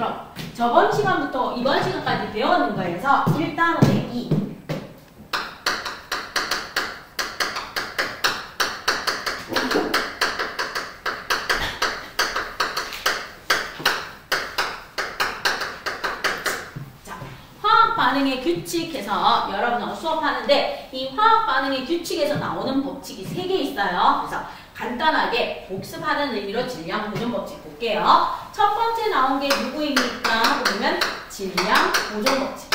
그럼 저번 시간부터 이번 시간까지 배우는 거에서 1단원의 2 화학 반응의 규칙에서 여러분하고 수업하는데 이 화학 반응의 규칙에서 나오는 법칙이 3개 있어요. 그래서 간단하게 복습하는 의미로 질량 보존 법칙 볼게요. 첫 번째 나온 게 누구입니까? 하고 보면 질량 보존 법칙.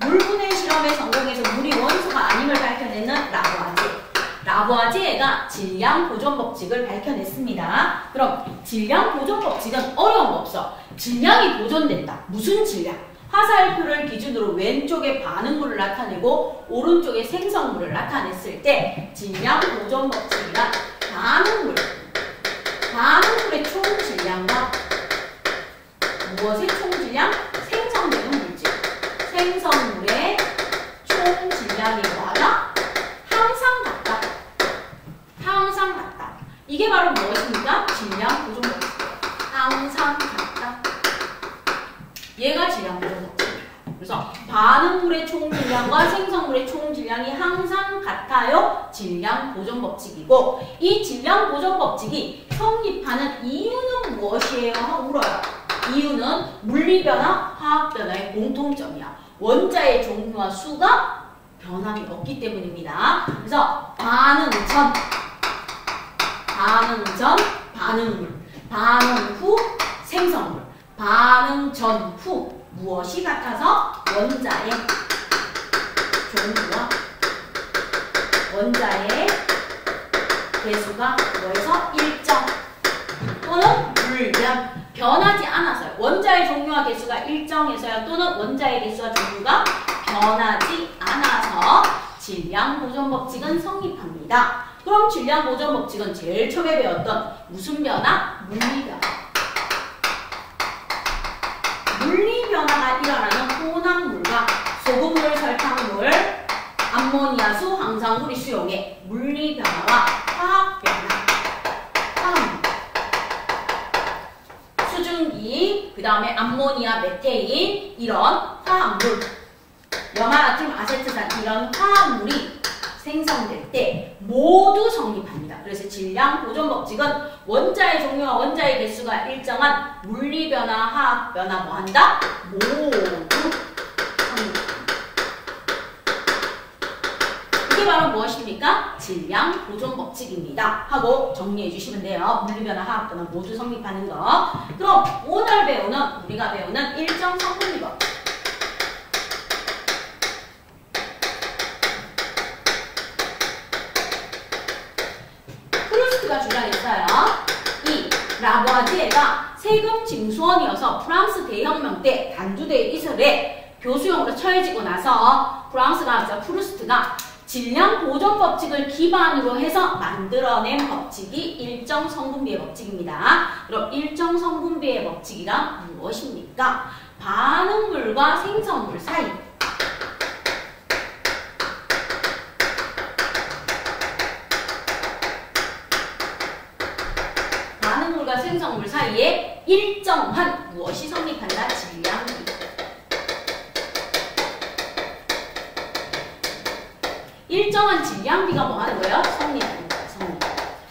물분해 실험에 성공해서 물이 원소가 아님을 밝혀내는 라보아제. 라보아제가 질량 보존 법칙을 밝혀냈습니다. 그럼 질량 보존 법칙은 어려운 거 없어. 질량이 보존된다. 무슨 질량? 화살표를 기준으로 왼쪽에 반응물을 나타내고 오른쪽에 생성물을 나타냈을 때 질량 보존 법칙이란 반응물의 총 질량과 무엇의 총 질량? 생성되는 물질. 생성물의 총 질량이 뭐하다? 항상 같다. 항상 같다. 이게 바로 무엇입니까? 질량 보존 법칙이에요. 항상 같다. 얘가 질량 보존 법칙입니다. 그래서 반응물의 총질량과 생성물의 총질량이 항상 같아요. 질량 보존 법칙이고 이 질량 보존 법칙이 성립하는 이유는 무엇이에요? 하고 물어요. 이유는 물리변화, 화학변화의 공통점이야. 원자의 종류와 수가 변함이 없기 때문입니다. 그래서 반응 전 반응물, 반응 후 생성물, 반응 전 후 무엇이 같아서 원자의 종류와 원자의 개수가 뭐에서 일정 또는 불변 변하지 않아서요. 원자의 종류와 개수가 일정해서요. 또는 원자의 개수와 종류가 변하지 않아서 질량 보존 법칙은 성립합니다. 그럼 질량 보존 법칙은 제일 처음에 배웠던 무슨 변화? 물리변화. 물리변화가 일어나는 혼합물과 소금물, 설탕물, 암모니아수, 황산물이 수용해 물리변화와 화학변화, 수증기, 그 다음에 암모니아, 메테인 이런 화합물, 염화나트륨, 아세트산 이런 화합물이 생성될 때 모두 성립합니다. 그래서 질량 보존 법칙은 원자의 종류와 원자의 개수가 일정한 물리변화, 화학변화 뭐한다? 모두 성립합니다. 이게 바로 무엇입니까? 질량 보존 법칙입니다. 하고 정리해 주시면 돼요. 물리변화, 화학변화 모두 성립하는 거. 그럼 오늘 우리가 배우는 일정 성분리 법칙. 프루스트가 주장했어요. 이 라보아제가 세금 징수원이어서 프랑스 대혁명 때 단두대의 이설에 교수용으로 처해지고 나서 프루스트가 질량 보존 법칙을 기반으로 해서 만들어낸 법칙이 일정 성분비의 법칙입니다. 그럼 일정 성분비의 법칙이란 무엇입니까? 반응물과 생성물 사이 반응물과 생성물 사이에 일정한 무엇이 성립한다? 질량비. 일정한 질량비가 뭐 하는 거예요? 성립하는 거예요. 성립.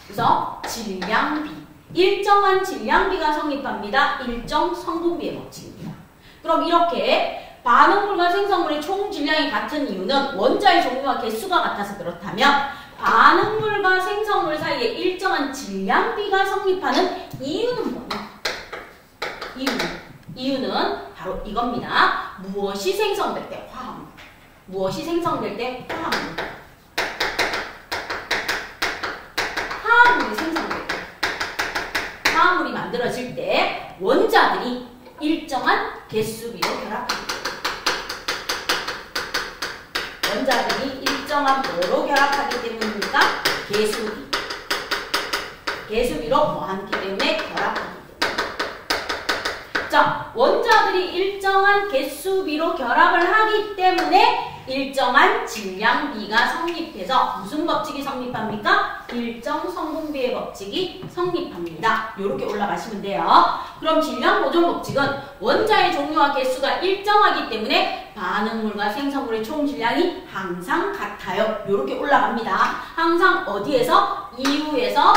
그래서 질량비. 일정한 질량비가 성립합니다. 일정 성분비의 법칙입니다. 그럼 이렇게 반응물과 생성물의 총 질량이 같은 이유는 원자의 종류와 개수가 같아서 그렇다면 반응물과 생성물 사이에 일정한 질량비가 성립하는 이유는 뭐냐? 이유는 바로 이겁니다. 무엇이 생성될 때? 화합물. 무엇이 생성될 때? 화합물. 화합물이 생성될 때. 화합물이 만들어질 때 원자들이 일정한 개수비로 결합합니다. 원자들이 일정한 뭐로 결합하기 때문입니까? 개수비. 개수비로 뭐하기 때문에 결합하기 때문에. 자, 원자들이 일정한 개수비로 결합을 하기 때문에 일정한 질량비가 성립해서 무슨 법칙이 성립합니까? 일정 성분비의 법칙이 성립합니다. 이렇게 올라가시면 돼요. 그럼 질량보존 법칙은 원자의 종류와 개수가 일정하기 때문에 반응물과 생성물의 총 질량이 항상 같아요. 이렇게 올라갑니다. 항상 어디에서? 이유에서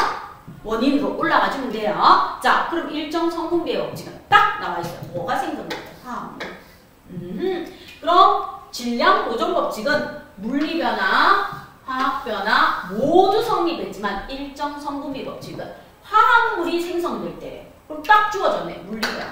원인으로 올라가주면 돼요. 자, 그럼 일정 성분비의 법칙은 딱 나와 있어요. 뭐가 생성돼요? 화합물. 그럼 질량 보존 법칙은 물리 변화, 화학 변화 모두 성립했지만 일정 성분비 법칙은 화합물이 생성될 때 그럼 딱 주어졌네. 물리 변화.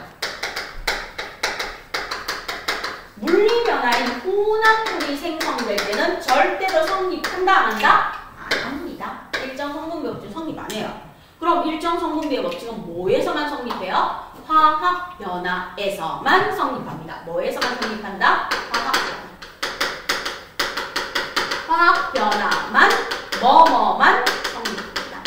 물리 변화인 혼합물이 생성될 때는 절대로 성립한다 안 한다? 안 합니다. 일정 성분비 법칙은 성립 안 해요. 그럼 일정 성분비의 법칙은 뭐에서만 성립해요? 화학 변화에서만 성립합니다. 뭐에서만 성립한다? 화학 변화. 화학 변화만 뭐뭐만 성립합니다.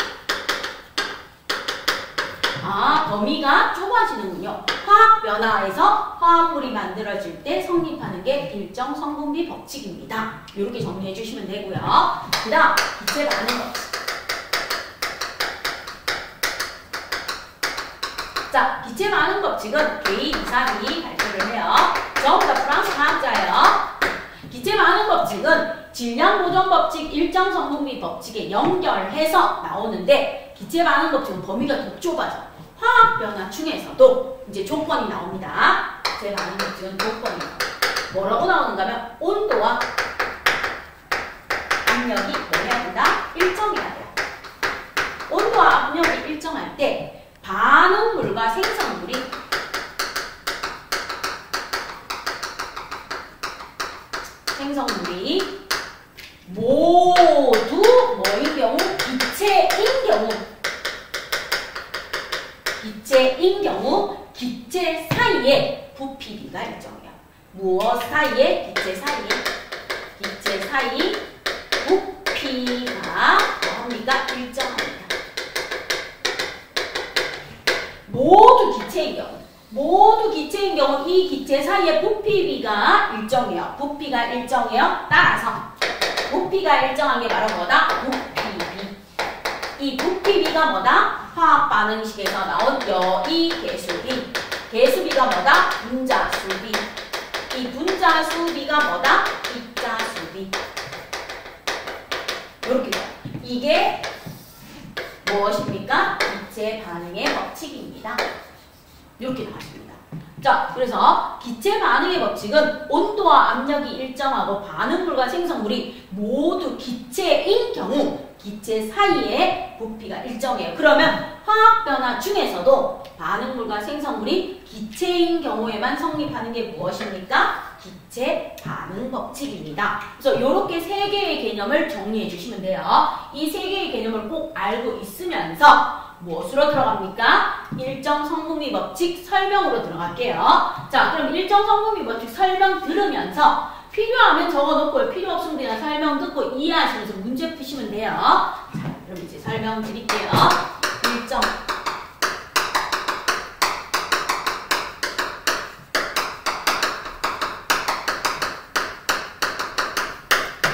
아, 범위가 좁아지는군요. 화학 변화에서 화합물이 만들어질 때 성립하는 게 일정 성분비 법칙입니다. 이렇게 정리해 주시면 되고요. 그 다음 기체 반응 법칙. 자, 기체 반응 법칙은 게이 이삭이 발표를 해요. 전부 다 프랑스 과학자예요. 기체 반응 법칙은 질량 보존 법칙, 일정 성분비 법칙에 연결해서 나오는데 기체 반응 법칙은 범위가 더 좁아져. 화학 변화 중에서도 이제 조건이 나옵니다. 기체 반응 법칙은 조건이 나와요. 뭐라고 나오는가 하면 온도와 압력이 뭐해야 된다? 일정해야 돼요. 온도와 압력이 일정할 때 반응물과 생성물이 모두 뭐인 경우? 기체인 경우 기체 사이에 부피비가 일정해요. 무엇 사이에? 기체 사이에. 기체 사이 부피가 뭐합니까? 일정합니다. 모두 기체인 경우 이 기체 사이의 부피비가 일정해요. 부피가 일정해요. 따라서 부피가 일정한 게 바로 뭐다? 부피비. 이 부피비가 뭐다? 화학 반응식에서 나온 여의 개수비. 개수비가 뭐다? 분자수비. 이 분자수비가 뭐다? 입자수비. 이렇게 돼요. 이게 무엇입니까? 기체 반응의 법칙입니다. 이렇게 나왔습니다. 자, 그래서 기체 반응의 법칙은 온도와 압력이 일정하고 반응물과 생성물이 모두 기체인 경우 기체 사이에 부피가 일정해요. 그러면 화학 변화 중에서도 반응물과 생성물이 기체인 경우에만 성립하는 게 무엇입니까? 기체 반응 법칙입니다. 그래서 이렇게 세 개의 개념을 정리해 주시면 돼요. 이 세 개의 개념을 꼭 알고 있으면서 무엇으로 들어갑니까? 일정 성분비 법칙 설명으로 들어갈게요. 자, 그럼 일정 성분비 법칙 설명 들으면서 필요하면 적어놓고 필요 없으면 그냥 설명 듣고 이해하시면서 문제 푸시면 돼요. 자, 그럼 이제 설명 드릴게요. 일정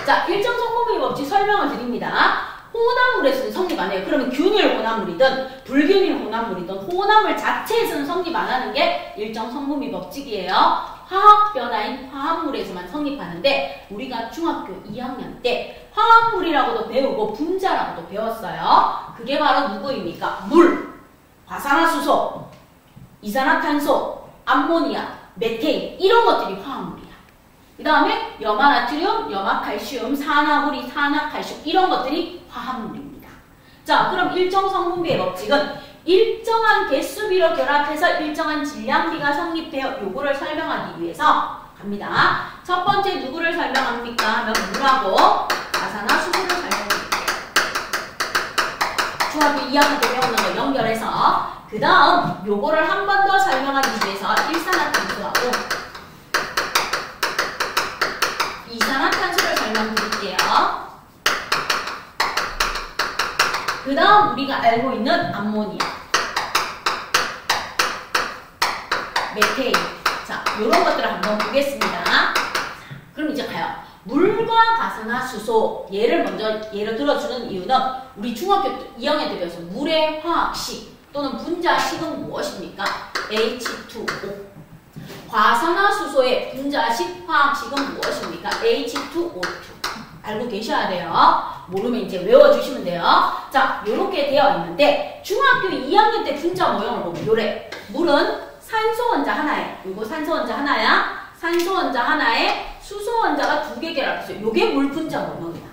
자, 일정 성분비 법칙 설명을 드립니다. 혼합물에서는 성립 안 해요. 그러면 균일 혼합물이든 불균일 혼합물이든 혼합물 자체에서는 성립 안 하는 게 일정 성분비 법칙이에요. 화학 변화인 화합물에서만 성립하는데 우리가 중학교 2학년 때 화합물이라고도 배우고 분자라고도 배웠어요. 그게 바로 누구입니까? 물, 과산화수소, 이산화탄소, 암모니아, 메테인 이런 것들이 화합물이야. 그 다음에 염화나트륨, 염화칼슘, 산화구리, 산화칼슘 이런 것들이 화합물입니다. 자, 그럼 일정 성분비의 법칙은 일정한 개수비로 결합해서 일정한 질량비가 성립해요. 요거를 설명하기 위해서 갑니다. 첫 번째 누구를 설명합니까? 하면 물하고 과산화수소를 설명드릴게요. 중학교 2학년 때 배우는 거 연결해서 그 다음 요거를 한 번 더 설명하기 위해서 일산화탄소하고 이산화탄소를 설명드릴게요. 그 다음 우리가 알고 있는 암모니아, 메테인. 자, 요런 것들을 한번 보겠습니다. 그럼 이제 가요. 물과 가산화수소 예를 들어주는 이유는 우리 중학교 2학년 때 배워서 물의 화학식 또는 분자식은 무엇입니까? H2O. 과산화수소의 분자식 화학식은 무엇입니까? H2O2. 알고 계셔야 돼요. 모르면 이제 외워주시면 돼요. 자, 요렇게 되어 있는데 중학교 2학년 때 분자 모형을 보면 요래. 물은 산소 원자 하나에, 요거 산소 원자 하나야. 산소 원자 하나에 수소 원자가 2개 결합했어요. 요게 물 분자 모형이야.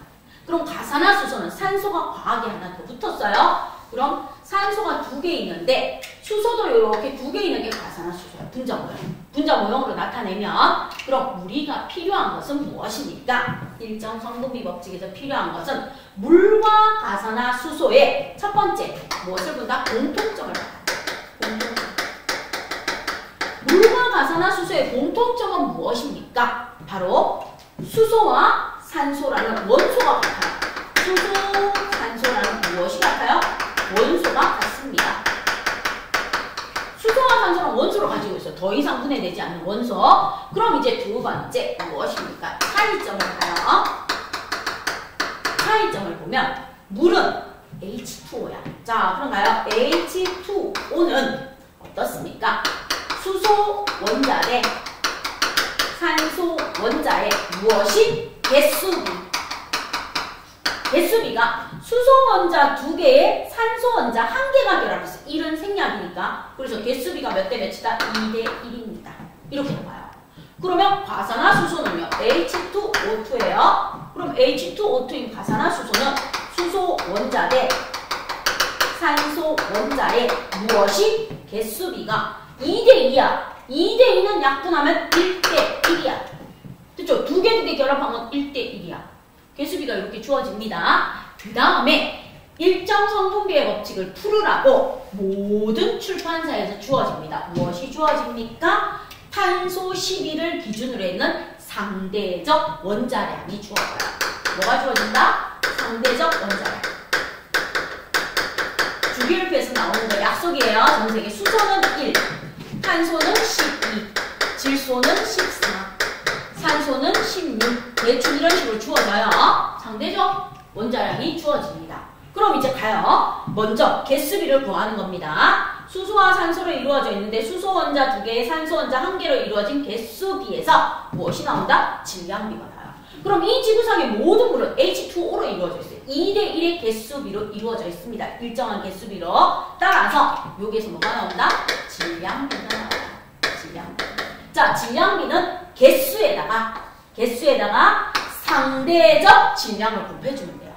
그럼 가산화수소는 산소가 과하게 하나 더 붙었어요. 그럼 산소가 2개 있는데 수소도 이렇게 2개 있는 게 가산화수소야. 분자 모형. 분자 모형으로 나타내면 그럼 우리가 필요한 것은 무엇입니까? 일정 성분비 법칙에서 필요한 것은 물과 가산화수소의 첫 번째 무엇을 본다? 공통점을 본다. 공통점. 물과 가산화수소의 공통점은 무엇입니까? 바로 수소와 산소라는 원소가 같아요. 수소, 산소라는 무엇이 같아요? 원소가 같습니다. 수소와 산소는 원소를 가지고 있어요. 더 이상 분해되지 않는 원소. 그럼 이제 두 번째 무엇입니까? 차이점을 봐요. 차이점을 보면 물은 H2O야. 자, 그런가요? H2O는 어떻습니까? 수소 원자 대 산소 원자의 무엇이? 개수비. 개수비가 수소 원자 2개에 산소 원자 1개가 결합했어. 1은 생략이니까. 그래서 개수비가 몇 대 몇이다? 2대 1입니다. 이렇게 나와요. 그러면 과산화수소는요. H2O2예요. 그럼 H2O2인 과산화수소는 수소 원자 대 산소 원자의 무엇이? 개수비가 2대2야. 2대2는 약분하면 1대1이야. 그쵸? 2개 결합하면 1대1이야. 개수비가 이렇게 주어집니다. 그 다음에 일정 성분비의 법칙을 풀으라고 모든 출판사에서 주어집니다. 무엇이 주어집니까? 탄소 12를 기준으로 했는 상대적 원자량이 주어져요. 뭐가 주어진다? 상대적 원자량. 주기율표에서 나오는 거 약속이에요. 전세계 수소는 1, 탄소는 12, 질소는 14, 산소는 16. 대충 이런 식으로 주어져요. 상대적 원자량이 주어집니다. 그럼 이제 가요. 먼저 개수비를 구하는 겁니다. 수소와 산소로 이루어져 있는데 수소 원자 2개, 산소 원자 1개로 이루어진 개수비에서 무엇이 나온다? 질량비가 나와요. 그럼 이 지구상의 모든 물은 H2O로 이루어져 있어요. 2대1의 개수비로 이루어져 있습니다. 일정한 개수비로. 따라서 여기에서 뭐가 나온다? 질량비가 나와요. 질량비. 자, 질량비는 개수에다가 상대적 질량을 곱해주면 돼요.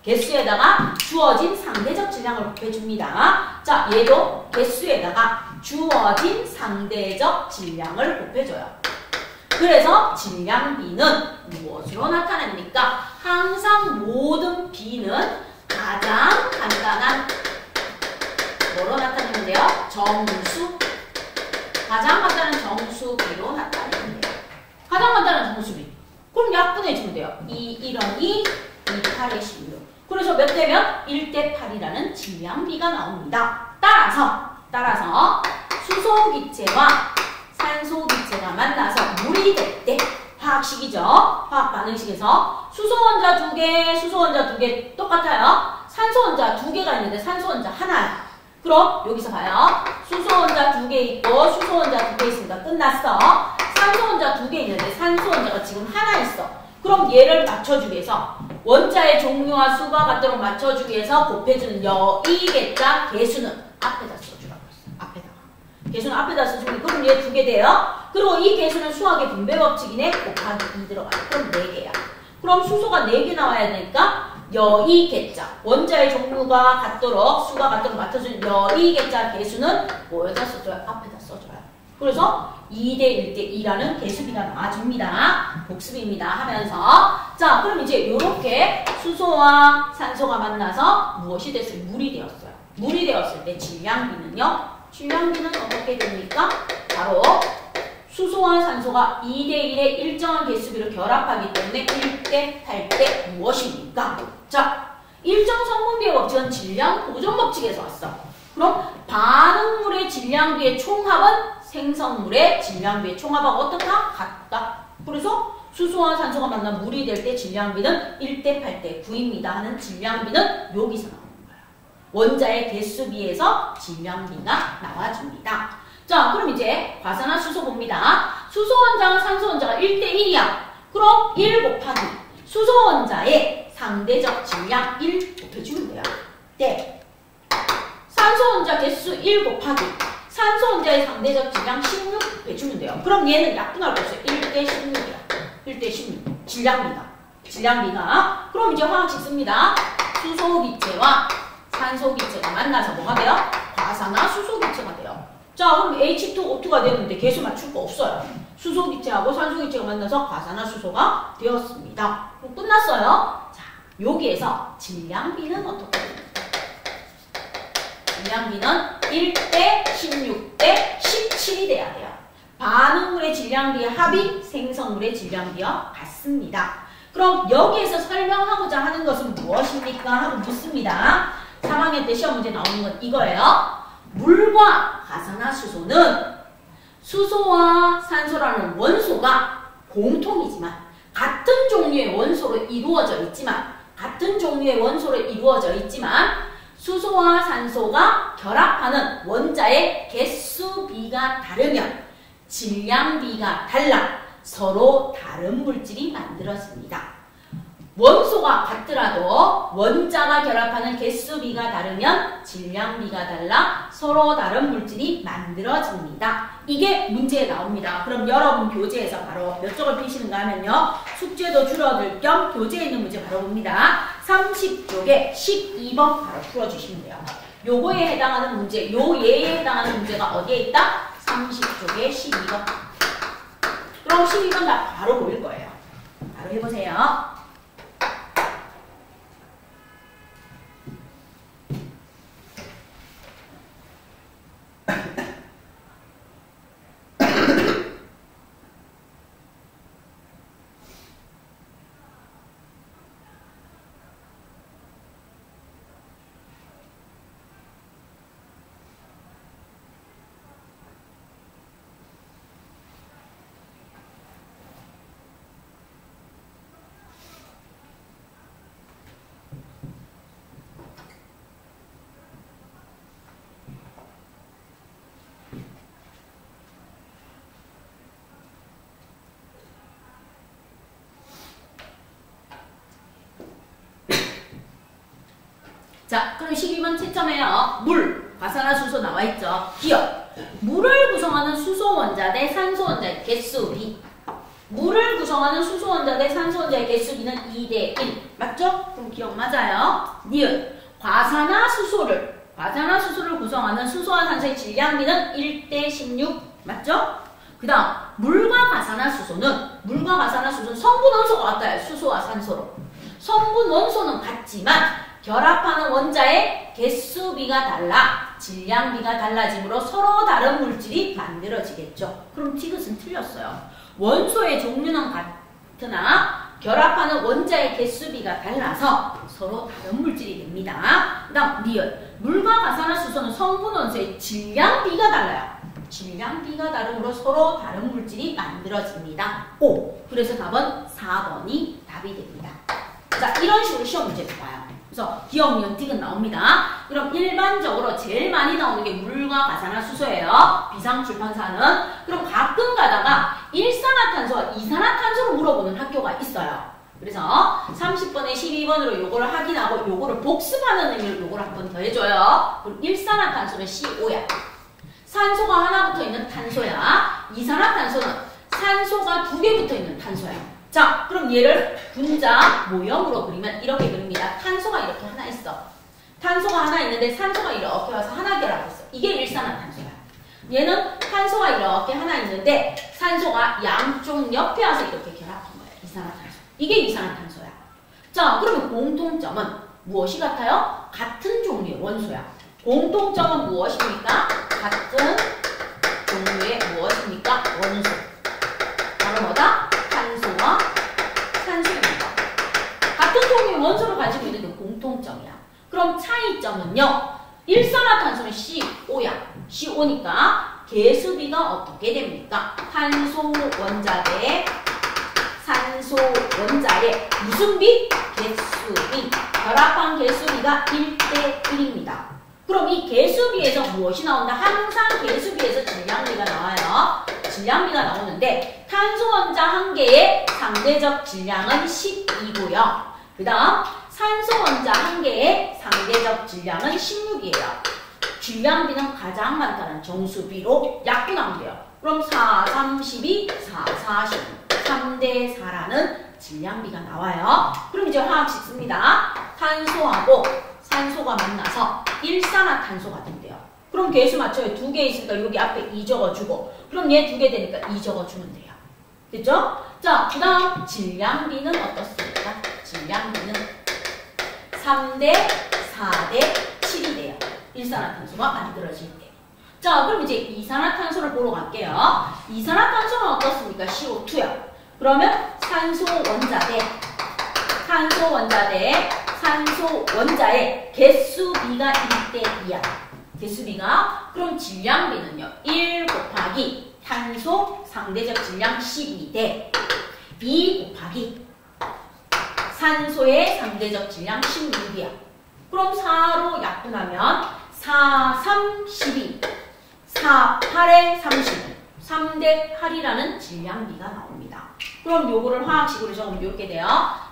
개수에다가 주어진 상대적 질량을 곱해줍니다. 자, 얘도 개수에다가 주어진 상대적 질량을 곱해줘요. 그래서 질량비는 무엇으로 나타납니까? 항상 모든 비는 가장 간단한 뭐로 나타내면 돼요? 정수. 가장 간단한 정수비로 나타내면 돼요. 가장 간단한 정수비. 그럼 약분해주면 돼요. 2, 1은 2, 2, 8에 16. 그래서 몇 대면? 1대 8이라는 질량비가 나옵니다. 따라서 수소기체와 산소기체가 만나서 물이 될 때 화학식이죠. 화학 반응식에서 수소 원자 2개, 수소 원자 2개 똑같아요. 산소 원자 2개가 있는데 산소 원자 하나야. 그럼 여기서 봐요. 수소 원자 2개 있고 수소 원자 2개 있으니까 끝났어. 산소 원자 2개 있는데 산소 원자가 지금 하나 있어. 그럼 얘를 맞춰주기 위해서 원자의 종류와 수가 같도록 맞춰주기 위해서 곱해주는 여의개자 개수는 앞에다 써주라고 했어. 앞에다가. 개수는 앞에다 써주면 그럼 얘 2개 돼요. 그리고 이 개수는 수학의 분배 법칙이네. 곱하기 2 들어가요. 그럼 4개야. 그럼 수소가 4개 나와야 되니까 여의개자. 원자의 종류가 같도록 수가 같도록 맞춰주는 여의개자 개수는 뭐에다 써줘요? 앞에다 써줘요. 그래서 2대 1대 2라는 개수비가 나와줍니다. 복습입니다. 하면서 자, 그럼 이제 이렇게 수소와 산소가 만나서 무엇이 됐어요? 물이 되었어요. 물이 되었을 때 질량비는요? 질량비는 어떻게 됩니까? 바로 수소와 산소가 2대 1의 일정한 개수비를 결합하기 때문에 1대 8대 무엇입니까? 자, 일정 성분비의 법칙은 질량 보존 법칙에서 왔어. 그럼 반응물의 질량비의 총합은 생성물의 질량비의 총합하고 어떻다? 같다. 그래서 수소와 산소가 만나 물이 될 때 질량비는 1대 8대 9입니다 하는 질량비는 여기서 나오는 거예요. 원자의 개수 비해서 질량비가 나와줍니다. 자, 그럼 이제 과산화수소 봅니다. 수소 원자와 산소 원자가 1대 1이야. 그럼 1 곱하기 수소 원자의 상대적 질량 1 곱해주면 돼요. 네. 산소 원자 개수 1 곱하기 산소 원자의 상대적 질량 16 곱해주면 돼요. 그럼 얘는 약분할 거 없어요. 1대 16이야. 1대 16. 질량비가. 그럼 이제 화학식 씁니다. 수소 기체와 산소 기체가 만나서 뭐가 돼요? 과산화수소 기체가 돼요. 자, 그럼 H2O2가 되는데 개수 맞출 거 없어요. 수소 기체하고 산소 기체가 만나서 과산화수소가 되었습니다. 그럼 끝났어요. 자, 여기에서 질량비는 어떻게 됩니까? 질량비는 1대 16대 17이 돼야 돼요. 반응물의 질량비의 합이 생성물의 질량비와 같습니다. 그럼 여기에서 설명하고자 하는 것은 무엇입니까? 하고 묻습니다. 3학년 때 시험 문제 나오는 건 이거예요. 물과 과산화수소는 수소와 산소라는 원소가 공통이지만 같은 종류의 원소로 이루어져 있지만 수소와 산소가 결합하는 원자의 개수비가 다르면 질량비가 달라 서로 다른 물질이 만들어집니다. 원소가 같더라도 원자가 결합하는 개수비가 다르면 질량비가 달라 서로 다른 물질이 만들어집니다. 이게 문제에 나옵니다. 그럼 여러분 교재에서 바로 몇 쪽을 피시는가 하면요. 숙제도 줄어들 겸 교재에 있는 문제 바로 봅니다. 30쪽에 12번 바로 풀어주시면 돼요. 요거에 해당하는 문제, 요 예에 해당하는 문제가 어디에 있다? 30쪽에 12번. 그럼 12번 다 바로 보일 거예요. 바로 해보세요. 자, 그럼 12번 채점에요. 물, 과산화수소 나와있죠. 기억. 물을 구성하는 수소 원자 대 산소 원자의 개수비. 물을 구성하는 수소 원자 대 산소 원자의 개수비는 2대 1. 맞죠? 그럼 기억 맞아요. 니은. 과산화수소를 구성하는 수소와 산소의 질량비는 1대 16. 맞죠? 그 다음, 물과 과산화수소는 성분 원소가 같아요. 수소와 산소로. 성분 원소는 같지만 결합하는 원자의 개수비가 달라 질량비가 달라지므로 서로 다른 물질이 만들어지겠죠. 그럼 디귿은 틀렸어요. 원소의 종류는 같으나 결합하는 원자의 개수비가 달라서 서로 다른 물질이 됩니다. 그 다음 니은. 물과 과산화수소는 성분 원소의 질량비가 달라요. 질량비가 다르므로 서로 다른 물질이 만들어집니다. 오. 그래서 답은 4번이 답이 됩니다. 자, 이런 식으로 시험 문제를 봐요. 그래서 기억, 니은, 디귿 나옵니다. 그럼 일반적으로 제일 많이 나오는 게 물과 과산화수소예요. 비상출판사는. 그럼 가끔 가다가 일산화탄소와 이산화탄소로 물어보는 학교가 있어요. 그래서 30번에 12번으로 요거를 확인하고 요거를 복습하는 의미로 요거를 한 번 더 해줘요. 그럼 일산화탄소는 CO-야. 산소가 하나 붙어 있는 탄소야. 이산화탄소는 산소가 2개 붙어 있는 탄소야. 자, 그럼 얘를 분자 모형으로 그리면 이렇게 그립니다. 탄소가 이렇게 하나 있어. 탄소가 하나 있는데 산소가 이렇게 와서 하나 결합했어. 이게 일산화탄소야. 얘는 탄소가 이렇게 하나 있는데 산소가 양쪽 옆에 와서 이렇게 결합한 거야. 이산화탄소. 이게 이산화탄소야. 자, 그러면 공통점은 무엇이 같아요? 같은 종류의 원소야. 공통점은 무엇입니까? 같은 종류의 무엇입니까? 원소. 바로 뭐다? 탄소와 산소입니다. 같은 종류의 원소를 가지고 있는 게 공통점이야. 그럼 차이점은요. 일산화탄소는 CO야. CO니까 개수비가 어떻게 됩니까? 탄소 원자 대 산소 탄소 원자의 무슨 비? 개수비. 결합한 개수비가 1대1입니다. 그럼 이 개수비에서 무엇이 나온다? 항상 개수비에서 질량비가 나와요. 질량비가 나오는데 탄소 원자 한 개의 상대적 질량은 10이고요. 그 다음 산소 원자 한 개의 상대적 질량은 16이에요. 질량비는 가장 많다는 정수비로 약분하면 돼요. 그럼 4, 32, 4, 40, 3대 4라는 질량비가 나와요. 그럼 이제 화학식 씁니다. 탄소하고 산소가 만나서 일산화탄소가 된대요. 그럼 개수 맞춰요. 2개 있으니까 여기 앞에 2 적어주고, 그럼 얘 2개 되니까 2 적어주면 돼요. 됐죠? 자, 그 다음 질량비는 어떻습니까? 질량비는 3대 4대 7이 돼요. 일산화탄소가 만들어질 때. 자, 그럼 이제 이산화탄소를 보러 갈게요. 이산화탄소는 어떻습니까? CO2요. 그러면 산소 원자 대 산소 원자의 개수비가 1대2야. 개수비가. 그럼 질량비는요. 1 곱하기 탄소 상대적 질량 12대 2 곱하기 산소의 상대적 질량 16이야. 그럼 4로 약분하면 4, 3, 12, 4, 8에 30, 3대 8이라는 질량비가 나옵니다. 그럼 요거를 화학식으로 적으면 이렇게 돼요.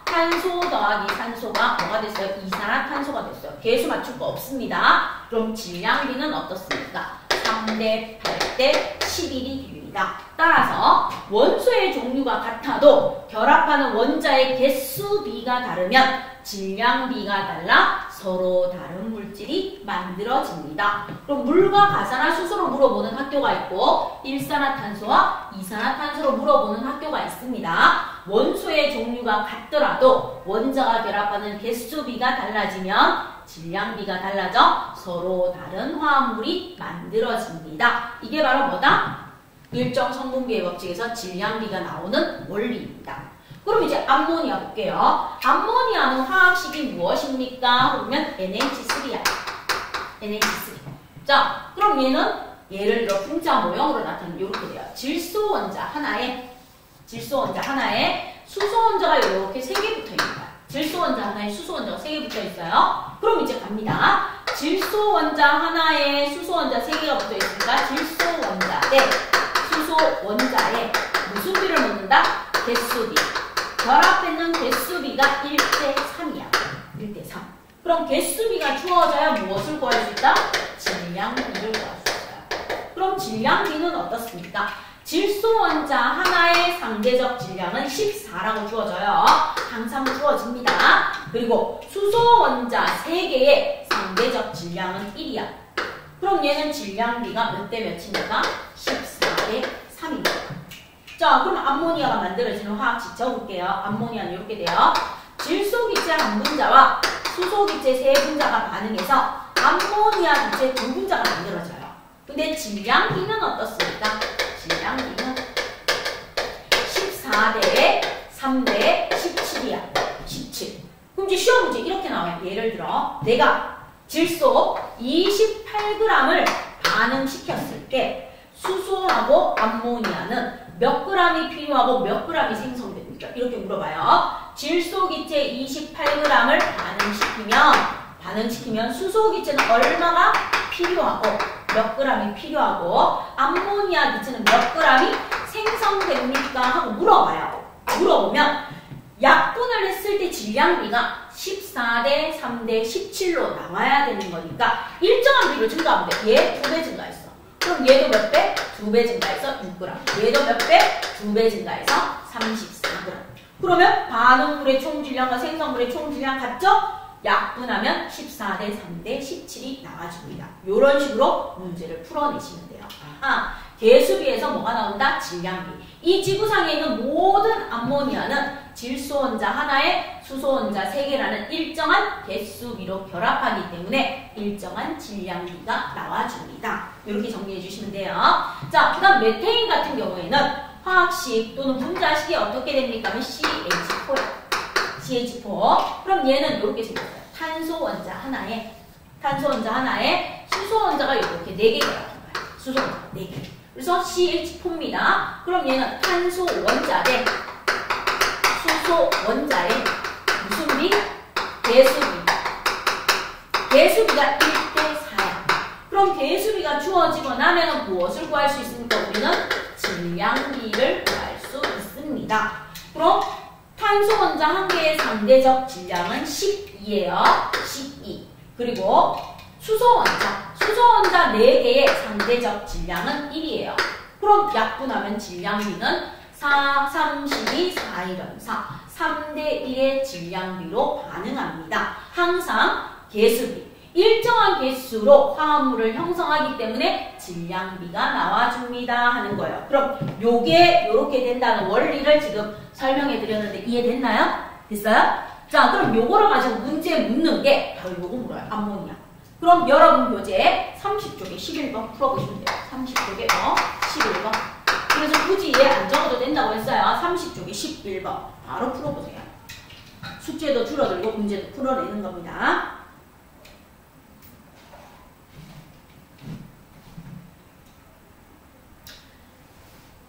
탄소 더하기 산소가 뭐가 됐어요? 이산화탄소가 됐어요. 개수 맞출 거 없습니다. 그럼 질량비는 어떻습니까? 3대 8대 11이 됩니다. 따라서 원소의 종류가 같아도 결합하는 원자의 개수비가 다르면 질량비가 달라 서로 다른 물질이 만들어집니다. 그럼 물과 가산화 수소로 물어보는 학교가 있고 일산화탄소와 이산화탄소로 물어보는 학교가 있습니다. 원소의 종류가 같더라도 원자가 결합하는 개수비가 달라지면 질량비가 달라져 서로 다른 화합물이 만들어집니다. 이게 바로 뭐다? 일정 성분비의 법칙에서 질량비가 나오는 원리입니다. 그럼 이제 암모니아 볼게요. 암모니아는 화학식이 무엇입니까? 그러면 NH3야. NH3. 자, 그럼 얘는 예를 들어 분자 모형으로 나타내면 이렇게 돼요. 질소 원자 하나에 수소 원자가 이렇게 3개 붙어 있습니다. 질소 원자 하나에 수소 원자가 3개 붙어 있어요. 그럼 이제 갑니다. 질소 원자 하나에 수소 원자 3개가 붙어 있으니까 질소 원자 대 수소 원자에 무슨 비를 묻는다? 개수비. 결합했는 개수비가 1대 3이야. 1대 3. 그럼 개수비가 주어져야 무엇을 구할 수 있다? 질량비를 구할 수 있어요. 그럼 질량비는 어떻습니까? 질소 원자 하나의 상대적 질량은 14라고 주어져요. 항상 주어집니다. 그리고 수소 원자 3개의 상대적 질량은 1이야. 그럼 얘는 질량비가 몇 대 몇입니까? 14대 3입니다. 자, 그럼 암모니아가 만들어지는 화학식 적을게요. 암모니아는 이렇게 돼요. 질소기체 한 분자와 수소기체 세 분자가 반응해서 암모니아 기체 두 분자가 만들어져요. 근데 질량비는 어떻습니까? 질량비는 14대 3대 17이야. 17. 그럼 이제 시험 문제 이렇게 나와요. 예를 들어 내가 질소 28g을 반응시켰을 때 수소하고 암모니아는 몇 g이 필요하고 몇 g이 생성됩니까? 이렇게 물어봐요. 질소기체 28g을 반응시키면 수소기체는 얼마가 필요하고 몇 g이 필요하고 암모니아 기체는 몇 g이 생성됩니까? 하고 물어봐요. 물어보면 약분을 했을 때 질량비가 14대 3대 17로 나와야 되는 거니까 일정한 비로 증가하면 돼. 얘 2배 증가했어. 그럼 얘도 몇 배? 2배 증가해서 6g. 얘도 몇 배? 2배 증가해서 34g. 그러면 반응물의 총질량과 생성물의 총질량 같죠? 약분하면 14대 3대 17이 나와줍니다. 이런 식으로 문제를 풀어내시면 돼요. 개수비에서 뭐가 나온다? 질량비. 이 지구상에 있는 모든 암모니아는 질소 원자 하나에 수소 원자 3개라는 일정한 개수비로 결합하기 때문에 일정한 질량비가 나와줍니다. 이렇게 정리해 주시면 돼요. 자, 그 다음 메테인 같은 경우에는 화학식 또는 분자식이 어떻게 됩니까? 하면 CH4야. CH4. 그럼 얘는 이렇게 생겼어요. 탄소 원자 하나에 수소 원자가 이렇게 4개 들어간 거예요. 수소 원자 4개. 그래서 CH4입니다. 그럼 얘는 탄소 원자 대 수소 원자의 무슨 비? 개수비. 개수비가 1대 4야. 그럼 개수비가 주어지고 나면 무엇을 구할 수 있습니까? 우리는 질량비를 구할 수 있습니다. 그럼 탄소 원자 한 개의 상대적 질량은 12예요. 12. 그리고 수소 원자 4개의 상대적 질량은 1이에요. 그럼 약분하면 질량비는 4, 32, 4, 1은 4. 3대 1의 질량비로 반응합니다. 항상 개수비. 일정한 개수로 화합물을 형성하기 때문에 질량비가 나와줍니다 하는 거예요. 그럼 요게 요렇게 된다는 원리를 지금 설명해 드렸는데 이해됐나요? 됐어요? 자, 그럼 요거를 가지고 문제 묻는 게 바로 요거 물어요. 암모니아. 그럼 여러분 교재 30쪽에 11번 풀어보시면 돼요. 30쪽에 11번. 그래서 굳이 얘 안 적어도 된다고 했어요. 30쪽에 11번. 바로 풀어보세요. 숙제도 줄어들고 문제도 풀어내는 겁니다.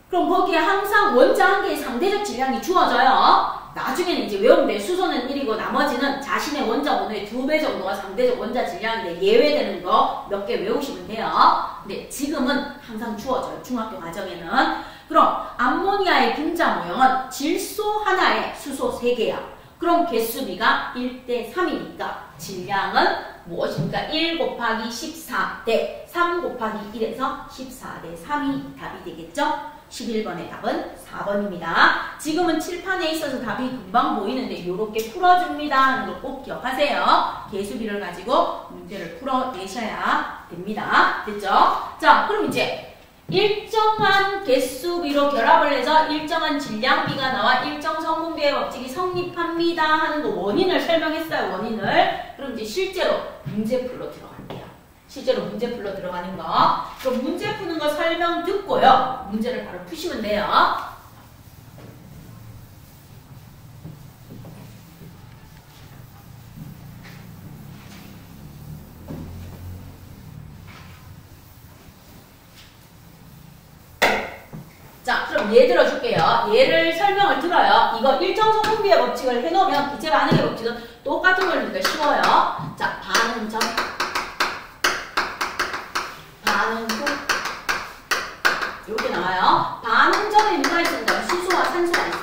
그럼 거기에 항상 원자 한 개의 상대적 질량이 주어져요. 나중에는 이제 외우면 돼요. 수소는 1이고 나머지는 자신의 원자 번호의 2배 정도가 상대적 원자 질량인데 예외되는 거 몇 개 외우시면 돼요. 근데 지금은 항상 주어져요. 중학교 과정에는. 그럼 암모니아의 분자 모형은 질소 하나에 수소 3개야. 그럼 개수비가 1대 3이니까 질량은 무엇입니까? 1 곱하기 14 대 3 곱하기 1에서 14 대 3이 답이 되겠죠? 11번의 답은 4번입니다. 지금은 칠판에 있어서 답이 금방 보이는데 이렇게 풀어줍니다 하는 걸 꼭 기억하세요. 개수비를 가지고 문제를 풀어내셔야 됩니다. 됐죠? 자, 그럼 이제 일정한 개수비로 결합을 해서 일정한 질량비가 나와 일정 성분비의 법칙이 성립합니다 하는 거 원인을 설명했어요. 원인을. 그럼 이제 실제로 문제 풀로 들어갈게요. 실제로 문제 풀로 들어가는 거. 그럼 문제 푸는 거 설명 듣고요. 문제를 바로 푸시면 돼요. 자, 그럼 얘 들어줄게요. 얘를 설명을 들어요. 이거 일정 성분비의 법칙을 해놓으면 기체 반응의 법칙은 똑같은 거니까 쉬워요. 자, 반응 전, 반응 후 이렇게 나와요. 반응 전에 누가 있습니다. 수소와 산소가 있어.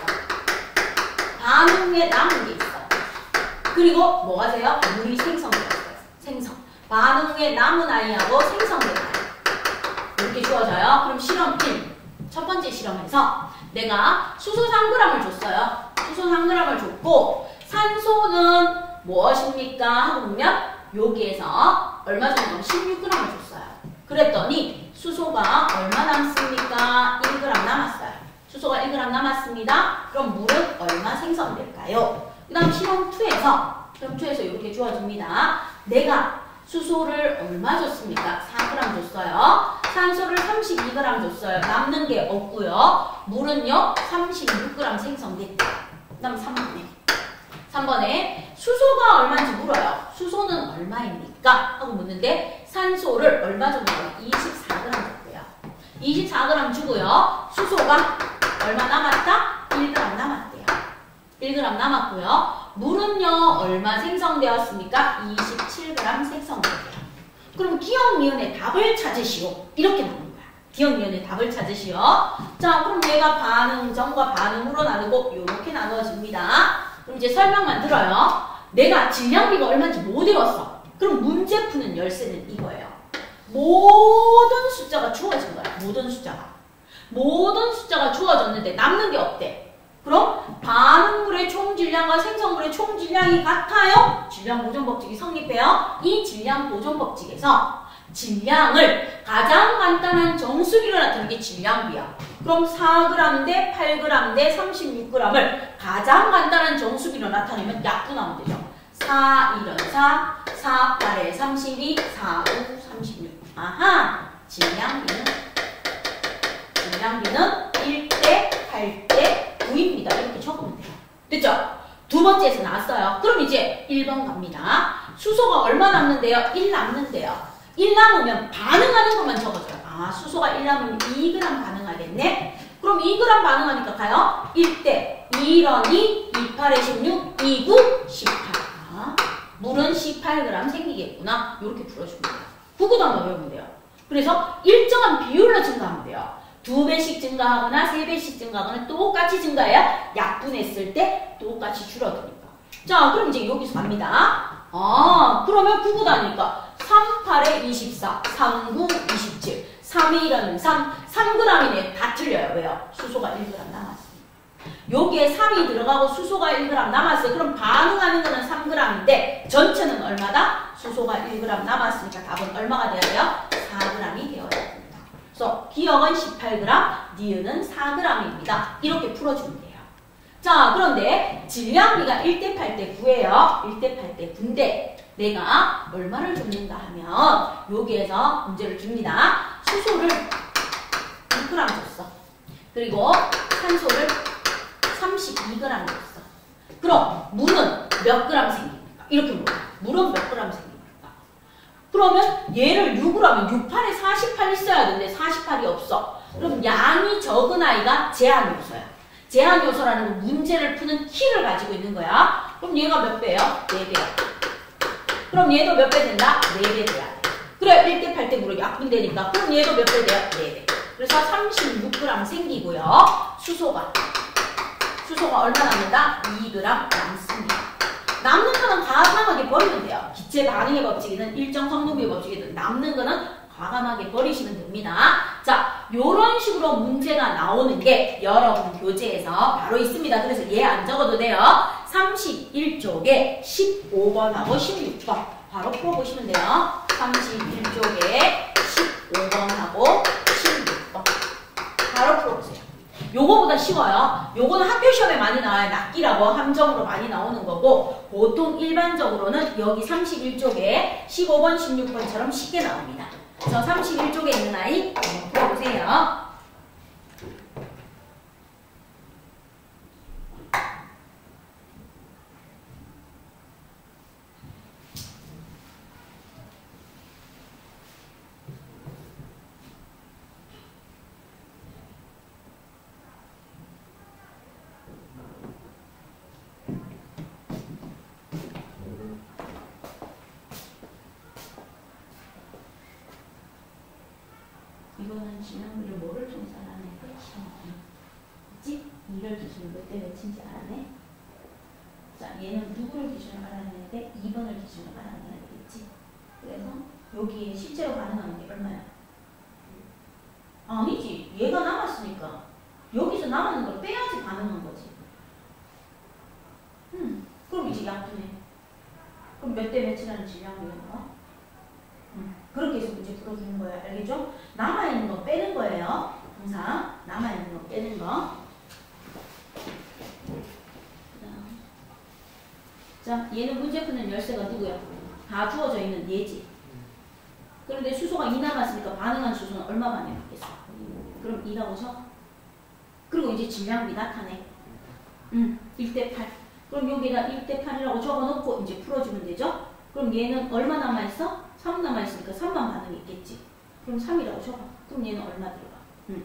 반응에 남은 게 있어. 그리고 뭐가 돼요? 물이 생성되었어요. 생성. 반응 후에 남은 아이하고 생성된 아이. 이렇게 주어져요. 그럼 실험 1. 첫 번째 실험에서 내가 수소 3g을 줬어요. 수소 3g을 줬고 산소는 무엇입니까? 하고 보면 여기에서 얼마 정도? 16g을 줬어요. 그랬더니 수소가 얼마 남습니까? 1g 남았어요. 수소가 1g 남았습니다. 그럼 물은 얼마 생성될까요? 그 다음 실험 2에서 이렇게 주어집니다. 내가 수소를 얼마 줬습니까? 4g 줬어요. 산소를 32g 줬어요. 남는 게 없고요. 물은요 36g 생성됐다. 그 다음 3번에 수소가 얼마인지 물어요. 수소는 얼마입니까? 하고 묻는데 산소를 얼마 줬나요? 24g 줬대요. 24g 주고요. 수소가 얼마 남았다? 1g 남았대요. 1g 남았고요. 물은요 얼마 생성되었습니까? 27g 생성됐대요. 그럼 기억 니은의 답을 찾으시오. 이렇게 나오는 거야. 기억 니은의 답을 찾으시오. 자, 그럼 얘가 반응 전과 반응 후로 나누고 이렇게 나누어집니다. 그럼 이제 설명만 들어요. 내가 질량비가 얼마인지 못 외웠어. 그럼 문제 푸는 열쇠는 이거예요. 모든 숫자가 주어진 거야. 모든 숫자가 주어졌는데 남는 게 없대. 그럼 반응물의 총질량과 생성물의 총질량이 같아요? 질량 보존 법칙이 성립해요. 이 질량 보존 법칙에서 질량을 가장 간단한 정수비로 나타내는 게 질량비야. 그럼 4g 대 8g 대 36g을 가장 간단한 정수비로 나타내면 약분하면 되죠. 4, 1은 4, 4, 8에 32, 4, 5, 36. 아하! 질량비는 1대 8대 9입니다. 이렇게 적으면 돼요. 됐죠? 두 번째에서 나왔어요. 그럼 이제 1번 갑니다. 수소가 얼마 남는데요? 1 남는데요. 1 남으면 반응하는 것만 적어줘요. 아, 수소가 1 남으면 2g 반응하겠네? 그럼 2g 반응하니까 가요? 1대 2 2런 2, 28에 16, 29, 18. 물은 18g 생기겠구나. 이렇게 풀어주면 돼요. 구구도 한번 외우면 돼요. 그래서 일정한 비율로 증가하면 돼요. 2배씩 증가하거나 3배씩 증가하거나 똑같이 증가해야 약분했을 때 똑같이 줄어드니까. 자, 그럼 이제 여기서 갑니다. 그러면 9구 다니까 3, 8에 24, 3, 9, 27, 3에 1은 3, 3g이네. 다 틀려요. 왜요? 수소가 1g 남았으니까. 여기에 3이 들어가고 수소가 1g 남았어요. 그럼 반응하는 거는 3g인데 전체는 얼마다? 수소가 1g 남았으니까 답은 얼마가 되어야 돼요? 4g이 되어야 됩니다. 그래서 기억은 18g, 니은은 4g입니다. 이렇게 풀어주면 돼요. 자, 그런데 질량비가 1대 8대 9예요. 1대 8대 9인데 내가 얼마를 줬는가 하면 여기에서 문제를 줍니다. 수소를 2g 줬어. 그리고 산소를 32g 줬어. 그럼 물은 몇 g 생깁니까? 이렇게 물어요. 물은 몇 g 생깁니까? 그러면 얘를 6으로 하면 6, 8에 48 있어야 되는데 48이 없어. 그럼 양이 적은 아이가 제한 요소야. 제한 요소라는 건 문제를 푸는 키를 가지고 있는 거야. 그럼 얘가 몇 배예요? 4배야. 그럼 얘도 몇 배 된다? 4배 돼야 돼. 그래, 1대 8대 9로 약분되니까. 그럼 얘도 몇 배 돼요? 4배. 그래서 36g 생기고요. 수소가 얼마 남는다? 2g 남습니다. 남는 거는 과감하게 버리면 돼요. 기체 반응의 법칙이든 일정 성분비의 법칙이든 남는 거는 과감하게 버리시면 됩니다. 자, 요런 식으로 문제가 나오는 게 여러분 교재에서 바로 있습니다. 그래서 얘 안 적어도 돼요. 31쪽에 15번하고 16번 바로 풀어보시면 돼요. 31쪽에 15번하고 16번 바로 풀어보세요. 요거보다 쉬워요. 요거는 학교 시험에 많이 나와요. 낱기라고 함정으로 많이 나오는 거고 보통 일반적으로는 여기 31쪽에 15번, 16번처럼 쉽게 나옵니다. 그래서 31쪽에 있는 아이 한번 풀어보세요. 이거는 지난번에 뭐를 통해서 알아내? 그치? 이를 기준으로 몇 대 몇인지 알아내? 자, 얘는 누구를 기준으로 알아내야 돼? 2번을 기준으로 알아내야 되겠지? 그래서 여기에 실제로 반응하는 게 얼마야? 아니지. 얘가 남았으니까 여기서 남았는 걸 빼야지 반응한 거지. 그럼 이제 약분해. 그럼 몇 대 몇이라는 질량비가 그렇게 해서 문제 풀어주는 거예요. 알겠죠? 남아있는 거 빼는 거예요. 항상 남아있는 거 빼는 거. 자, 얘는 문제 푸는 열쇠가 누구야? 다 주어져 있는 얘지. 그런데 수소가 2 남았으니까 반응한 수소는 얼마 반응했겠어? 그럼 2라고 쳐? 그리고 이제 질량비 나타내. 1대 8. 그럼 여기다 1대 8이라고 적어놓고 이제 풀어주면 되죠? 그럼 얘는 얼마 남아있어? 3 남아있으니까 3만 반응이 있겠지. 그럼 3이라고 적어. 그럼 얘는 얼마 들어가? 그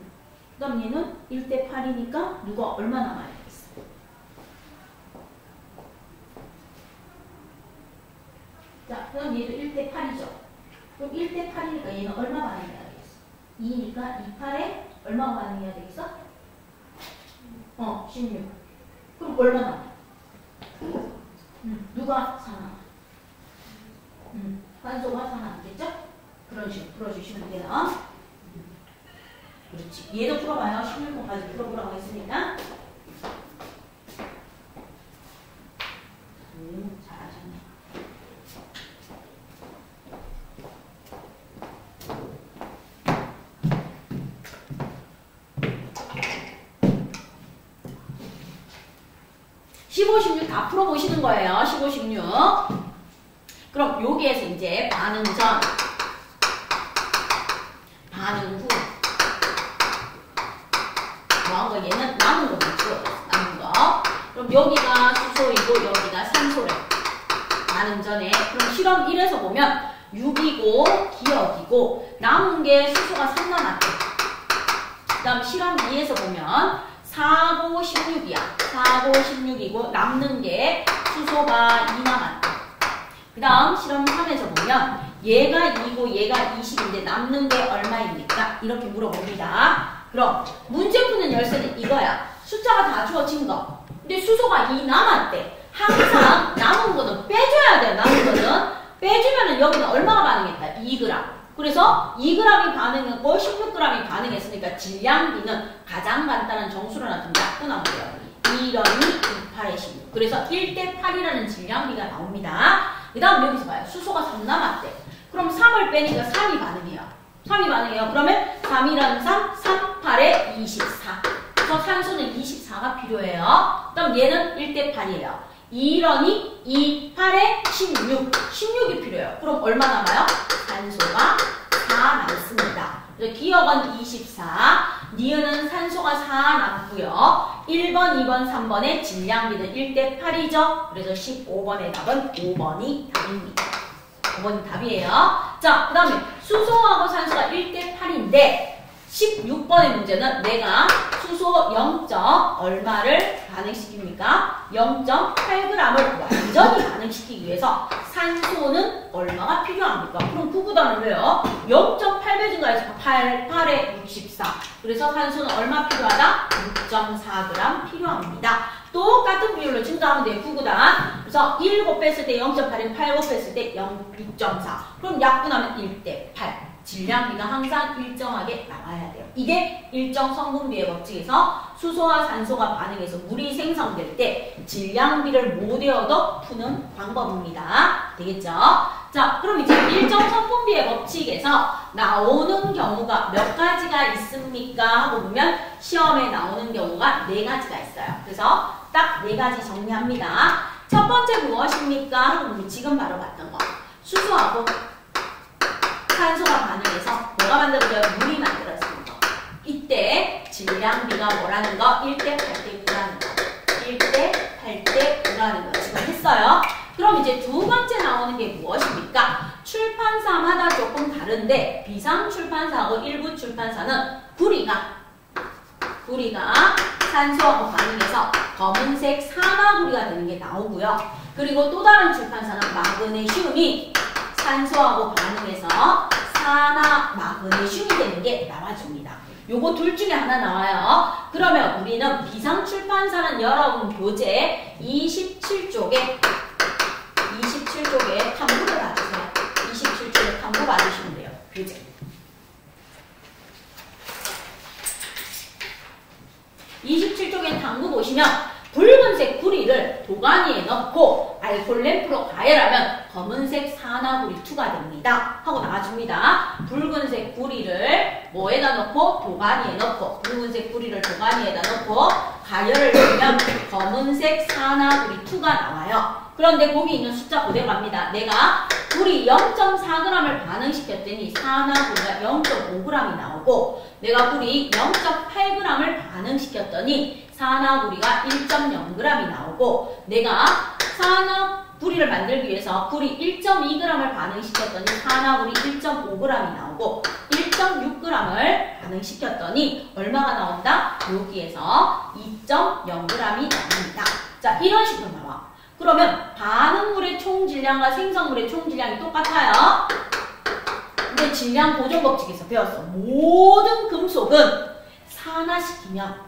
다음 얘는 1대 8이니까 누가 얼마 남아야 되겠어? 자, 그럼 얘도 1대 8이죠. 그럼 1대 8이니까 얘는 얼마 반응해야 되겠어? 2니까 2,8에 얼마 반응해야 되겠어? 16. 그럼 얼마 남아? 누가 4 남아? 산소가 4 남겠죠? 그런 식으로 풀어주시면 돼요. 그렇지. 얘도 풀어봐요. 16번까지 풀어보라고 했으니까. 잘하셨네. (15, 16) 다 풀어보시는 거예요. 15, 16. 그럼 여기에서 이제 반응 전, 반응 후. 뭐한 거? 얘는 남은 거만 주어졌어. 남은 거. 그럼 여기가 수소이고 여기가 산소래. 반응 전에. 그럼 실험 1에서 보면 6이고 기억이고 남은 게 수소가 3 남았대. 그 다음 실험 2에서 보면 4고 16이야. 4고 16이고 남는 게 수소가 2 남았다. 그 다음 실험 3에서 보면 얘가 2고 얘가 20인데 남는 게 얼마입니까? 이렇게 물어봅니다. 그럼 문제 푸는 열쇠는 이거야. 숫자가 다 주어진 거. 근데 수소가 2 남았대. 항상 남은 거는 빼줘야 돼. 남은 거는 빼주면은 여기는 얼마가 반응했다? 2g. 그래서 2g이 반응했고 16g이 반응했으니까 질량비는 가장 간단한 정수로 나타낸 약분하고요. 1원이 28에 16. 그래서 1대 8이라는 질량비가 나옵니다. 그 다음 여기서 봐요. 수소가 3 남았대. 그럼 3을 빼니까 3이 반응해요. 3이 반응해요. 그러면 3, 1은 3, 3, 8에 24. 그래서 산소는 24가 필요해요. 그럼 얘는 1대 8이에요. 2런이 2, 8에 16. 16이 필요해요. 그럼 얼마 남아요? 산소가 4 남습니다. 그래서 기억은 24. 니은은 산소가 4 남고요. 1번, 2번, 3번의 질량비는 1대 8이죠. 그래서 15번의 답은 5번이 답입니다. 5번이 답이에요. 자, 그 다음에 수소하고 산소가 1대 8인데 16번의 문제는 내가 수소 0. 얼마를 반응시킵니까? 0.8g을 완전히 반응시키기 위해서 산소는 얼마가 필요합니까? 그럼 그 구단은 왜요? 0.8배 증가해서 8에 64. 그래서 산소는 얼마 필요하다? 6.4g 필요합니다. 똑같은 비율로 증가하면 돼요. 9구단. 그래서 1곱 뺐을 때 0.8이면 8곱 뺐을 때 6.4. 그럼 약분하면 1대 8. 질량비가 항상 일정하게 나와야 돼요. 이게 일정 성분비의 법칙에서 수소와 산소가 반응해서 물이 생성될 때 질량비를 못 외워도 푸는 방법입니다. 되겠죠? 자, 그럼 이제 일정 성분비의 법칙에서 나오는 경우가 몇 가지가 있습니까? 하고 보면 시험에 나오는 경우가 4가지가 있어요. 그래서 딱 4가지 정리합니다. 첫 번째 무엇입니까? 하고 보면 지금 바로 봤던 거. 수소하고 산소가 반응해서 뭐가 만들어져요? 물이 만들어지는 거. 이때 질량비가 뭐라는 거? 1대 8대 9라는 거. 1대 8대 9라는 거 지금 했어요. 그럼 이제 두 번째 나오는 게 무엇입니까? 출판사마다 조금 다른데 비상 출판사하고 일부 출판사는 구리가 산소하고 반응해서 검은색 산화구리가 되는 게 나오고요. 그리고 또 다른 출판사는 마그네슘이 산소하고 반응해서 산화마그네슘이 되는 게 나와줍니다. 요거 둘 중에 하나 나와요. 그러면 우리는 비상출판사는 여러분 교재 27쪽에 탐구를 봐주세요. 27쪽에 탐구 봐주시면 돼요. 교재. 27쪽에 탐구 보시면 붉은색 구리를 도가니에 넣고 알코올 램프로 가열하면 검은색 산화구리 2가 됩니다. 하고 나와줍니다. 붉은색 구리를 뭐에다 넣고? 도가니에 넣고 붉은색 구리를 도가니에다 넣고 가열을 하면 검은색 산화구리 2가 나와요. 그런데 거기 있는 숫자 그대로 갑니다. 내가 구리 0.4g을 반응시켰더니 산화구리가 0.5g이 나오고 내가 구리 0.8g을 반응시켰더니 산화구리가 1.0g이 나오고 내가 산화구리를 만들기 위해서 구리 1.2g을 반응시켰더니 산화구리 1.5g이 나오고 1.6g을 반응시켰더니 얼마가 나온다? 여기에서 2.0g이 나옵니다. 자, 이런 식으로 나와. 그러면 반응물의 총질량과 생성물의 총질량이 똑같아요. 근데 질량 보존 법칙에서 배웠어. 모든 금속은 산화시키면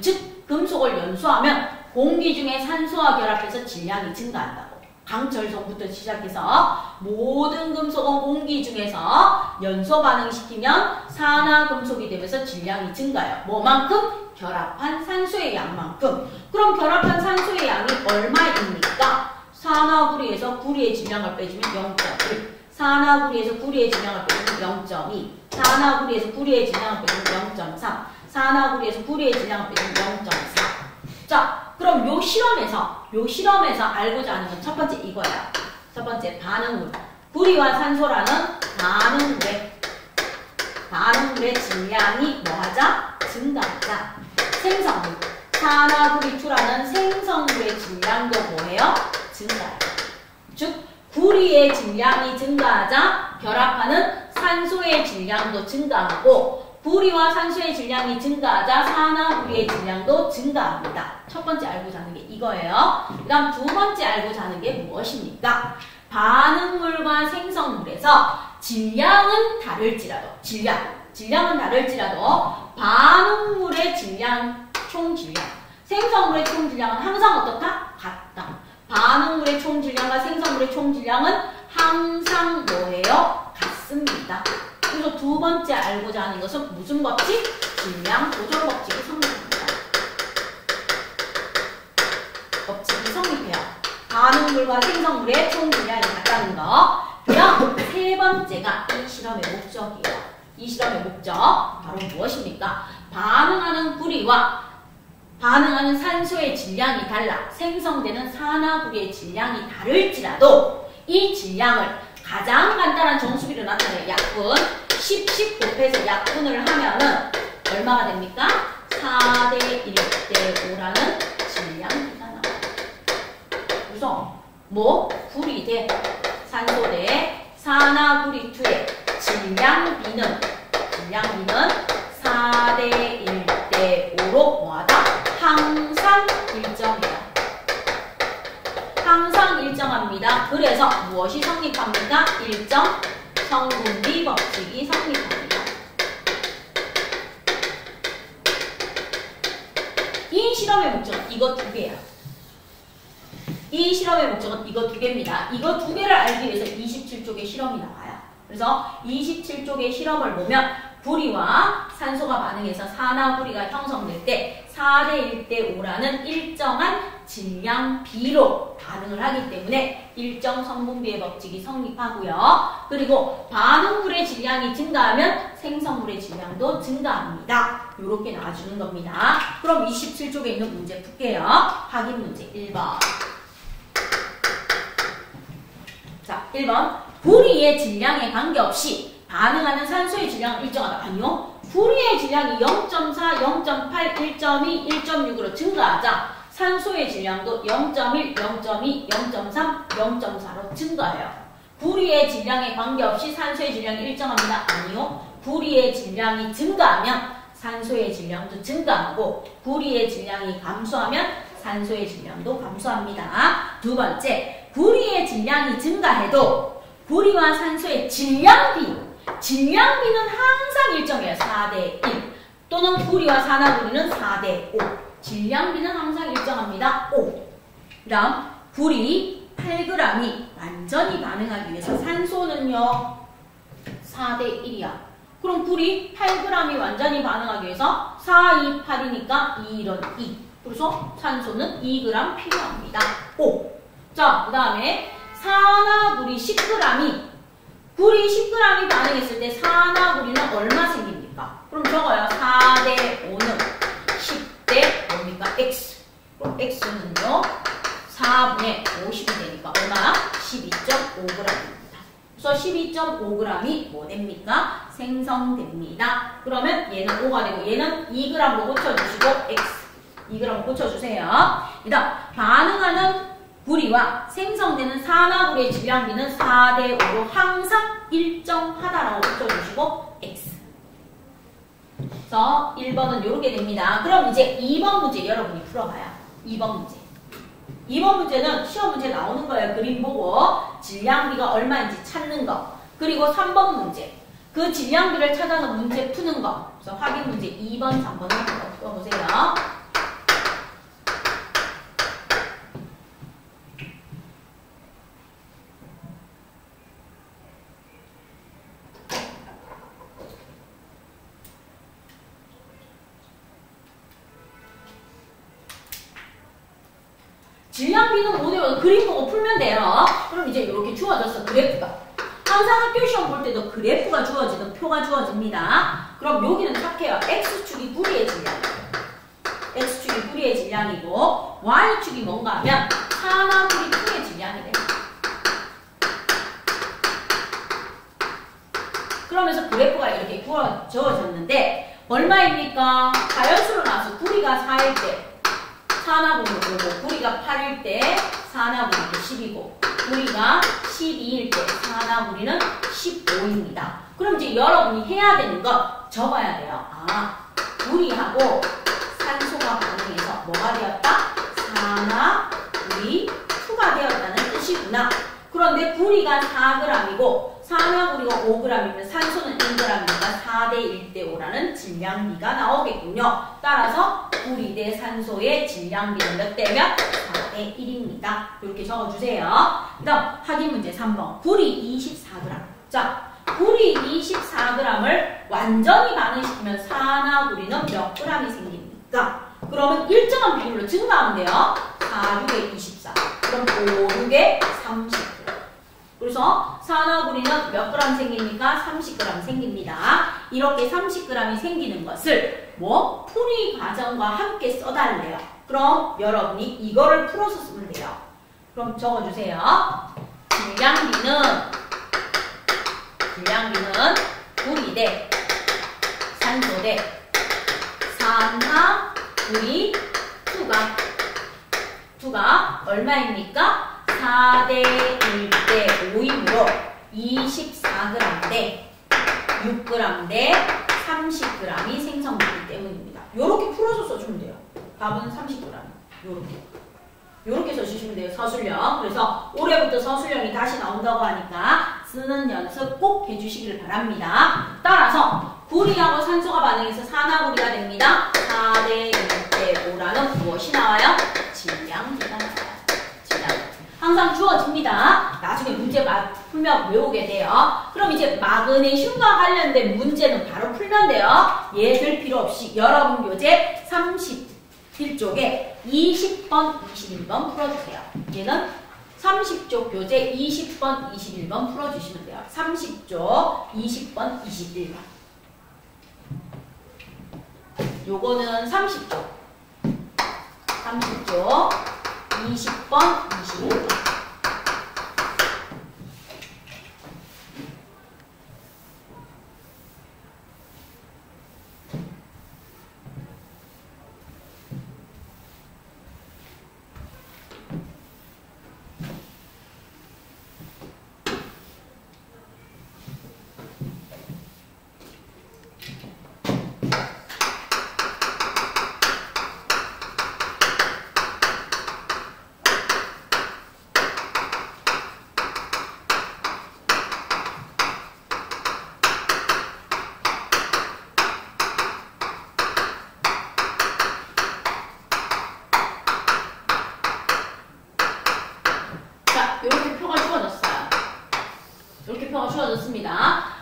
즉 금속을 연소하면 공기 중에 산소와 결합해서 질량이 증가한다고. 강철성부터 시작해서 모든 금속은 공기 중에서 연소 반응시키면 산화금속이 되면서 질량이 증가해요. 뭐만큼? 결합한 산소의 양만큼. 그럼 결합한 산소의 양이 얼마입니까? 산화구리에서 구리의 질량을 빼주면 0.1. 산화구리에서 구리의 질량을 빼주면 0.2. 산화구리에서 구리의 질량을 빼주면 0.3. 산화구리에서 구리의 질량을 빼주면 0.4. 자, 그럼 요 실험에서 알고자 하는 건 첫 번째 이거야. 첫 번째 반응물. 구리와 산소라는 반응물의 질량이 뭐하자? 증가하자. 생성물. 산화구리2라는 생성물의 질량도 뭐해요? 증가해요. 즉 구리의 질량이 증가하자 결합하는 산소의 질량도 증가하고 구리와 산소의 질량이 증가하자 산화구리의 질량도 증가합니다. 첫 번째 알고자 하는 게 이거예요. 그 다음 두 번째 알고자 하는 게 무엇입니까? 반응물과 생성물에서 질량은 다를지라도 질량은 다를지라도 반응물의 질량, 총질량, 생성물의 총질량은 항상 어떻다? 같다. 반응물의 총질량과 생성물의 총질량은 항상 뭐예요? 같습니다. 그래서 두 번째 알고자 하는 것은 무슨 법칙? 질량 보존 법칙이 성립합니다. 법칙이 성립해요. 반응물과 생성물의 총질량이 같다는 거. 그럼 세 번째가 이 실험의 목적이에요. 이 실험의 목적 바로 무엇입니까? 반응하는 구리와 반응하는 산소의 질량이 달라 생성되는 산화구리의 질량이 다를지라도 이 질량을 가장 간단한 정수비로 나타내요. 약분 10 곱해서 약분을 하면은 얼마가 됩니까? 4대 1대 5라는 질량비가 나와요. 그래서 구리 대 산소 대 산화구리 2의 질량비는 4대 1대 5로 뭐하다? 항상 일정해요. 항상 일정합니다. 그래서 무엇이 성립합니까? 일정 성분비 법칙이 성립합니다. 이 실험의 목적은 이거 두 개야. 이 실험의 목적은 이거 두 개입니다. 이거 두 개를 알기 위해서 27쪽의 실험이 나와요. 그래서 27쪽의 실험을 보면 구리와 산소가 반응해서 산화구리가 형성될 때 4대 1대 5라는 일정한 질량비로 반응을 하기 때문에 일정 성분비의 법칙이 성립하고요. 그리고 반응물의 질량이 증가하면 생성물의 질량도 증가합니다. 이렇게 나와주는 겁니다. 그럼 27쪽에 있는 문제 풀게요. 확인 문제 1번. 자, 1번. 구리의 질량에 관계없이 반응하는 산소의 질량은 일정하다. 아니요. 구리의 질량이 0.4, 0.8, 1.2, 1.6으로 증가하자 산소의 질량도 0.1, 0.2, 0.3, 0.4로 증가해요. 구리의 질량에 관계없이 산소의 질량이 일정합니다. 아니요. 구리의 질량이 증가하면 산소의 질량도 증가하고 구리의 질량이 감소하면 산소의 질량도 감소합니다. 두 번째, 구리의 질량이 증가해도 구리와 산소의 질량비는 항상 일정해요. 4대 1 또는 구리와 산화구리는 4대 5 질량비는 항상 일정합니다. 5. 그 다음 구리 8g이 완전히 반응하기 위해서 산소는요 4대 1이야. 그럼 구리 8g이 완전히 반응하기 위해서 4, 2, 8이니까 2, 1은 2. 그래서 산소는 2g 필요합니다. 5. 자, 그 다음에 산화구리 10g이 구리 10g이 반응했을 때 산화구리는 얼마 생깁니까? 그럼 적어요. 4대 5는 10대 뭡니까? X. 그럼 X는요 4분의 50이 되니까 얼마? 12.5g입니다. 그래서 12.5g이 뭐 됩니까? 생성됩니다. 그러면 얘는 5가 되고 얘는 2g으로 고쳐주시고 X 2g으로 고쳐주세요. 일단 반응하는 구리와 생성되는 산화구리의 질량비는 4대 5로 항상 일정하다라고 붙여주시고 X. 그래서 1번은 이렇게 됩니다. 그럼 이제 2번 문제 여러분이 풀어봐요. 2번 문제. 2번 문제는 시험 문제 나오는 거예요. 그림 보고 질량비가 얼마인지 찾는 거. 그리고 3번 문제. 그 질량비를 찾아서 문제 푸는 거. 그래서 확인 문제 2번, 3번을 한번 풀어보세요. 질량비는 뭐냐면 그림 보고 풀면 돼요. 그럼 이제 이렇게 주어졌어. 그래프가. 항상 학교 시험 볼 때도 그래프가 주어지든 표가 주어집니다. 그럼 여기는 착해요. X축이 구리의 질량이에요. X축이 구리의 질량이고 Y축이 뭔가 하면 산화구리 2의 질량이 돼요. 그러면서 그래프가 이렇게 주어졌는데 얼마입니까? 자연수로 나와서 구리가 4일 때 산화구리는 그리고 구리가 8일 때 산화구리는 10이고 구리가 12일 때 산화구리는 15입니다. 그럼 이제 여러분이 해야 되는 건 적어야 돼요. 아, 구리하고 산소가 반응해서 뭐가 되었다? 산화구리2가 되었다는 뜻이구나. 그런데 구리가 4g이고 산화구리가 5g이면 산소는 1g이니까 4대 1대 5라는 질량비가 나오겠군요. 따라서 구리 대 산소의 질량비는 몇 대면? 4대 1입니다. 이렇게 적어주세요. 그 다음 확인 문제 3번. 구리 24g. 자, 구리 24g을 완전히 반응시키면 산화구리는 몇 g이 생깁니까? 그러면 일정한 비율로 증가하면 돼요. 4, 6에 24. 그럼 5, 6에 30g. 그래서 산화구리는 몇 g 생깁니까? 30g 생깁니다. 이렇게 30g이 생기는 것을 뭐 풀이 과정과 함께 써달래요. 그럼 여러분이 이거를 풀어서 쓰면 돼요. 그럼 적어주세요. 질량비는 구리 대 산소 대 산화구리 2가 얼마입니까? 4대 1대 5이므로 24g 대 6g 대 30g이 생성되기 때문입니다. 요렇게 풀어서 써주면 돼요. 답은 30g. 요렇게 써주시면 돼요. 서술형. 그래서 올해부터 서술형이 다시 나온다고 하니까 쓰는 연습 꼭 해주시길 바랍니다. 따라서 구리하고 산소가 반응해서 산화구리가 됩니다. 4대 1대 5라는 무엇이 나와요? 질량비가 나와요. 항상 주어집니다. 나중에 문제 풀면 외우게 돼요. 그럼 이제 마그네슘과 관련된 문제는 바로 풀면 돼요. 얘 들 필요 없이 여러분 교재 31쪽에 20번, 21번 풀어주세요. 얘는 30쪽 교재 20번, 21번 풀어주시면 돼요. 30쪽 20번, 21번. 요거는 30쪽 20번, 21번.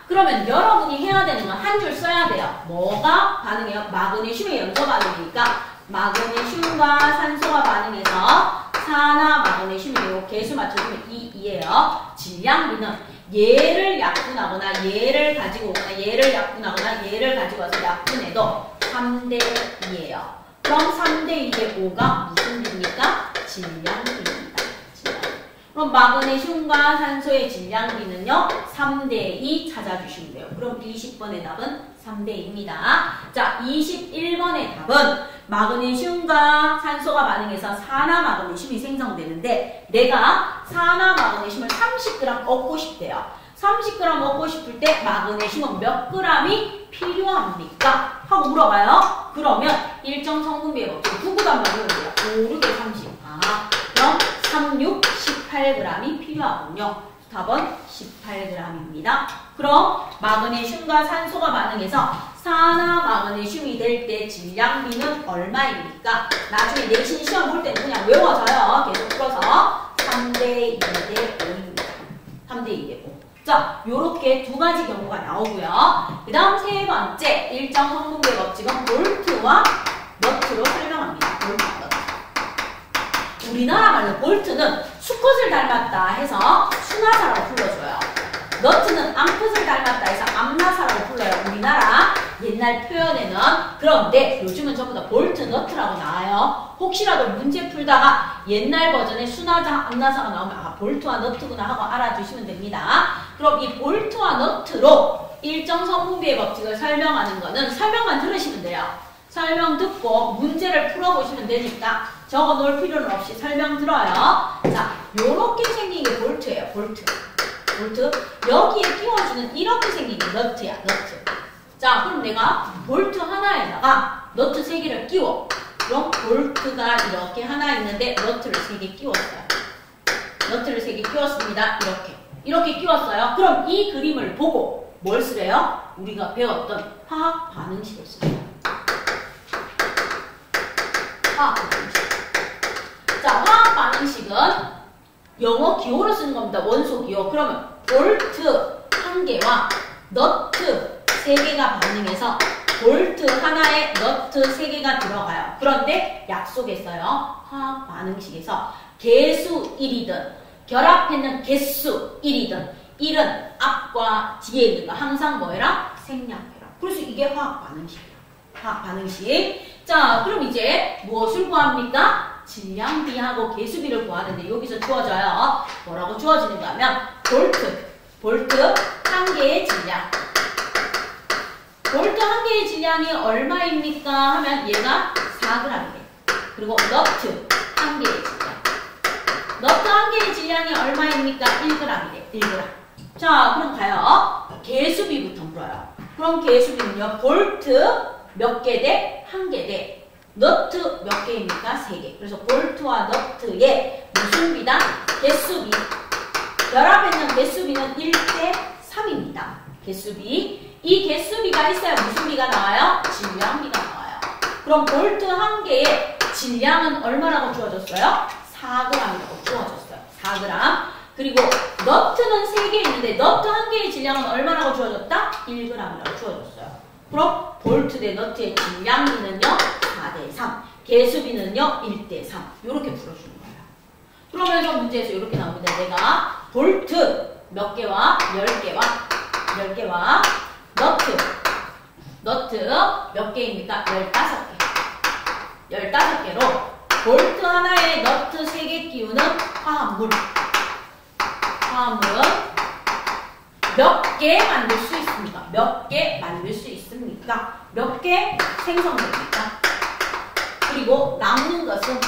그러면 여러분이 해야 되는 건 한 줄 써야 돼요. 뭐가 반응해요? 마그네슘의 연소 반응이니까 마그네슘과 산소가 반응해서 산화 마그네슘이고 개수 맞춰주면 2예요. 질량비는 얘를 약분하거나 얘를 가지고 오거나 얘를 약분하거나 얘를 가지고 와서 약분해도 3대 2예요. 그럼 3대 2대 5가 무슨 비입니까? 질량비입니다. 그럼 마그네슘과 산소의 질량비는요. 3대 2 찾아주시면 돼요. 그럼 20번의 답은 3대 2입니다. 자, 21번의 답은 마그네슘과 산소가 반응해서 산화 마그네슘이 생성되는데 내가 산화 마그네슘을 30g 얻고 싶대요. 30g 얻고 싶을 때 마그네슘은 몇 g이 필요합니까? 하고 물어봐요. 그러면 일정 성분비의 법칙 구구단 말로 해요. 5, 6에 30. 그럼 3, 6, 18g이 필요하군요. 답은 18g입니다. 그럼 마그네슘과 산소가 반응해서 산화 마그네슘이 될 때 질량비는 얼마입니까? 나중에 내신 시험 볼 때는 그냥 외워져요. 계속 풀어서 3대 2대 5입니다. 3대 2대 5. 자, 요렇게 두 가지 경우가 나오고요. 그 다음 세 번째 일정 성분비의 법칙은 볼트와 너트로 설명합니다. 볼트와 너트. 우리나라 말로 볼트는 수컷을 닮았다 해서 수나사라고 불러줘요. 너트는 암컷을 닮았다 해서 암나사라고 불러요. 우리나라 옛날 표현에는. 그런데 요즘은 전부 다 볼트, 너트라고 나와요. 혹시라도 문제 풀다가 옛날 버전에 수나사, 암나사가 나오면 볼트와 너트구나 하고 알아두시면 됩니다. 그럼 이 볼트와 너트로 일정 성분비의 법칙을 설명하는 거는 설명만 들으시면 돼요. 설명 듣고 문제를 풀어보시면 되니까 적어 놓을 필요는 없이 설명 들어요. 자, 요렇게 생긴 게 볼트예요. 볼트. 볼트. 여기에 끼워주는 이렇게 생긴 게 너트야, 너트. 자, 그럼 내가 볼트 하나에다가 너트 3개를 끼워. 그럼 볼트가 이렇게 하나 있는데 너트를 3개 끼웠어요. 너트를 3개 끼웠습니다. 이렇게 끼웠어요. 그럼 이 그림을 보고 뭘 쓰래요? 우리가 배웠던 화학 반응식을 쓰래요. 화학 반응식. 자, 화학 반응식은 영어 기호로 쓰는 겁니다. 원소 기호. 그러면 볼트 1개와 너트 3개가 반응해서 볼트 하나에 너트 3개가 들어가요. 그런데 약속했어요. 화학 반응식에서 개수 1이든 결합했는 개수 1이든 1은 앞과 뒤에 있는 거 항상 뭐해라? 생략해라. 그래서 이게 화학 반응식이야. 화학 반응식. 자, 그럼 이제 무엇을 구합니까? 질량비하고 개수비를 구하는데 여기서 주어져요. 뭐라고 주어지는가 하면 볼트 1개의 질량. 볼트 1개의 질량이 얼마입니까? 하면 얘가 4g이래. 그리고 너트 1개의 질량. 너트 1개의 질량이 얼마입니까? 1g이래. 1g. 자, 그럼 가요. 개수비부터 물어요. 그럼 개수비는요. 볼트 몇 개 대 1개 대 너트 몇 개입니까? 3개. 그래서 볼트와 너트의 무슨 비다? 개수비. 결합했는 개수비는 1대 3입니다. 개수비. 이 개수비가 있어야 무슨 비가 나와요? 질량비가 나와요. 그럼 볼트 1개의 질량은 얼마라고 주어졌어요? 4g이라고 주어졌어요. 4g. 그리고 너트는 3개 있는데 너트 1개의 질량은 얼마라고 주어졌다? 1g이라고 주어졌어요. 그럼 볼트 대 너트의 질량비는요? 4대 3. 개수비는요? 1대 3. 이렇게 풀어주는 거예요. 그러면서 문제에서 이렇게 나옵니다. 내가 볼트 몇 개와 10개와 너트 몇 개입니까? 15개. 15개로 볼트 하나에 너트 3개 끼우는 화합물은 몇 개 만들 수 있습니까? 몇 개 만들 수 있습니까? 몇 개 생성됩니까? 그리고 남는 것은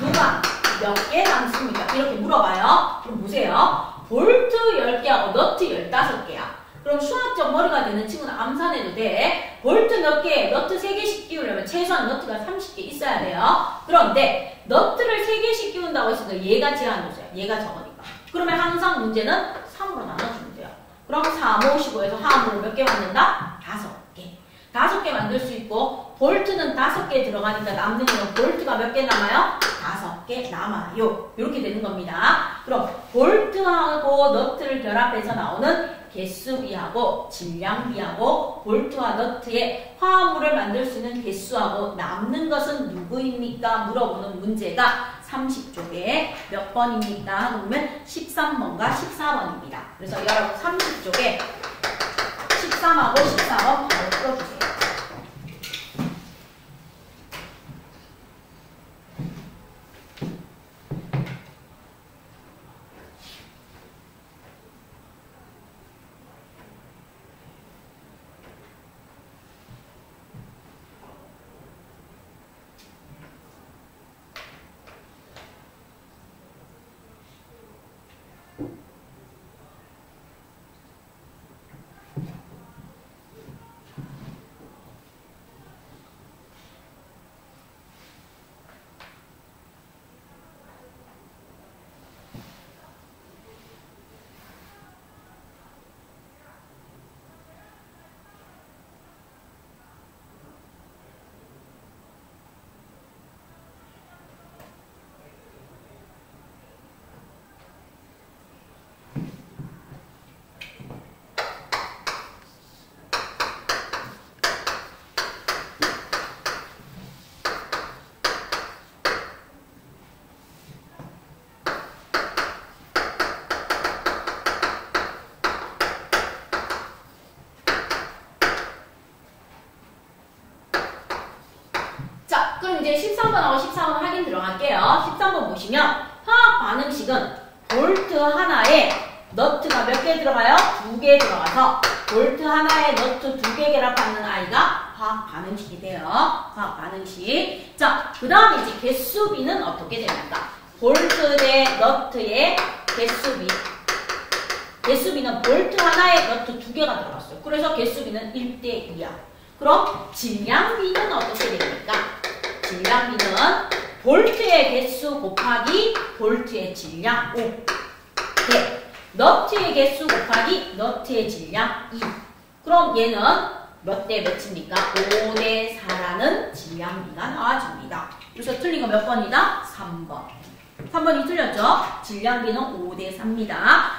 누가 몇 개 남습니까? 이렇게 물어봐요. 그럼 보세요. 볼트 10개하고 너트 15개야. 그럼 수학적 머리가 되는 친구는 암산해도 돼. 볼트 몇 개, 너트 3개씩 끼우려면 최소한 너트가 30개 있어야 돼요. 그런데 너트를 3개씩 끼운다고 했으니까 얘가 제한조수야. 얘가 적으니까. 그러면 항상 문제는 3으로 나눠주면 돼요. 그럼 3, 5, 15에서 화합물을 몇 개 만든다? 5개. 5개 만들 수 있고 볼트는 5개 들어가니까 남는 건 볼트가 몇 개 남아요? 5개 남아요. 이렇게 되는 겁니다. 그럼 볼트하고 너트를 결합해서 나오는 개수비하고 질량비하고 볼트와 너트의 화합물을 만들 수 있는 개수하고 남는 것은 누구입니까? 물어보는 문제가 30쪽에 몇 번입니까? 하고 보면 13번과 14번입니다. 그래서 여러분 30쪽에 13하고 14번 바로 풀어주세요. 그럼 이제 13번하고 14번 확인 들어갈게요. 13번 보시면 화학 반응식은 볼트 하나에 너트가 몇 개 들어가요? 2개 들어가서 볼트 하나에 너트 2개 결합하는 아이가 화학 반응식이 돼요. 화학 반응식. 자, 그 다음에 이제 개수비는 어떻게 됩니까? 볼트 대 너트의 개수비. 개수비는 볼트 하나에 너트 2개가 들어갔어요. 그래서 개수비는 1대 2야. 그럼 질량비는 어떻게 됩니까? 질량비는 볼트의 개수 곱하기 볼트의 질량 5 대 너트의 개수 곱하기 너트의 질량 2. 그럼 얘는 몇 대 몇입니까? 5대 4라는 질량비가 나와줍니다. 그래서 틀린 거 몇 번이다? 3번. 3번이 틀렸죠? 질량비는 5대 4입니다.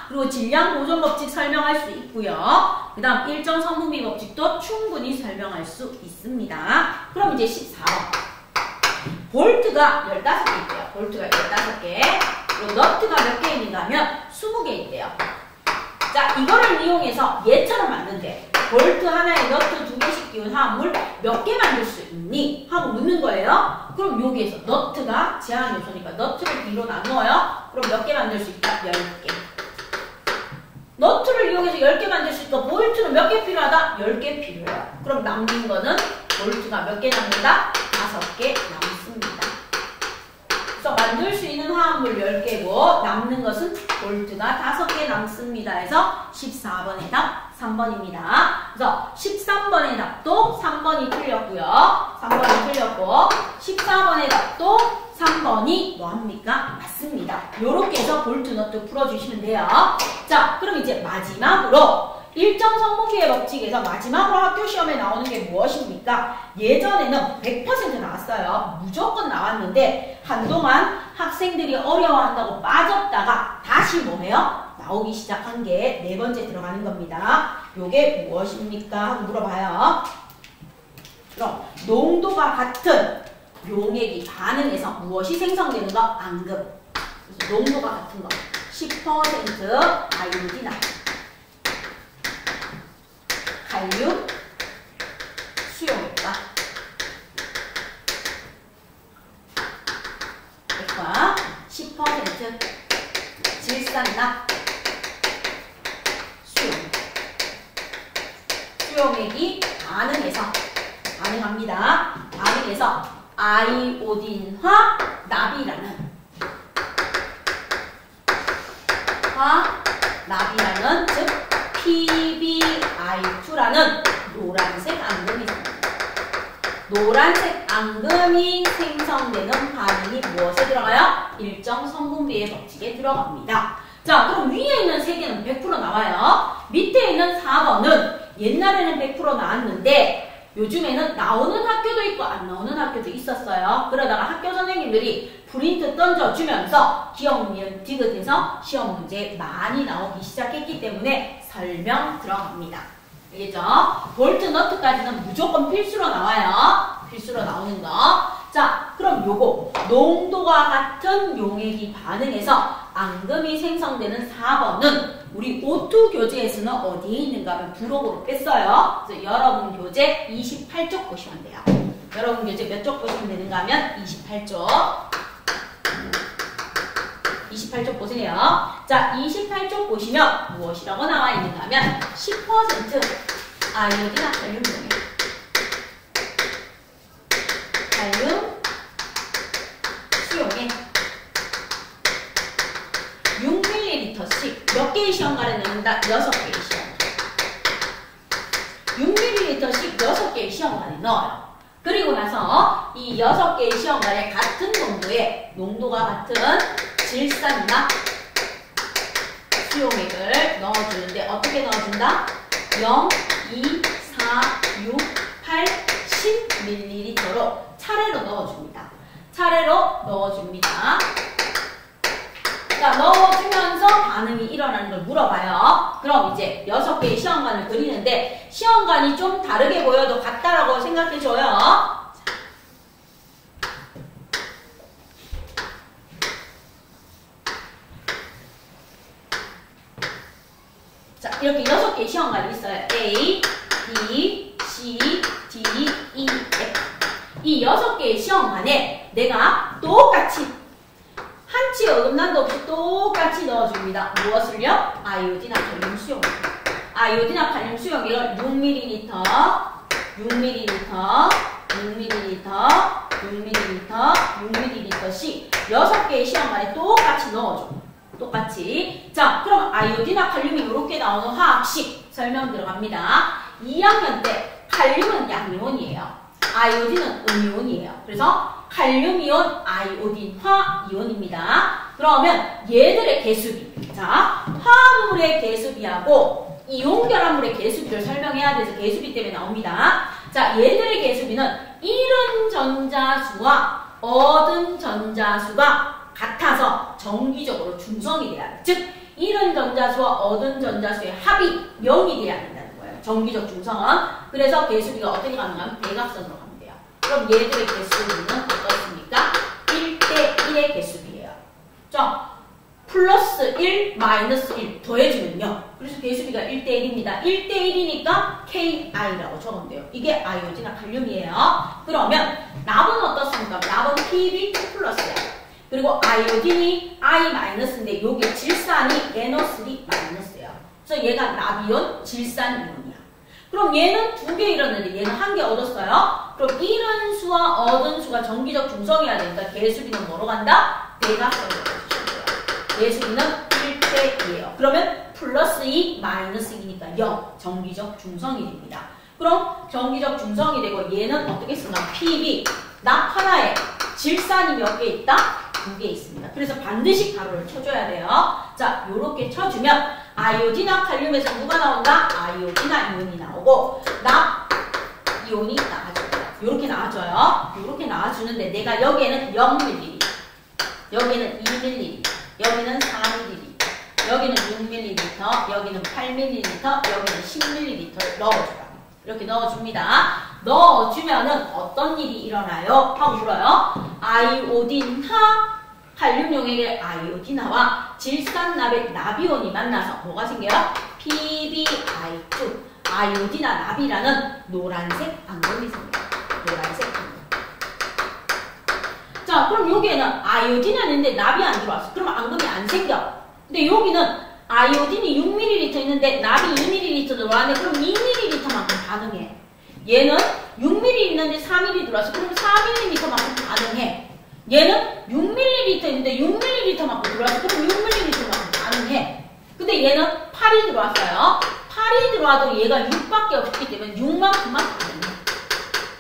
그리고 질량 보존 법칙 설명할 수 있고요. 그 다음 일정 성분비 법칙도 충분히 설명할 수 있습니다. 그럼 이제 14번. 볼트가 15개 있대요. 볼트가 15개. 그리고 너트가 몇 개 있는가 하면 20개 있대요. 자, 이거를 이용해서 얘처럼 만든대. 볼트 하나에 너트 2개씩 끼운 화합물 몇 개 만들 수 있니? 하고 묻는 거예요. 그럼 여기에서 너트가 제한 요소니까 너트를 B로 나누어요. 그럼 몇 개 만들 수 있다? 10개. 너트를 이용해서 10개 만들 수 있고 볼트는 몇 개 필요하다? 10개 필요해요. 그럼 남긴 거는 볼트가 몇 개 남는다? 5개 남습니다. 그래서 만들 수 있는 화합물 10개고 남는 것은 볼트가 5개 남습니다. 해서 14번의 답 3번입니다. 그래서 13번의 답도 3번이 틀렸고요. 3번이 틀렸고 14번의 답도 3번이 뭐합니까? 맞습니다. 요렇게 해서 볼트 너트 풀어주시면 돼요. 자, 그럼 이제 마지막으로 일정 성분비의 법칙에서 마지막으로 학교 시험에 나오는 게 무엇입니까? 예전에는 100% 나왔어요. 무조건 나왔는데 한동안 학생들이 어려워한다고 빠졌다가 다시 뭐해요? 나오기 시작한 게 4번째 들어가는 겁니다. 요게 무엇입니까? 하고 물어봐요. 그럼 농도가 같은 용액이 반응해서 무엇이 생성되는 거? 앙금. 그래서 농도가 같은 거 10% 아이오딘 칼륨 수용액과 액과 10% 질산납 수용액이 반응합니다. 반응해서 아이오딘화 납이라는 즉 PbI2라는 노란색 앙금이 생깁니다. 노란색 앙금이 생성되는 반응이 무엇에 들어가요? 일정 성분비의 법칙에 들어갑니다. 자, 그럼 위에 있는 3개는 100% 나와요. 밑에 있는 4번은 옛날에는 100% 나왔는데 요즘에는 나오는 학교도 있고 안 나오는 학교도 있었어요. 그러다가 학교 선생님들이 프린트 던져주면서 기억, 니은, 디귿해서 시험 문제 많이 나오기 시작했기 때문에 설명 들어갑니다. 알겠죠? 볼트, 너트까지는 무조건 필수로 나와요. 필수로 나오는 거. 자, 그럼 요거 농도가 같은 용액이 반응해서 앙금이 생성되는 4번은 우리 O2 교재에서는 어디에 있는가 하면 부록으로 뺐어요. 그래서 여러분 교재 28쪽 보시면 돼요. 여러분 교재 몇 쪽 보시면 되는가 하면 28쪽. 28쪽 보세요. 자, 28쪽 보시면 무엇이라고 나와 있는가 하면 10% 아이오딘 칼륨 용액. 칼륨 수용액 6ml씩 몇 개의 시험관에 넣는다? 6개의 시험관. 6ml씩 6개의 시험관에 넣어요. 그리고 나서 이 6개의 시험관에 같은 농도가 같은 질산납 수용액을 넣어주는데 어떻게 넣어준다? 0, 2, 4, 6, 8, 10ml로 차례로 넣어줍니다. 차례로 넣어줍니다. 자, 넣어주면서 반응이 일어나는 걸 물어봐요. 그럼 이제 6개의 시험관을 그리는데 시험관이 좀 다르게 보여도 같다라고 생각해줘요. 자, 이렇게 6개의 시험관이 있어요. A, B, C, D, E, F. 이 6개의 시험관에 내가 똑같이 한치 어긋난도 없이 똑같이 넣어줍니다. 무엇을요? 아이오딘 칼륨 수용액. 아이오딘 칼륨 수용액을 6ml, 6ml, 6ml, 6ml, 6ml씩 6개의 시험관에 똑같이 넣어줘. 똑같이. 자, 그럼 아이오딘과 칼륨이 이렇게 나오는 화학식 설명 들어갑니다. 2학년 때 칼륨은 양이온이에요. 아이오딘은 음이온이에요. 그래서 칼륨이온, 아이오딘화 이온입니다. 그러면 얘들의 개수비. 자, 화합물의 개수비하고 이온 결합물의 개수비를 설명해야 돼서 개수비 때문에 나옵니다. 자, 얘들의 개수비는 잃은 전자수와 얻은 전자수가 같아서 정기적으로 중성이 돼야 돼. 즉, 잃은 전자수와 얻은 전자수의 합이 0이 돼야 된다는 거예요. 정기적 중성은. 그래서 개수비가 어떻게 가능하면 대각선으로 가면 돼요. 그럼 얘들의 개수비는 어떻습니까? 1대1의 개수비예요. 자, 플러스 1, 마이너스 1 더해주면요. 그래서 개수비가 1대1입니다. 1대1이니까 KI라고 적으면 돼요. 이게 아이오딘과 칼륨이에요. 그러면 납은 어떻습니까? 납은 PB2 플러스야. 그리고 아이오딘이 I-인데 여기 질산이 NO3 마이너스예요. 그래서 얘가 납이온, 질산이온이야. 그럼 얘는 2개 잃었는데 얘는 1개 얻었어요. 그럼 잃은 수와 얻은 수가 정기적 중성이어야 되니까 개수비는 뭐로 간다? 대각선으로 가주시면 돼요. 개수비는 1대2예요. 그러면 플러스 2, 마이너스 2니까 0. 정기적 중성이 됩니다. 그럼 정기적 중성이 되고 얘는 어떻게 쓰나? PB. 납 하나에 질산이 몇 개 있다? 2개 있습니다. 그래서 반드시 가로를 쳐줘야 돼요. 자, 요렇게 쳐주면 아이오딘과 칼륨에서 누가 나온다? 아이오딘과 이온이 나오고 납 이온이 나와줍니다. 요렇게 나와줘요. 요렇게 나와주는데 내가 여기에는 0ml, 여기는 2ml, 여기는 4ml, 여기는 6ml, 여기는 8ml, 여기는 10ml를 넣어줘요. 이렇게 넣어줍니다. 넣어주면은 어떤 일이 일어나요? 하고 물어요. 아이오딘화 칼륨 용액의 아이오딘화와 질산납의 납이온이 만나서 뭐가 생겨요? PbI2 아이오딘화 납이라는 노란색 앙금이 생겨요. 노란색 앙금. 자, 그럼 여기에는 아이오딘화인데 납이 안 들어왔어. 그럼 앙금이 안 생겨. 근데 여기는 아이오딘이 6ml 있는데 납이 2ml 들어왔네. 그럼 2ml만큼 반응해. 얘는 6ml 있는데 4ml 들어왔어. 그럼 4ml만큼 반응해. 얘는 6ml 있는데 6ml만큼 들어왔어. 그럼 6ml만큼 반응해. 근데 얘는 8이 들어왔어요. 8이 들어와도 얘가 6밖에 없기 때문에 6만큼만 반응해.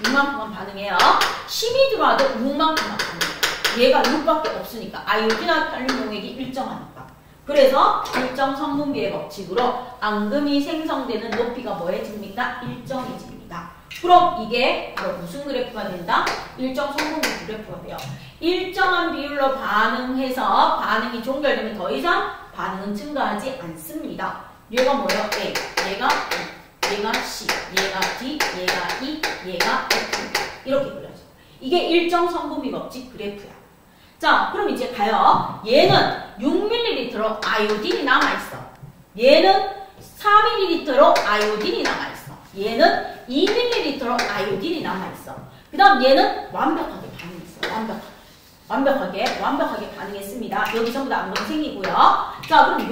6만큼만 반응해요. 10이 들어와도 6만큼만 반응해. 얘가 6밖에 없으니까. 아이오딘과 칼륨 용액이 일정하니까. 그래서 일정 성분비의 법칙으로 앙금이 생성되는 높이가 뭐해집니까? 일정해집니다. 그럼 이게 바로 무슨 그래프가 된다? 일정 성분비 그래프가 돼요. 일정한 비율로 반응해서 반응이 종결되면 더 이상 반응은 증가하지 않습니다. 얘가 뭐예요? A, 얘가 B, 얘가 C, 얘가 D, 얘가 E, 얘가 F 이렇게 그려져. 이게 일정 성분비 법칙 그래프야. 자, 그럼 이제 가요. 얘는 6ml로 아이오딘이 남아있어. 얘는 4ml로 아이오딘이 남아있어. 얘는 2ml로 아이오딘이 남아있어. 그 다음 얘는 완벽하게 반응했어. 완벽하게 반응했습니다. 여기 전부 다 앙금 생기고요. 자, 그럼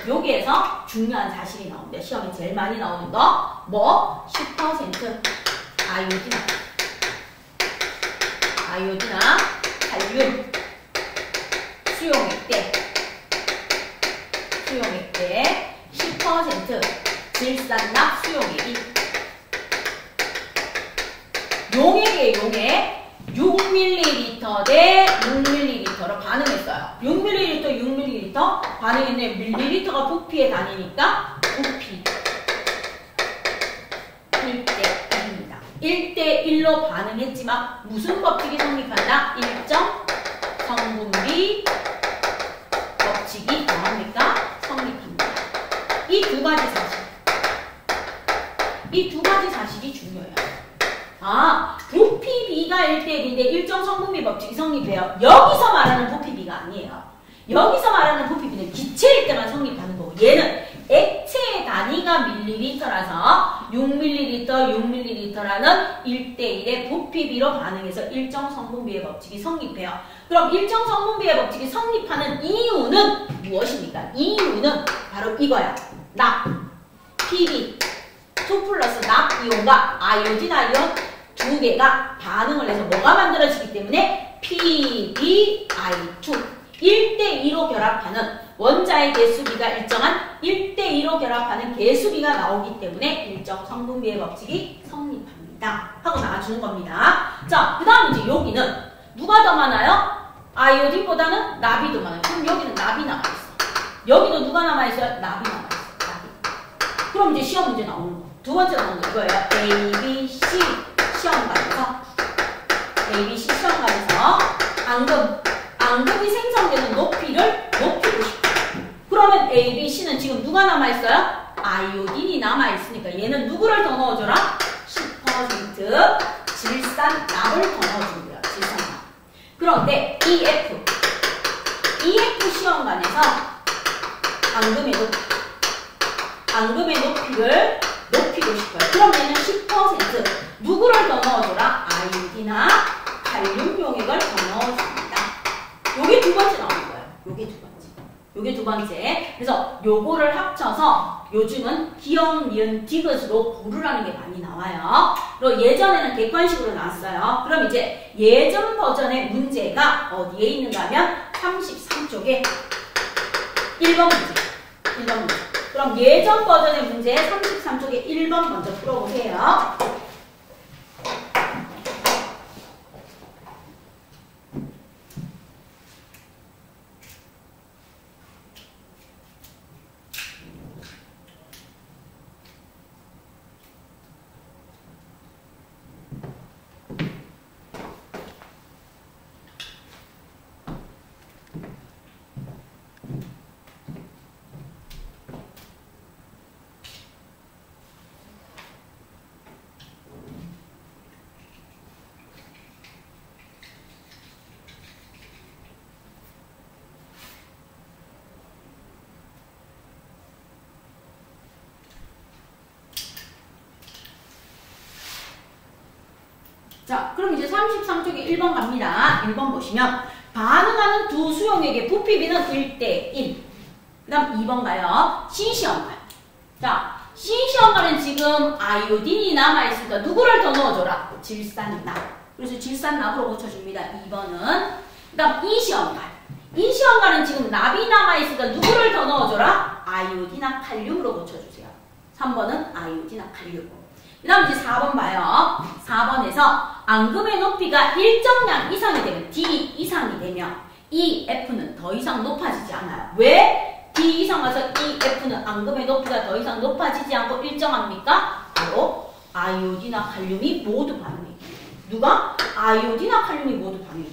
여기에서 중요한 사실이 나옵니다. 시험에 제일 많이 나오는 거. 뭐? 10% 아이오딘화 칼륨 수용액 때 10% 질산납 수용액이 용액 6ml 대 6ml로 반응했어요. 6ml 반응했는데 밀리리터가 부피에 다니니까 부피 1대1입니다. 1대1로 반응했지만 무슨 법칙이 성립한다? 일정 성분비 법칙이 뭐합니까? 성립합니다. 이 두 가지 사실이 중요해요. 아, 부피 B가 1대1인데 일정 성분비 법칙이 성립해요. 여기서 말하는 부피 B가 아니에요. 여기서 말하는 부피 B는 기체일 때만 성립하는 거고 얘는 액체의 단위가 밀리리터라서 6ml라는 1대1의 부피 B로 반응해서 일정 성분비의 법칙이 성립해요. 그럼 일정 성분비의 법칙이 성립하는 이유는 무엇입니까? 이유는 바로 이거야. 납, PB, 2 플러스 납 이온과 아이오딘 아이온 두 개가 반응을 해서 뭐가 만들어지기 때문에 PbI2가 I2 1대2로 결합하는 원자의 개수비가 일정한 1대2로 결합하는 개수비가 나오기 때문에 일정 성분비의 법칙이 성립합니다. 하고 나와주는 겁니다. 자, 그 다음 이제 여기는 누가 더 많아요? 아이오딘보다는 납이 더 많아요. 그럼 여기는 납이 남아있어. 여기도 누가 남아있어요? 납이 남아있어. 납이. 그럼 이제 시험 문제 나오는 거. 두 번째 나오는 거 이거예요. A, B, C 시험관에서 ABC 시험관에서 앙금이 생성되는 높이를 높이고 싶어요. 그러면 A, B, C는 지금 누가 남아있어요? 아이오딘이 남아있으니까 얘는 누구를 더 넣어줘라? 10% 질산납을 더 넣어주는 거예요. 질산납. 그런데 EF 시험관에서 앙금의 높이를 높이고 싶어요. 그럼 얘는 10% 누구를 더 넣어줘라? 아이오딘이나 칼륨 용액을 더 넣어줍니다. 요게 두 번째 나오는 거예요. 요게 두 번째. 그래서 요거를 합쳐서 요즘은 기억, 니은, 디귿으로 고르라는 게 많이 나와요. 그리고 예전에는 객관식으로 나왔어요. 그럼 이제 예전 버전의 문제가 어디에 있는가 하면 33쪽에 1번 문제. 그럼 예전 버전의 문제 33쪽에 1번 먼저 풀어보세요. 자, 그럼 이제 33쪽에 1번 갑니다. 1번 보시면 반응하는 두 수용액의 부피비는 1대1. 그 다음 2번 가요. C시험관. 자, C시험관은 지금 아이오딘이 남아있으니까 누구를 더 넣어줘라? 질산납. 그래서 질산납으로 고쳐줍니다. 2번은. 그 다음 E시험관은 지금 납이 남아있으니까 누구를 더 넣어줘라? 아이오딘이나 칼륨으로 고쳐주세요. 3번은 아이오딘이나 칼륨. 그 다음 이제 4번 봐요. 4번에서 앙금의 높이가 일정량 이상이 되면 D 이상이 되면 EF는 더 이상 높아지지 않아요. 왜? D 이상 와서 EF는 앙금의 높이가 더 이상 높아지지 않고 일정합니까? 바로 아이오딘이나 칼륨이 모두 반응해요. 누가? 아이오딘이나 칼륨이 모두 반응해요.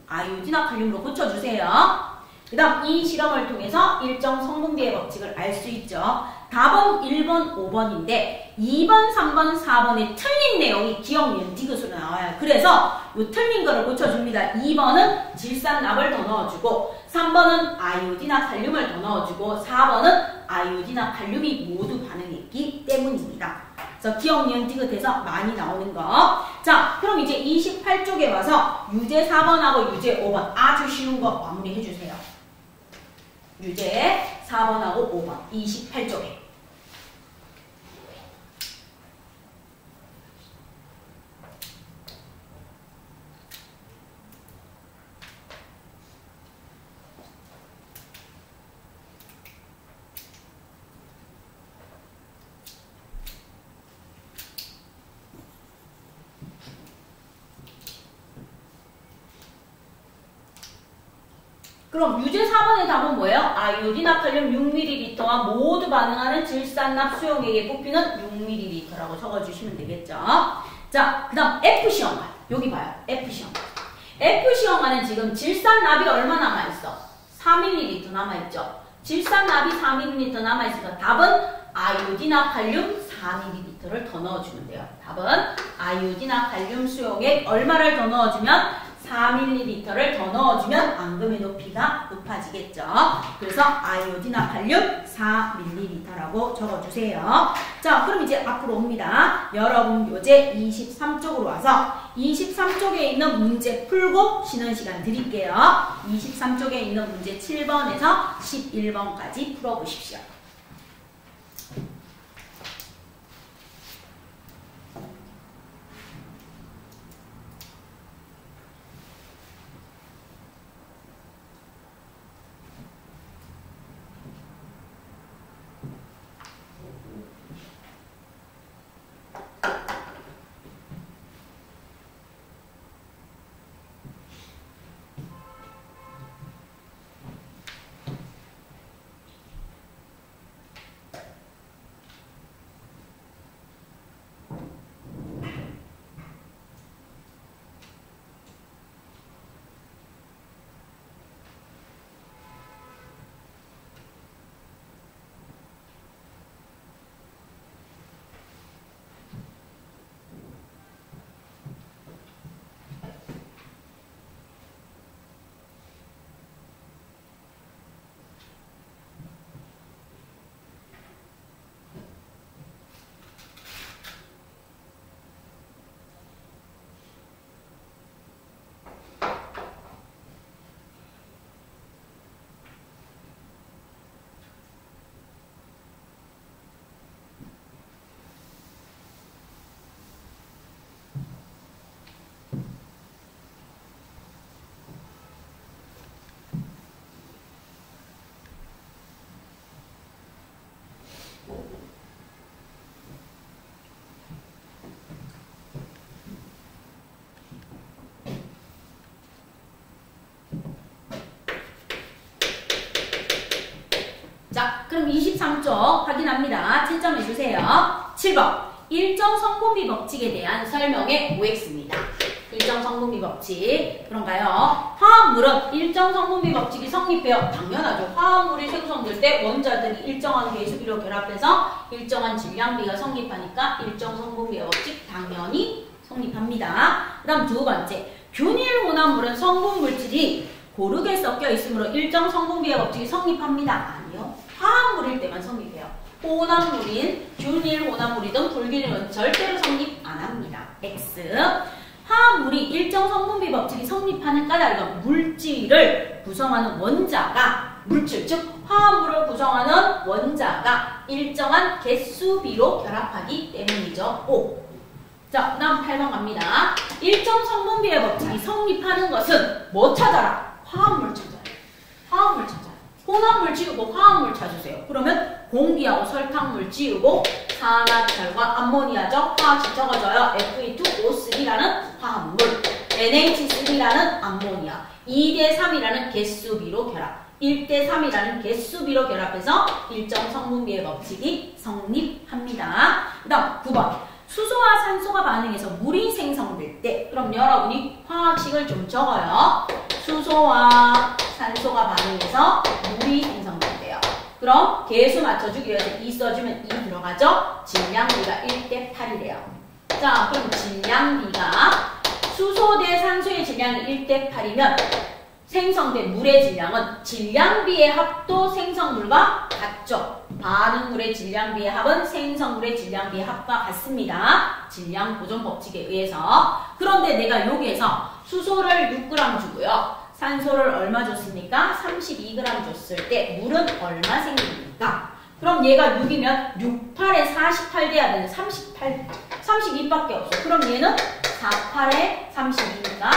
아이오딘이나 칼륨으로 고쳐주세요. 그 다음 이 실험을 통해서 일정 성분비의 법칙을 알 수 있죠. 답은 1번, 5번인데 2번, 3번, 4번의 틀린 내용이 기억, 니은, 디귿으로 나와요. 그래서 이 틀린 거를 고쳐줍니다. 2번은 질산납을 더 넣어주고 3번은 아이오딘이나 칼륨을 더 넣어주고 4번은 아이오딘이나 칼륨이 모두 반응했기 때문입니다. 그래서 기억, 니은, 디귿에서 많이 나오는 거. 자, 그럼 이제 28쪽에 와서 유제 4번하고 유제 5번 아주 쉬운 거 마무리해 주세요. 유제 4번하고 5번 28쪽에. 그럼 유제 4번의 답은 뭐예요? 아이오딘, 칼륨 6ml와 모두 반응하는 질산납 수용액의 부피는 6ml라고 적어주시면 되겠죠. 자, 그 다음 F시험관. 여기 봐요. F시험관. F시험관은 지금 질산납이 얼마 남아있어? 4ml 남아있죠. 질산납이 4ml 남아있으니까 답은 아이오딘, 칼륨 4ml를 더 넣어주면 돼요. 답은 아이오딘, 칼륨 수용액 얼마를 더 넣어주면? 4ml를 더 넣어주면 앙금의 높이가 높아지겠죠. 그래서 아이오딘, 칼륨 4ml라고 적어주세요. 자, 그럼 이제 앞으로 옵니다. 여러분 교재 23쪽으로 와서 23쪽에 있는 문제 풀고 쉬는 시간 드릴게요. 23쪽에 있는 문제 7번에서 11번까지 풀어보십시오. 그럼 23쪽 확인합니다. 채점해 주세요. 7번. 일정 성분비 법칙에 대한 설명의 OX입니다. 일정 성분비 법칙. 그런가요? 화합물은 일정 성분비 법칙이 성립해요. 당연하죠. 화합물이 생성될 때 원자들이 일정한 개수비로 결합해서 일정한 질량비가 성립하니까 일정 성분비 법칙 당연히 성립합니다. 그 다음 두 번째. 균일 혼합물은 성분 물질이 고르게 섞여 있으므로 일정 성분비의 법칙이 성립합니다. 아니요. 화합물일 때만 성립해요. 혼합물인 균일 혼합물이든 불균일은 절대로 성립 안 합니다. X. 화합물이 일정 성분비 법칙이 성립하는 까닭은 물질을 구성하는 원자가 물질, 즉 화합물을 구성하는 원자가 일정한 개수비로 결합하기 때문이죠. O. 자, 그 다음 8번 갑니다. 일정 성분비의 법칙이 성립하는 것은 뭐 찾아라? 화합물 찾아요. 화합물 찾아요. 혼합물 지우고 화합물 찾으세요. 그러면 공기하고 설탕물 지우고 산화철과 암모니아죠. 화학식 적어줘요. Fe2O3라는 화합물, NH3라는 암모니아, 2대3이라는 개수비로 결합, 1대3이라는 개수비로 결합해서 일정 성분비의 법칙이 성립합니다. 그 다음 9번. 수소와 산소가 반응해서 물이 생성될 때, 그럼 여러분이 화학식을 좀 적어요. 수소와 산소가 반응해서 물이 생성된대요. 그럼 개수 맞춰주기 위해서 2 써주면 2 들어가죠? 질량비가 1대8이래요. 자, 그럼 질량비가 수소 대 산소의 질량이 1대8이면 생성된 물의 질량은 질량비의 합도 생성물과 같죠. 반응물의 질량비의 합은 생성물의 질량비의 합과 같습니다. 질량 보존 법칙에 의해서. 그런데 내가 여기에서 수소를 6g 주고요. 산소를 얼마 줬습니까? 32g 줬을 때 물은 얼마 생깁니까? 그럼 얘가 6이면 6, 8에 48 돼야 되는 32밖에 없어. 그럼 얘는 4, 8에 32니까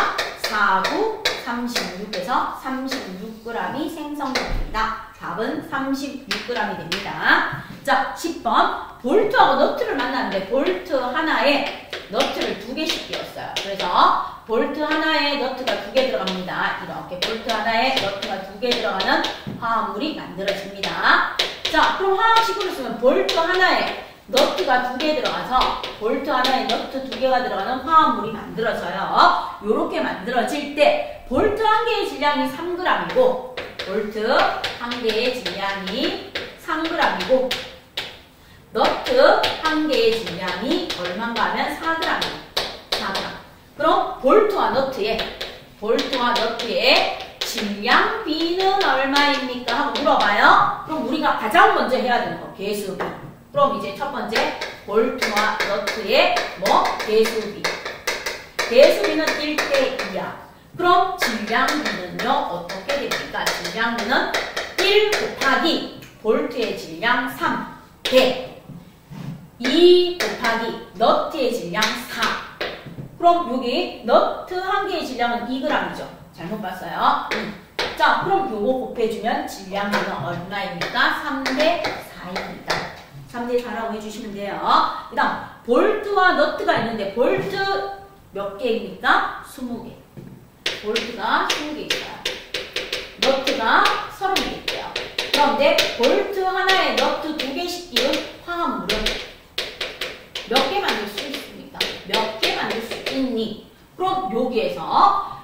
4, 9, 36에서 36g이 생성됩니다. 답은 36g이 됩니다. 자, 10번. 볼트하고 너트를 만났는데 볼트 하나에 너트를 2개씩 끼웠어요. 그래서 볼트 하나에 너트가 2개 들어갑니다. 이렇게 볼트 하나에 너트가 2개 들어가는 화합물이 만들어집니다. 자, 그럼 화학식으로 쓰면 볼트 하나에 너트가 2개 들어가서 볼트 하나에 너트 2개가 들어가는 화합물이 만들어져요. 요렇게 만들어질 때 볼트 한 개의 질량이 3g이고 볼트 한 개의 질량이 3g이고 너트 한 개의 질량이 얼마인가 하면 4g이에요. 4g. 그럼 볼트와 너트의 질량비는 얼마입니까? 하고 물어봐요. 그럼 우리가 가장 먼저 해야 되는 거 개수비. 그럼 이제 첫 번째 볼트와 너트의 개수비. 개수비는 1대2야. 그럼 질량비는요 어떻게 됩니까? 질량비는 1 곱하기 볼트의 질량 3 대 2 곱하기 너트의 질량 4. 그럼 여기 너트 한 개의 질량은 2g이죠. 잘못 봤어요. 자, 그럼 요거 곱해주면 질량비는 얼마입니까? 3대 4입니다. 3대 4라고 해주시면 돼요. 그 다음 볼트와 너트가 있는데 볼트 몇 개입니까? 20개. 볼트가 20개 있어요. 너트가 30개 있대요. 그런데 볼트 하나에 너트 2개씩 끼운 화합물은 몇 개 만들 수 있습니까? 몇 개 만들 수 있니? 그럼 여기에서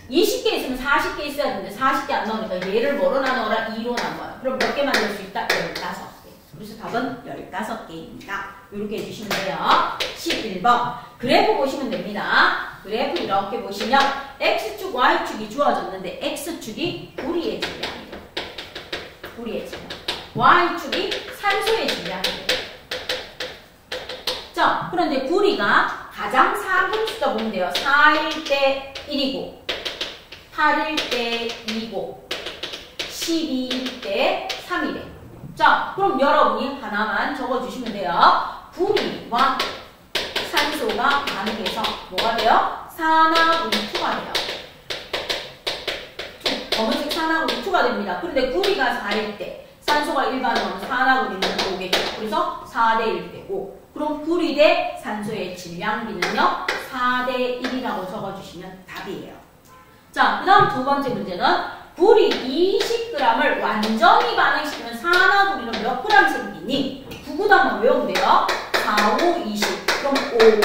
20개 있으면 40개 있어야 되는데 40개 안 나오니까 얘를 뭐로 나눠라? 2로 나눠요. 그럼 몇 개 만들 수 있다? 15개. 그래서 답은 15개입니다. 이렇게 해주시면 돼요. 11번. 그래프 보시면 됩니다. 그래프 이렇게 보시면 X축, Y축이 주어졌는데 X축이 구리의 질량이에요. 구리의 질량. Y축이 산소의 질량이에요. 자, 그런데 구리가 가장 작은 숫자 보면 돼요. 4일 때 1이고 8일 때 2고 12일 때 3이래. 자, 그럼 여러분이 하나만 적어주시면 돼요. 구리와 산소가 반응해서 뭐가 돼요? 산화구리2가 돼요. 검은색 산화구리2가 됩니다. 그런데 구리가 4일 때 산소가 일반으로 산화구리는 5개죠. 그래서 4대 1되고 그럼 구리 대 산소의 질량비는요 4대 1이라고 적어주시면 답이에요. 자, 그 다음 두 번째 문제는 불이 20g을 완전히 반응시키면 산화구리는 몇 g 생기니? 9구도 한번 외우면 돼요. 4, 5, 20. 그럼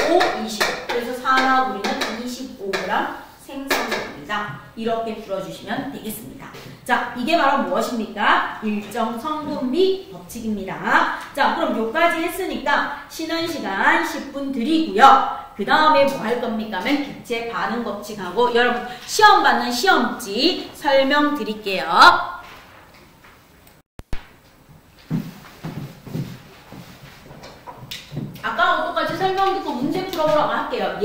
5, 5, 20. 그래서 산화구리는 25g 생성됩니다. 이렇게 풀어주시면 되겠습니다. 자, 이게 바로 무엇입니까? 일정 성분비 법칙입니다. 자, 그럼 요까지 했으니까 쉬는 시간 10분 드리고요. 그 다음에 뭐 할 겁니까? 하면 기체 반응 법칙하고 여러분 시험 받는 시험지 설명드릴게요. 아까 똑같이 설명 듣고 문제 풀어보라고 할게요.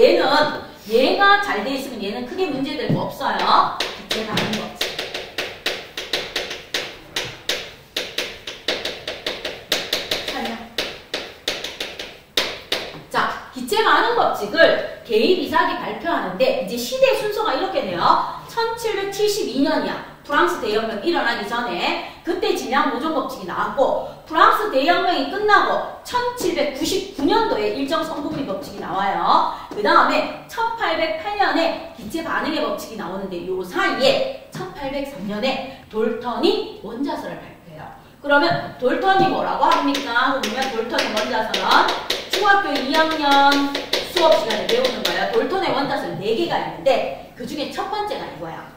얘가 잘 돼 있으면 얘는 크게 문제될 거 없어요. 기체 반응 법칙. 자, 기체 반응 법칙을 개입 이삭이 발표하는데 이제 시대 순서가 이렇게 돼요. 1772년이야. 프랑스 대혁명 일어나기 전에 그때 질량 보존 법칙이 나왔고 프랑스 대혁명이 끝나고 1799년도에 일정 성분비 법칙이 나와요. 그 다음에 1808년에 기체 반응의 법칙이 나오는데 요 사이에 1803년에 돌턴이 원자설을 발표해요. 그러면 돌턴이 뭐라고 합니까? 그러면 돌턴의 원자설은 중학교 2학년 수업 시간에 배우는 거예요. 돌턴의 원자설 4개가 있는데 그 중에 첫 번째가 이거야.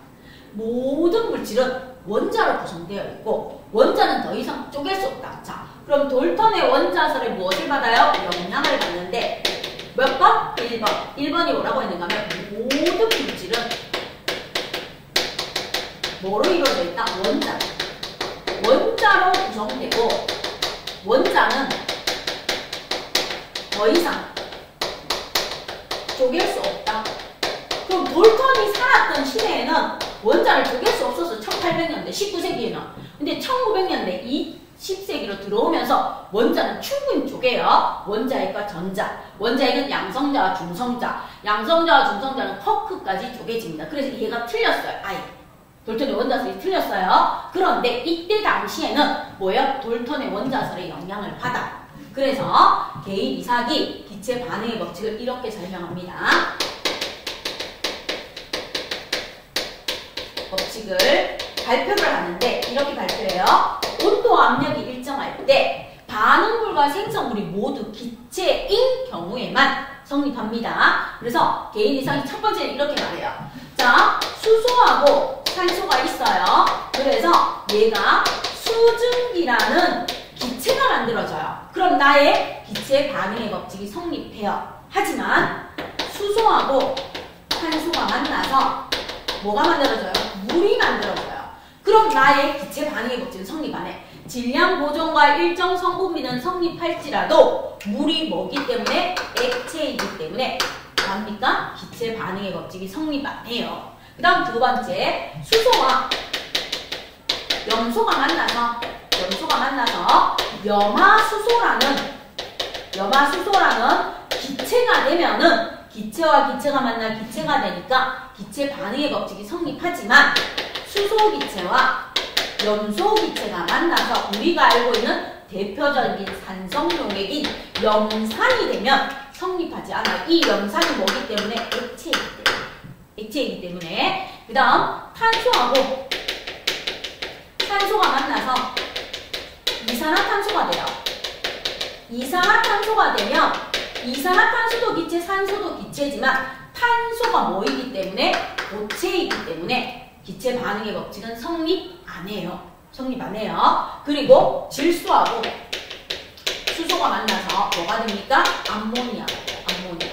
모든 물질은 원자로 구성되어 있고 원자는 더 이상 쪼갤 수 없다. 자, 그럼 돌턴의 원자설에 무엇을 받아요? 영향을 받는데 몇 번? 1번. 1번이 뭐라고 했는가 하면 모든 물질은 뭐로 이루어져 있다? 원자로 구성되고 원자는 더 이상 쪼갤 수 없다. 그럼 돌턴이 살았던 시대에는 원자를 쪼갤 수 없어서 1800년대, 19세기에는. 근데 1900년대, 20세기로 들어오면서 원자는 충분히 쪼개요. 원자핵과 전자. 원자핵은 양성자와 중성자. 양성자와 중성자는 쿼크까지 쪼개집니다. 그래서 얘가 틀렸어요. 아예. 돌턴의 원자설이 틀렸어요. 그런데 이때 당시에는 뭐예요? 돌턴의 원자설의 영향을 받아. 그래서 개입 이삭이 기체 반응의 법칙을 이렇게 설명합니다. 법칙을 발표를 하는데 이렇게 발표해요. 온도와 압력이 일정할 때 반응물과 생성물이 모두 기체인 경우에만 성립합니다. 그래서 개입 이삭이 첫 번째는 이렇게 말해요. 자, 수소하고 산소가 있어요. 그래서 얘가 수증기라는 기체가 만들어져요. 그럼 나의 기체 반응의 법칙이 성립해요. 하지만 수소하고 산소가 만나서 뭐가 만들어져요? 물이 만들어져요. 그럼 나의 기체 반응의 법칙은 성립 안 해. 질량 보존과 일정 성분비는 성립할지라도 물이 뭐기 때문에 액체이기 때문에 뭐합니까? 기체 반응의 법칙이 성립 안 해요. 그 다음 두 번째, 수소와 염소가 만나서 염화수소라는 기체가 되면은 기체와 기체가 만나 기체가 되니까 기체 반응의 법칙이 성립하지만 수소 기체와 염소 기체가 만나서 우리가 알고 있는 대표적인 산성용액인 염산이 되면 성립하지 않아요. 이 염산이 뭐기 때문에? 액체이기 때문에. 그 다음 탄소하고 산소가 만나서 이산화탄소가 돼요. 이산화탄소가 되면 이산화탄소도 기체, 산소도 기체지만 탄소가 뭐이기 때문에? 고체이기 때문에 기체 반응의 법칙은 성립 안 해요. 그리고 질소하고 수소가 만나서 뭐가 됩니까? 암모니아가 돼요. 암모니아.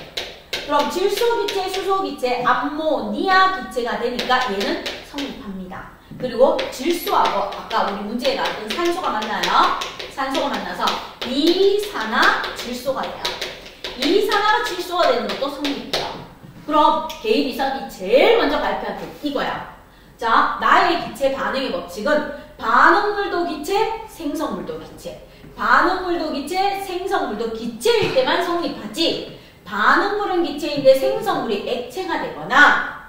그럼 질소 기체, 수소 기체, 암모니아 기체가 되니까 얘는 성립합니다. 그리고 질소하고 아까 우리 문제에 나왔던 산소가 만나요. 산소가 만나서 이산화질소가 돼요. 이산화질소가 되는 것도 성립돼요. 그럼 개입 이삭이 제일 먼저 발표한 게 이거야. 자, 나의 기체 반응의 법칙은 반응물도 기체, 생성물도 기체. 반응물도 기체, 생성물도 기체일 때만 성립하지. 반응물은 기체인데 생성물이 액체가 되거나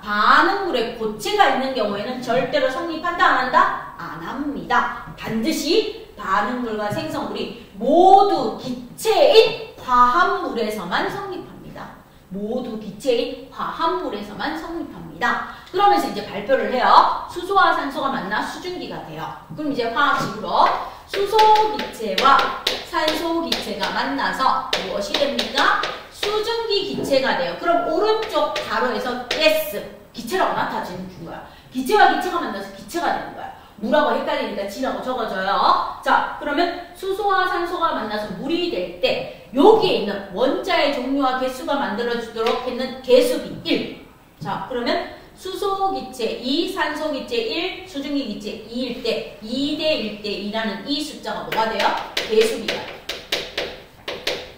반응물에 고체가 있는 경우에는 절대로 성립한다 안 한다? 안 합니다. 반드시 반응물과 생성물이 모두 기체인 화합물에서만 성립합니다. 모두 기체인 화합물에서만 성립합니다. 그러면서 이제 발표를 해요. 수소와 산소가 만나 수증기가 돼요. 그럼 이제 화학식으로 수소 기체와 산소 기체가 만나서 무엇이 됩니까? 수증기 기체가 돼요. 그럼 오른쪽 가로에서 가스, 기체라고 나타지는 거야. 기체와 기체가 만나서 기체가 되는 거야. 물하고 헷갈리니까 G라고 적어줘요. 자, 그러면 수소와 산소가 만나서 물이 될 때 여기에 있는 원자의 종류와 개수가 만들어주도록 했는 개수비 1. 자, 그러면 수소 기체 2, 산소 기체 1, 수증기 기체 2일 때 2대 1대 2라는 이 숫자가 뭐가 돼요? 개수비가 돼요.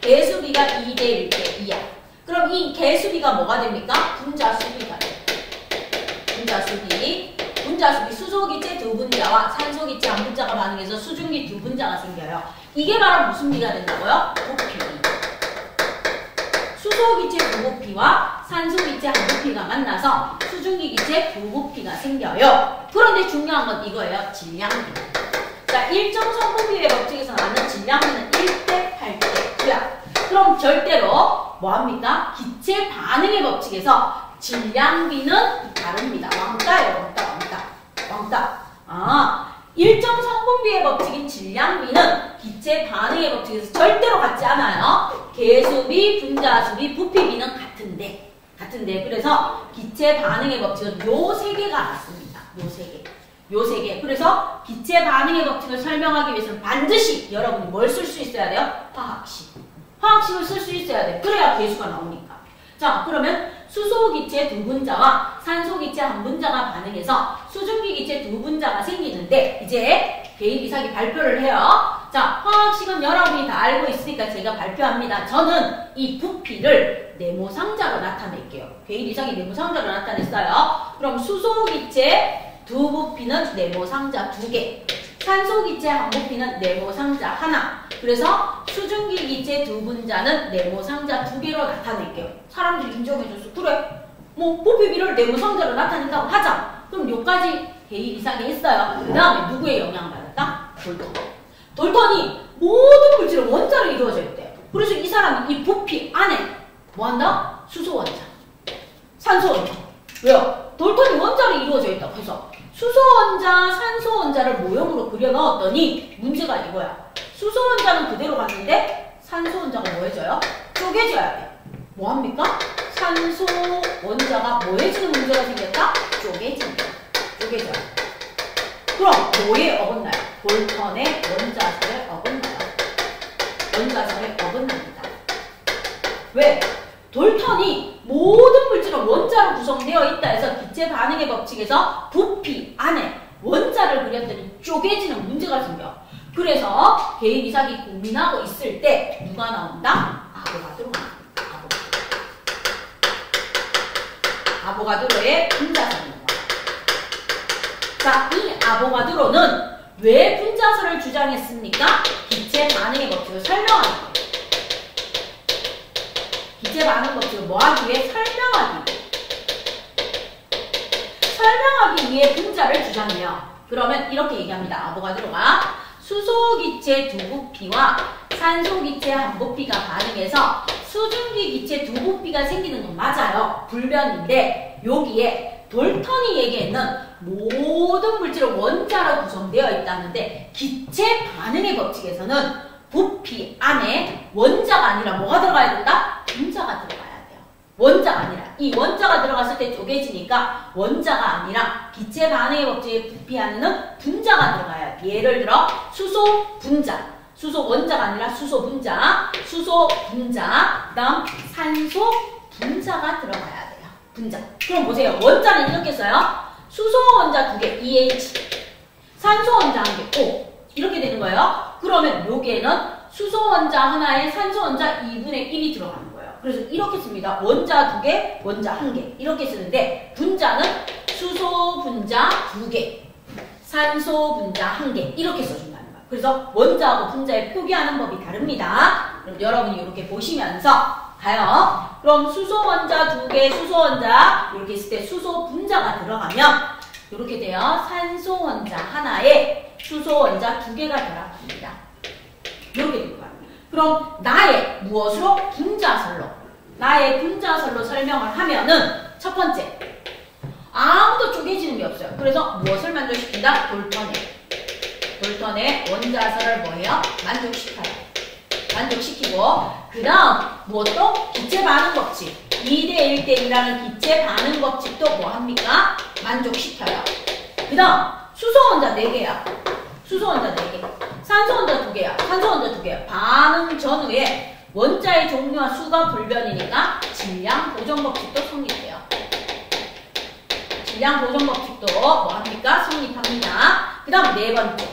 개수비가 2대 1대 2야. 그럼 이 개수비가 뭐가 됩니까? 분자수비가 돼요. 분자수비. 분자수비 수소기체 두 분자와 산소기체 한 분자가 반응해서 수증기 두 분자가 생겨요. 이게 바로 무슨 비가 된다고요? 부피. 수소기체 두 부피와 산소기체 한 부피가 만나서 수증기기체 두 부피가 생겨요. 그런데 중요한 건 이거예요. 질량비. 자, 일정 성분비의 법칙에서 나는 질량비는 1대 8대 9야. 그럼 절대로 뭐합니까? 기체 반응의 법칙에서 질량비는 다릅니다. 왕따예요. 왕따. 일정 성분비의 법칙인 질량비는 기체 반응의 법칙에서 절대로 같지 않아요. 개수비, 분자수비, 부피비는 같은데 그래서 기체 반응의 법칙은 요 세 개가 맞습니다. 요 세 개. 그래서 기체 반응의 법칙을 설명하기 위해서는 반드시 여러분이 뭘 쓸 수 있어야 돼요? 화학식을 쓸 수 있어야 돼. 그래야 개수가 나오니까. 자, 그러면 수소기체 두 분자와 산소기체 한 분자가 반응해서 수증기기체 두 분자가 생기는데 이제 개인 이삭이 발표를 해요. 자, 화학식은 여러분이 다 알고 있으니까 제가 발표합니다. 저는 이 부피를 네모상자로 나타낼게요. 개인 이삭이 네모상자로 나타냈어요. 그럼 수소기체 두 부피는 네모상자 2개, 산소기체 한 부피는 네모상자 하나. 그래서 수증기기체 두 분자는 네모상자 2개로 나타낼게요. 사람들이 인정해줬어. 그래, 뭐 부피비를 네모상자로 나타낸다고 하자. 그럼 요까지 개인 이상이 했어요. 그 다음에 누구의 영향을 받았다? 돌턴이 모든 물질은 원자로 이루어져 있대요. 그래서 이 사람이 이 부피 안에 뭐한다? 수소원자, 산소원자. 왜요? 돌턴이 원자로 이루어져 있다고 해서 수소원자, 산소원자를 모형으로 그려 넣었더니 문제가 이거야. 수소원자는 그대로 갔는데 산소원자가 뭐 해줘요? 쪼개져야 돼. 뭐합니까? 산소원자가 뭐 해지는 문제가 생겼다? 쪼개져요. 그럼 뭐에 어긋나요? 돌턴의 원자설에 어긋나요. 원자설에 어긋납니다. 왜? 돌턴이 모든 물질은 원자로 구성되어 있다 해서 기체 반응의 법칙에서 부피 안에 원자를 그렸더니 쪼개지는 문제가 생겨. 그래서 개인 이삭이 고민하고 있을 때 누가 나온다? 아보가드로가 나온다. 아보가드로의 분자설이 나와요. 자, 이 아보가드로는 왜 분자설을 주장했습니까? 기체 반응의 법칙을 설명하기 위해. 기체 반응 법칙을 뭐 하기 위해? 설명하기 위해 분자를 주장해요. 그러면 이렇게 얘기합니다. 아보가드로가 수소기체 두 부피와 산소기체 한 부피가 반응해서 수증기기체 두 부피가 생기는 건 맞아요. 불변인데 여기에 돌턴이 얘기했는 모든 물질은 원자로 구성되어 있다는데 기체 반응의 법칙에서는 부피 안에 원자가 아니라 뭐가 들어가야 된다? 분자가 들어가야 돼요. 원자가 아니라. 이 원자가 들어갔을 때 쪼개지니까 원자가 아니라 기체 반응의 법칙의 부피 안에는 분자가 들어가야 돼요. 예를 들어 수소 분자. 수소 원자가 아니라 수소 분자. 그 다음 산소 분자가 들어가야 돼요. 분자. 그럼 보세요. 원자는 이렇게 써요. 수소 원자 2개, EH. 산소 원자 1개, O. 이렇게 되는 거예요. 그러면 여기에는 수소 원자 하나에 산소 원자 2분의 1이 들어가는 거예요. 그래서 이렇게 씁니다. 원자 2개, 원자 1개. 이렇게 쓰는데 분자는 수소 분자 2개, 산소 분자 1개. 이렇게 써준다는 거예요. 그래서 원자하고 분자의 표기하는 법이 다릅니다. 그럼 여러분이 이렇게 보시면서 가요. 그럼 수소 원자 2개, 수소 원자 이렇게 있을 때 수소 분자가 들어가면 이렇게 돼요. 산소 원자 하나에 수소 원자 2개가 들어갑니다. 이렇게 될 거야. 그럼 나의 무엇으로? 분자설로. 나의 분자설로 설명을 하면은 첫 번째, 아무도 쪼개지는 게 없어요. 그래서 무엇을 만족시킨다? 돌턴의 원자설을 뭐해요? 만족시켜요. 만족시키고 그 다음 무엇도? 기체 반응 법칙 2대 1대 2라는 기체 반응 법칙도 뭐합니까? 만족시켜요. 그 다음 수소 원자 4개야. 수소 원자 4개. 산소 원자 2개야. 산소 원자 2개야. 반응 전후에 원자의 종류와 수가 불변이니까 질량 보존 법칙도 성립해요. 질량 보존 법칙도 뭐합니까? 성립합니다. 그 다음 4번째.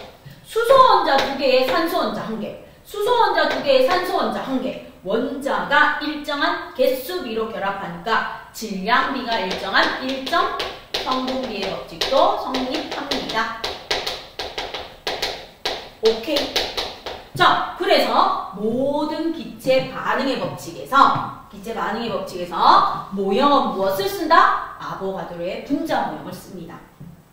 수소 원자 2개에 산소 원자 1개. 수소 원자 2개에 산소 원자 1개. 원자가 일정한 개수비로 결합하니까 질량비가 일정한 일정 성분비의 법칙도 성립합니다. 오케이. 자, 그래서 모든 기체 반응의 법칙에서 모형은 무엇을 쓴다? 아보가드로의 분자 모형을 씁니다.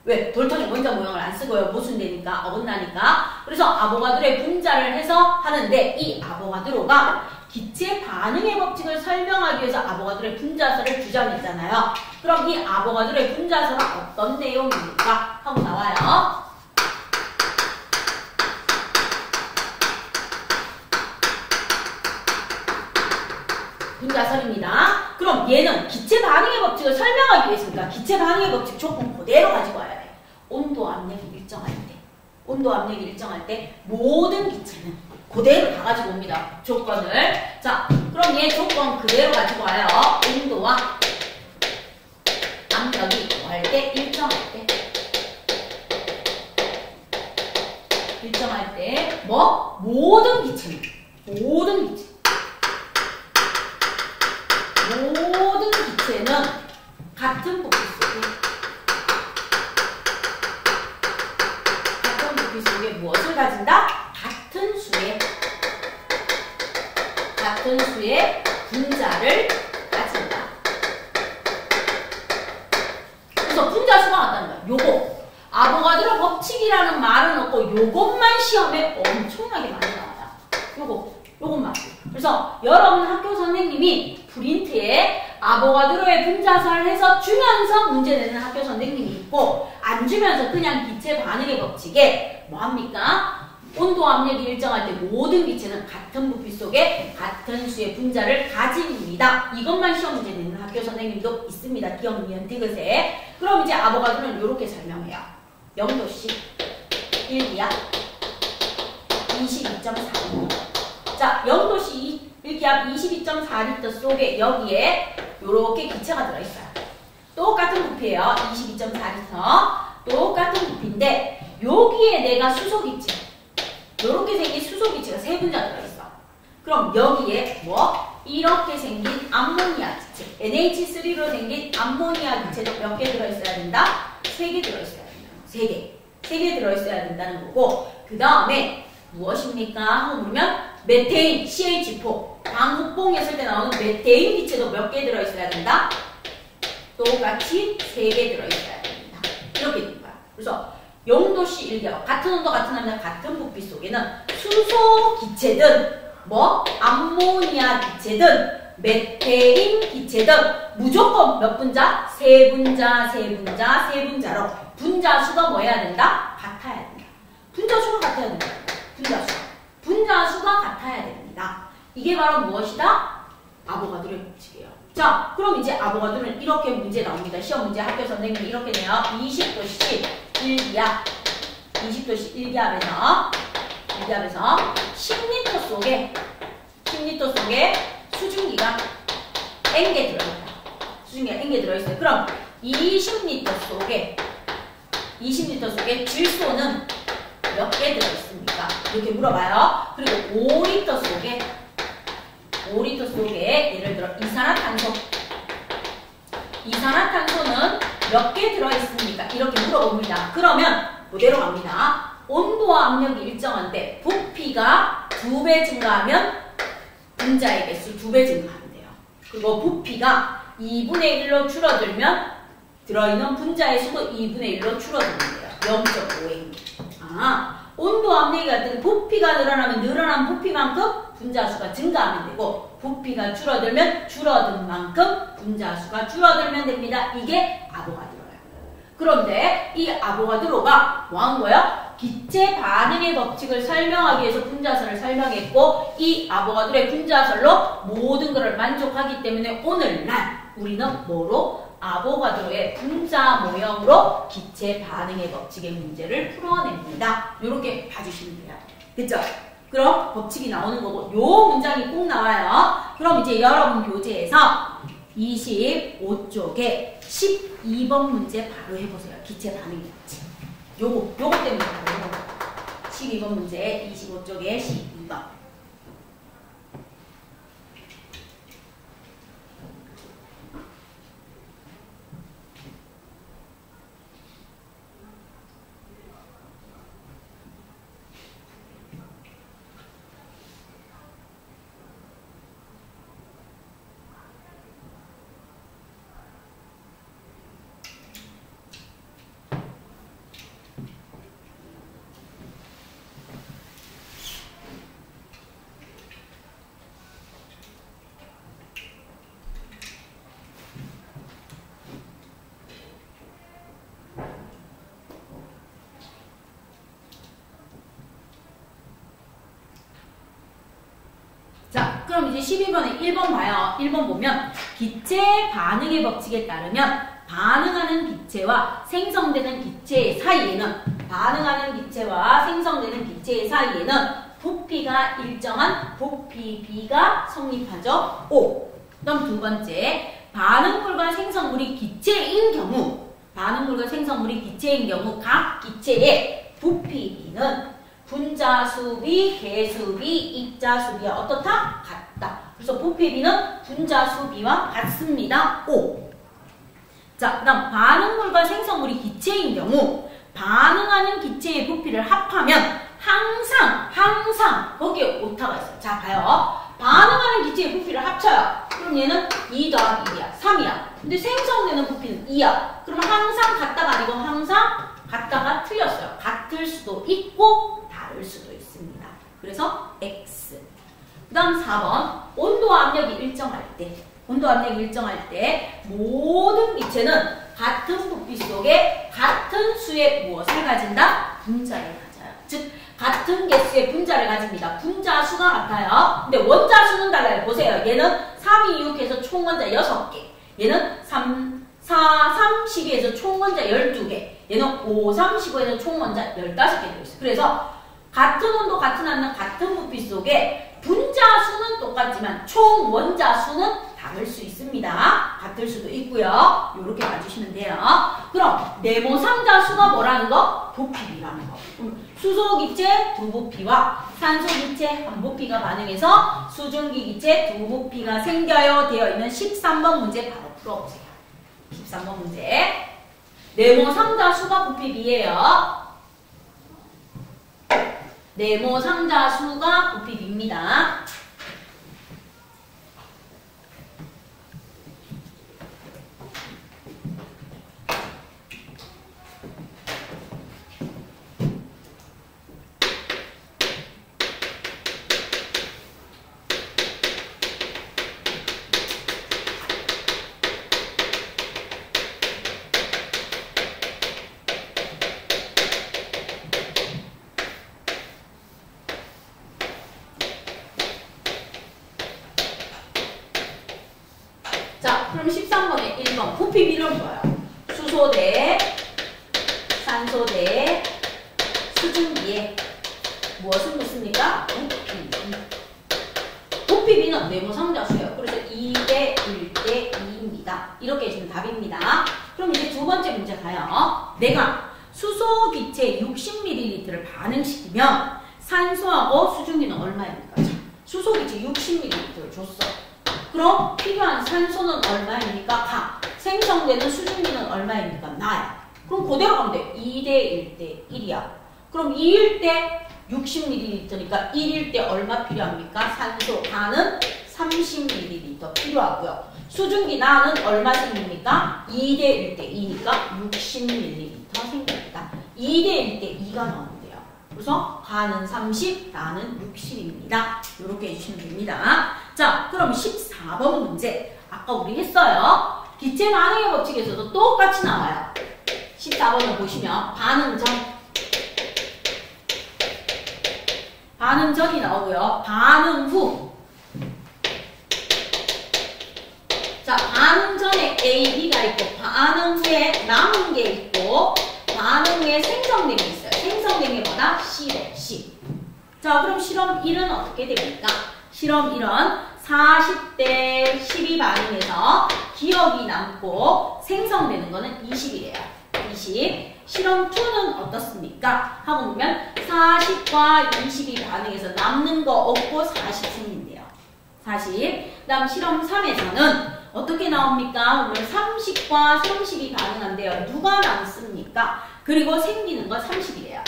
왜? 돌턴이 원자 모형을 안 쓰고요. 모순되니까, 어긋나니까. 그래서 아보가드로의 분자를 해서 하는데 이 아보가드로가 기체 반응의 법칙을 설명하기 위해서 아보가드로의 분자설을 주장했잖아요. 그럼 이 아보가드로의 분자설은 어떤 내용입니까? 하고 나와요. 분자설입니다. 그럼 얘는 기체 반응의 법칙을 설명하기 위해서니까 기체 반응의 법칙 조건 그대로 가지고 와야 돼. 온도 압력이 일정할 때 모든 기체는 그대로 다 가지고 옵니다. 조건을. 자, 그럼 얘 조건 그대로 가지고 와요. 온도와 압력이 뭐 할 때? 일정할 때 뭐? 모든 기체는 같은 부피 속에 무엇을 가진다? 같은 수의 분자를 가진다. 그래서 분자수가 같다는 거야. 요거 아보가드로 법칙이라는 말은 없고 요것만 시험에 엄청나게 많이 나와요. 요것만. 그래서 여러분 학교 선생님이 프린트에 아보가드로의 분자설을 해서 주면서 문제 내는 학교 선생님이 있고 안 주면서 그냥 기체 반응의 법칙에 뭐합니까? 온도 압력이 일정할 때 모든 기체는 같은 부피 속에 같은 수의 분자를 가집니다. 이것만 시험 문제 내는 학교 선생님도 있습니다. 기억니은 디귿에. 그럼 이제 아보가드로는 이렇게 설명해요. 0도씨 1기압 22.4리터. 자, 0도씨 1기압 22.4리터 속에 여기에 요렇게 기체가 들어있어요. 똑같은 부피예요. 22.4리터. 똑같은 부피인데 여기에 내가 수소기체 요렇게 생긴 수소기체가 3분자 들어있어. 그럼 여기에 뭐? 이렇게 생긴 암모니아 기체 NH3로 생긴 암모니아 기체도 몇 개 들어있어야 된다? 3개 들어있어야 된다. 3개 들어있어야 된다는 거고 그 다음에 무엇입니까? 하고 물으면 메테인 CH4 방흑봉 했을 때 나오는 메테인 기체도 몇 개 들어있어야 된다? 똑같이 3개 들어있어야 됩니다. 이렇게 된 거야. 그래서 0도씨 1기압 같은 온도 같은 압력 같은 부피 속에는 수소 기체든 뭐 암모니아 기체든 메테인 기체든 무조건 몇 분자? 3분자로 분자수가 뭐 해야 된다? 같아야 된다. 분자수가 같아야 된다. 분자수가 같아야 됩니다. 이게 바로 무엇이다? 아보가드로의 법칙이에요. 자, 그럼 이제 아보가드로는 이렇게 문제 나옵니다. 시험 문제 학교 선생님이 이렇게 내요. 20도씨 1기압 1기압에서 10리터 속에 수증기가 N개 들어있다. 수증기가 N개 들어있어요. 그럼 20리터 속에 질소는 몇 개 들어있습니까? 이렇게 물어봐요. 그리고 5리터 속에 예를 들어 이산화탄소는 몇 개 들어있습니까? 이렇게 물어봅니다. 그러면 그대로 갑니다. 온도와 압력이 일정한데 부피가 2배 증가하면 분자의 개수 2배 증가하면 돼요. 그리고 부피가 2분의 1로 줄어들면 들어있는 분자의 수도 2분의 1로 줄어들면 돼요. 0.5입니다. 온도 압력이 같은 부피가 늘어나면 늘어난 부피만큼 분자수가 증가하면 되고 부피가 줄어들면 줄어든 만큼 분자수가 줄어들면 됩니다. 이게 아보가드로예요. 그런데 이 아보가드로가 뭐 한 거예요? 기체 반응의 법칙을 설명하기 위해서 분자설을 설명했고 이 아보가드로의 분자설로 모든 것을 만족하기 때문에 오늘날 우리는 뭐로? 아보가드로의 분자 모형으로 기체 반응의 법칙의 문제를 풀어냅니다. 이렇게 봐주시면 돼요. 됐죠? 그럼 법칙이 나오는 거고 요 문장이 꼭 나와요. 그럼 이제 여러분 교재에서 25쪽에 12번 문제 바로 해보세요. 기체 반응의 법칙. 요거 때문에 바로 해보세요. 12번 문제 25쪽에 12번. 자, 그럼 이제 12번에 1번 봐요. 1번 보면 기체 반응의 법칙에 따르면 반응하는 기체와 생성되는 기체 사이에는 부피가 일정한 부피비가 성립하죠. O. 그럼 두 번째, 반응물과 생성물이 기체인 경우 각 기체의 부피비는 분자수비, 개수비, 입자수비와 어떻다? 같다. 그래서 부피비는 분자수비와 같습니다. O. 자, 그 다음 반응물과 생성물이 기체인 경우 반응하는 기체의 부피를 합하면 항상 거기에 오타가 있어요. 자, 봐요. 반응하는 기체의 부피를 합쳐요. 그럼 얘는 2 더하기 1이야. 3이야. 근데 생성되는 부피는 2야. 그러면 항상 같다가 아니고 항상 같다가 틀렸어요. 같을 수도 있고 다를 수도 있습니다. 그래서 X. 그 다음 4번. 온도와 압력이 일정할 때 모든 기체는 같은 부피 속에 같은 수의 무엇을 가진다? 분자를 가져요. 즉 같은 개수의 분자를 가집니다. 분자수가 같아요. 근데 원자수는 달라요. 보세요. 얘는 3, 2, 6 해서 총 원자 6개. 얘는 3, 12해서 총 원자 12개. 얘는 5, 3, 15해서 총 원자 15개 들어있어요. 그래서 같은 온도, 같은 압력, 같은 부피 속에 분자수는 똑같지만 총 원자수는 다를 수 있습니다. 같을 수도 있고요. 이렇게 봐주시면 돼요. 그럼 네모삼자수가 뭐라는 거? 부피비라는 거. 수소기체 두 부피와 산소기체 한 부피가 반응해서 수증기기체 두 부피가 생겨요. 되어 있는 13번 문제 바로 풀어보세요. 13번 문제. 네모삼자수가 부피비예요. 네모삼자수가 부피비입니다. 자, 그럼 13번에 1번 부피비는 뭐예요? 수소 대 산소 대 수증기에 무엇을 묻습니까? 부피비는 네모삼자수예요. 그래서 2대 1대 2입니다. 이렇게 해주면 답입니다. 그럼 이제 두 번째 문제 가요. 내가 수소 기체 60ml를 반응시키면 산소하고 수증기는 얼마입니까? 수소 기체 60ml를 줬어. 그럼 필요한 산소는 얼마입니까? 가. 생성되는 수증기는 얼마입니까? 나야. 그럼 그대로 가면 돼. 2대 1대 1이야. 그럼 2일 때 60ml니까 1일 때 얼마 필요합니까? 산소 가는 30ml 필요하고요. 수증기 나는 얼마 생깁니까? 2대 1대 2니까 60ml 생깁니다. 2대 1대 2가 나오면 돼요. 그래서 가는 30, 나는 60입니다. 이렇게 해주시면 됩니다. 자, 그럼 14번 문제. 아까 우리 했어요. 기체 반응의 법칙에서도 똑같이 나와요. 14번을 보시면 반응 전이 나오고요. 반응 후. 자, 반응 전에 A, B가 있고, 반응 후에 남은 게 있고, 반응 후에 생성된 게 있어요. 생성된 게 뭐다? C래, C. 자, 그럼 실험 1은 어떻게 됩니까? 실험 1은 40대 12 반응에서 기억이 남고 생성되는 거는 20이래요. 20. 실험 2는 어떻습니까? 하고 보면 40과 20이 반응해서 남는 거 없고 40 생긴대요. 40. 그 다음 실험 3에서는 어떻게 나옵니까? 오늘 30과 30이 반응한대요. 누가 남습니까? 그리고 생기는 건 30이래요.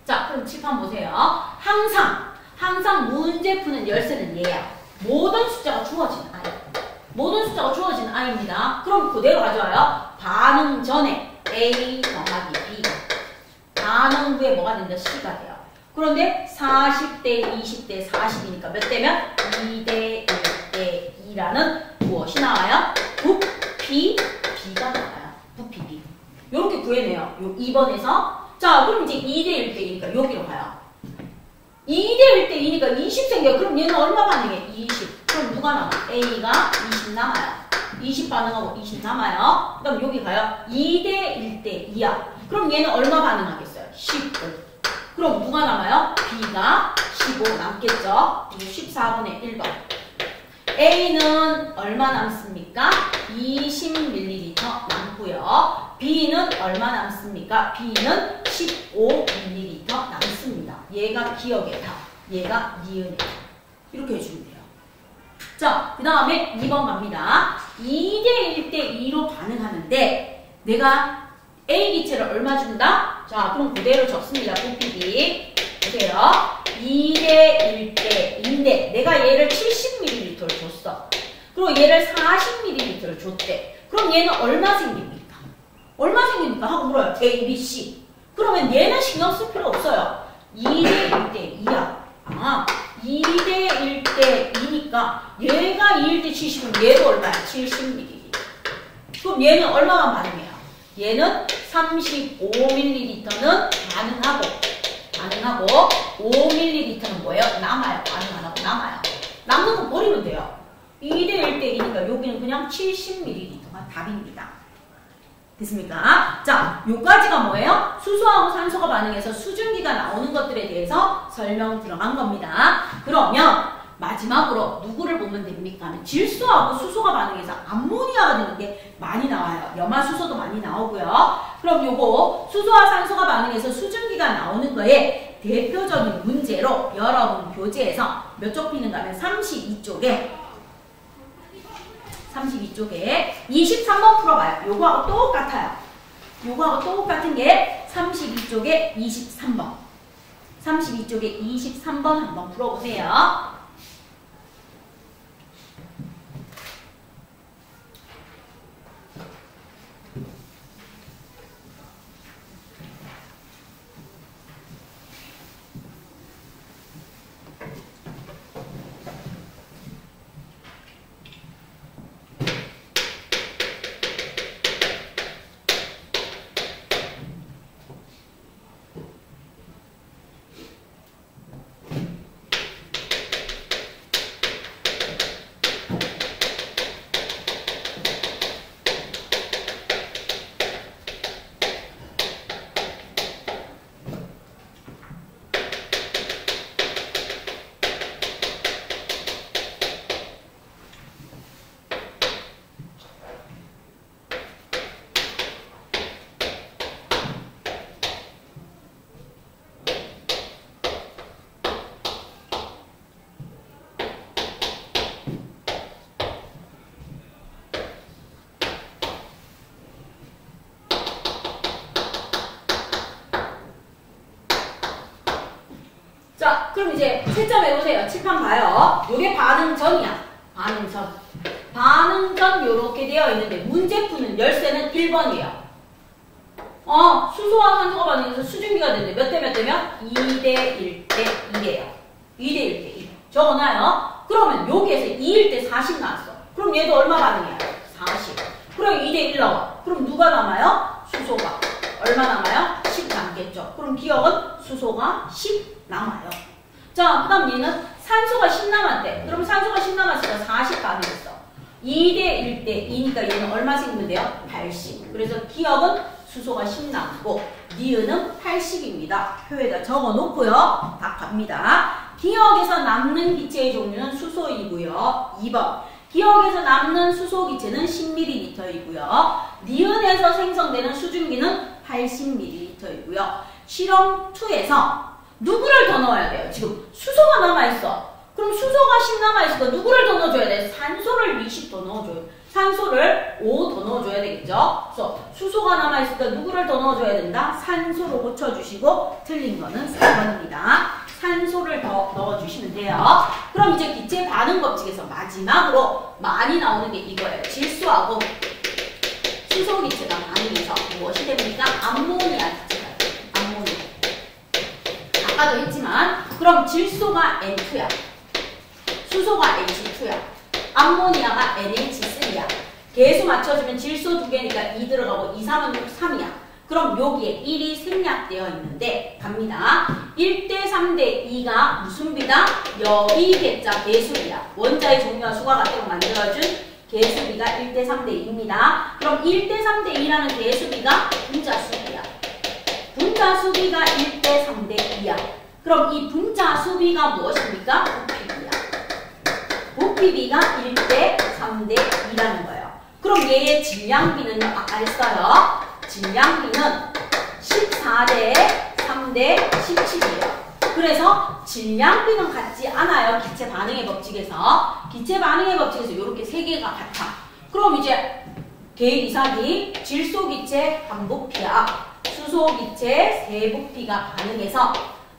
자, 그럼 칠판 보세요. 항상 문제 푸는 열쇠는 얘야. 모든 숫자가 주어진 아이. 모든 숫자가 주어진 아이입니다. 그럼 그대로 가져와요. 반응 전에 A 더하기 B가. 반응 후에 뭐가 된다? C가 돼요. 그런데 40대 20대 40이니까 몇 대면? 2대 1대 2라는 무엇이 나와요? 부피 B가 나와요. 부피 B. 요렇게 구해내요. 요 2번에서. 자, 그럼 이제 2대 1대 2니까 여기로 가요. 2대 1대 2니까 20 생겨요. 그럼 얘는 얼마 반응해? 20. 그럼 누가 남아? A가 20 남아요. 20 반응하고 20 남아요. 그 다음 여기 가요. 2대 1대 2야. 그럼 얘는 얼마 반응하겠어요? 15. 그럼 누가 남아요? B가 15 남겠죠? 14번에 1번. A는 얼마 남습니까? 20ml 남고요. B는 얼마 남습니까? B는 15ml 남습니다. 얘가 기억의 탑, 얘가 니은의 탑. 이렇게 해주면 돼요. 자, 그 다음에 2번 갑니다. 2대 1대 2로 반응하는데 내가 A 기체를 얼마 준다? 자, 그럼 그대로 적습니다. 부피기. 보세요. 2대 1대 2인데 내가 얘를 70ml를 줬어. 그리고 얘를 40ml를 줬대. 그럼 얘는 얼마 생깁니까? 얼마 생깁니까? 하고 물어요. A, B, C. 그러면 얘는 신경 쓸 필요 없어요. 2대 1대 2야. 아, 2대 1대 2니까 얘가 2대 70이면 얘도 얼마야? 70ml. 그럼 얘는 얼마만 반응해요? 얘는 35ml는 반응하고 5ml는 뭐예요? 남아요. 반응 안 하고 남아요. 남는 거 버리면 돼요. 2대 1대 2니까 여기는 그냥 70ml가 답입니다. 됐습니까? 자, 요까지가 뭐예요? 수소하고 산소가 반응해서 수증기가 나오는 것들에 대해서 설명 들어간 겁니다. 그러면 마지막으로 누구를 보면 됩니까? 질소하고 수소가 반응해서 암모니아가 되는 게 많이 나와요. 염화수소도 많이 나오고요. 그럼 요거 수소와 산소가 반응해서 수증기가 나오는 거에 대표적인 문제로 여러분 교재에서 몇 쪽 피는가 하면 32쪽에 23번 풀어봐요. 요거하고 똑같아요. 요거하고 똑같은 게 32쪽에 23번. 32쪽에 23번 한번 풀어보세요. 자, 그럼 이제 채점 해보세요. 칠판 봐요. 요게 반응 전이야. 반응 전. 반응 전 요렇게 되어 있는데 문제 푸는 열쇠는 1번이에요. 수소와 산소가 반응해서 수증기가 되는데 몇 대 몇 대면? 2대 1대 2대요. 2대 1대 2. 적어놔요. 그러면 여기에서 2일 때 40 나왔어. 그럼 얘도 얼마 반응해요? 40. 그럼 2대 1 나와. 그럼 누가 남아요? 수소가 얼마 남아요? 10 남겠죠. 그럼 기억은 수소가 10 남아요. 자, 그 다음 얘는 산소가 10 남았대. 그럼 산소가 10 남았으니까 40 값이 됐어. 2대 1대 2니까 얘는 얼마 생기면 돼요? 80. 그래서 기억은 수소가 10 남고 니은은 80입니다. 표에다 적어놓고요. 답 갑니다. 기억에서 남는 기체의 종류는 수소이고요. 2번. 기억에서 남는 수소 기체는 10ml이고요. 니은에서 생성되는 수증기는 80ml이고요. 실험 2에서 누구를 더 넣어야 돼요? 지금 수소가 남아있어. 그럼 수소가 10 남아있으니까 누구를 더 넣어줘야 돼? 산소를 20 더 넣어줘요. 산소를 5 더 넣어줘야 되겠죠? 그래서 수소가 남아있으니까 누구를 더 넣어줘야 된다? 산소로 고쳐주시고 틀린 거는 4번입니다. 산소를 더 넣어주시면 돼요. 그럼 이제 기체 반응 법칙에서 마지막으로 많이 나오는 게 이거예요. 질소하고 수소 기체가 반응해서 무엇이 됩니까? 암모니아 기체가 돼요. 암모니아. 아까도 했지만 그럼 질소가 N2야. 수소가 H2야. 암모니아가 NH3야. 개수 맞춰주면 질소 2개니까 2 들어가고 2, 3은 3이야. 그럼 여기에 1이 생략되어 있는데 갑니다. 1대 3대 2가 무슨 비다? 여기겠자 개수비야. 원자의 종류와 수가 같도록 만들어준 개수비가 1대 3대 2입니다. 그럼 1대 3대 2라는 개수비가 분자수비야. 분자수비가 1대 3대 2야. 그럼 이 분자수비가 무엇입니까? 부피비야. 부피비가 1대 3대 2라는 거예요. 그럼 얘의 질량비는요? 아까 했어요. 질량비는 14대 3대 17이에요. 그래서 질량비는 같지 않아요. 기체 반응의 법칙에서. 기체 반응의 법칙에서 이렇게 세 개가 같아. 그럼 이제 계이사기 질소기체 반부피와 수소기체 세부피가 반응해서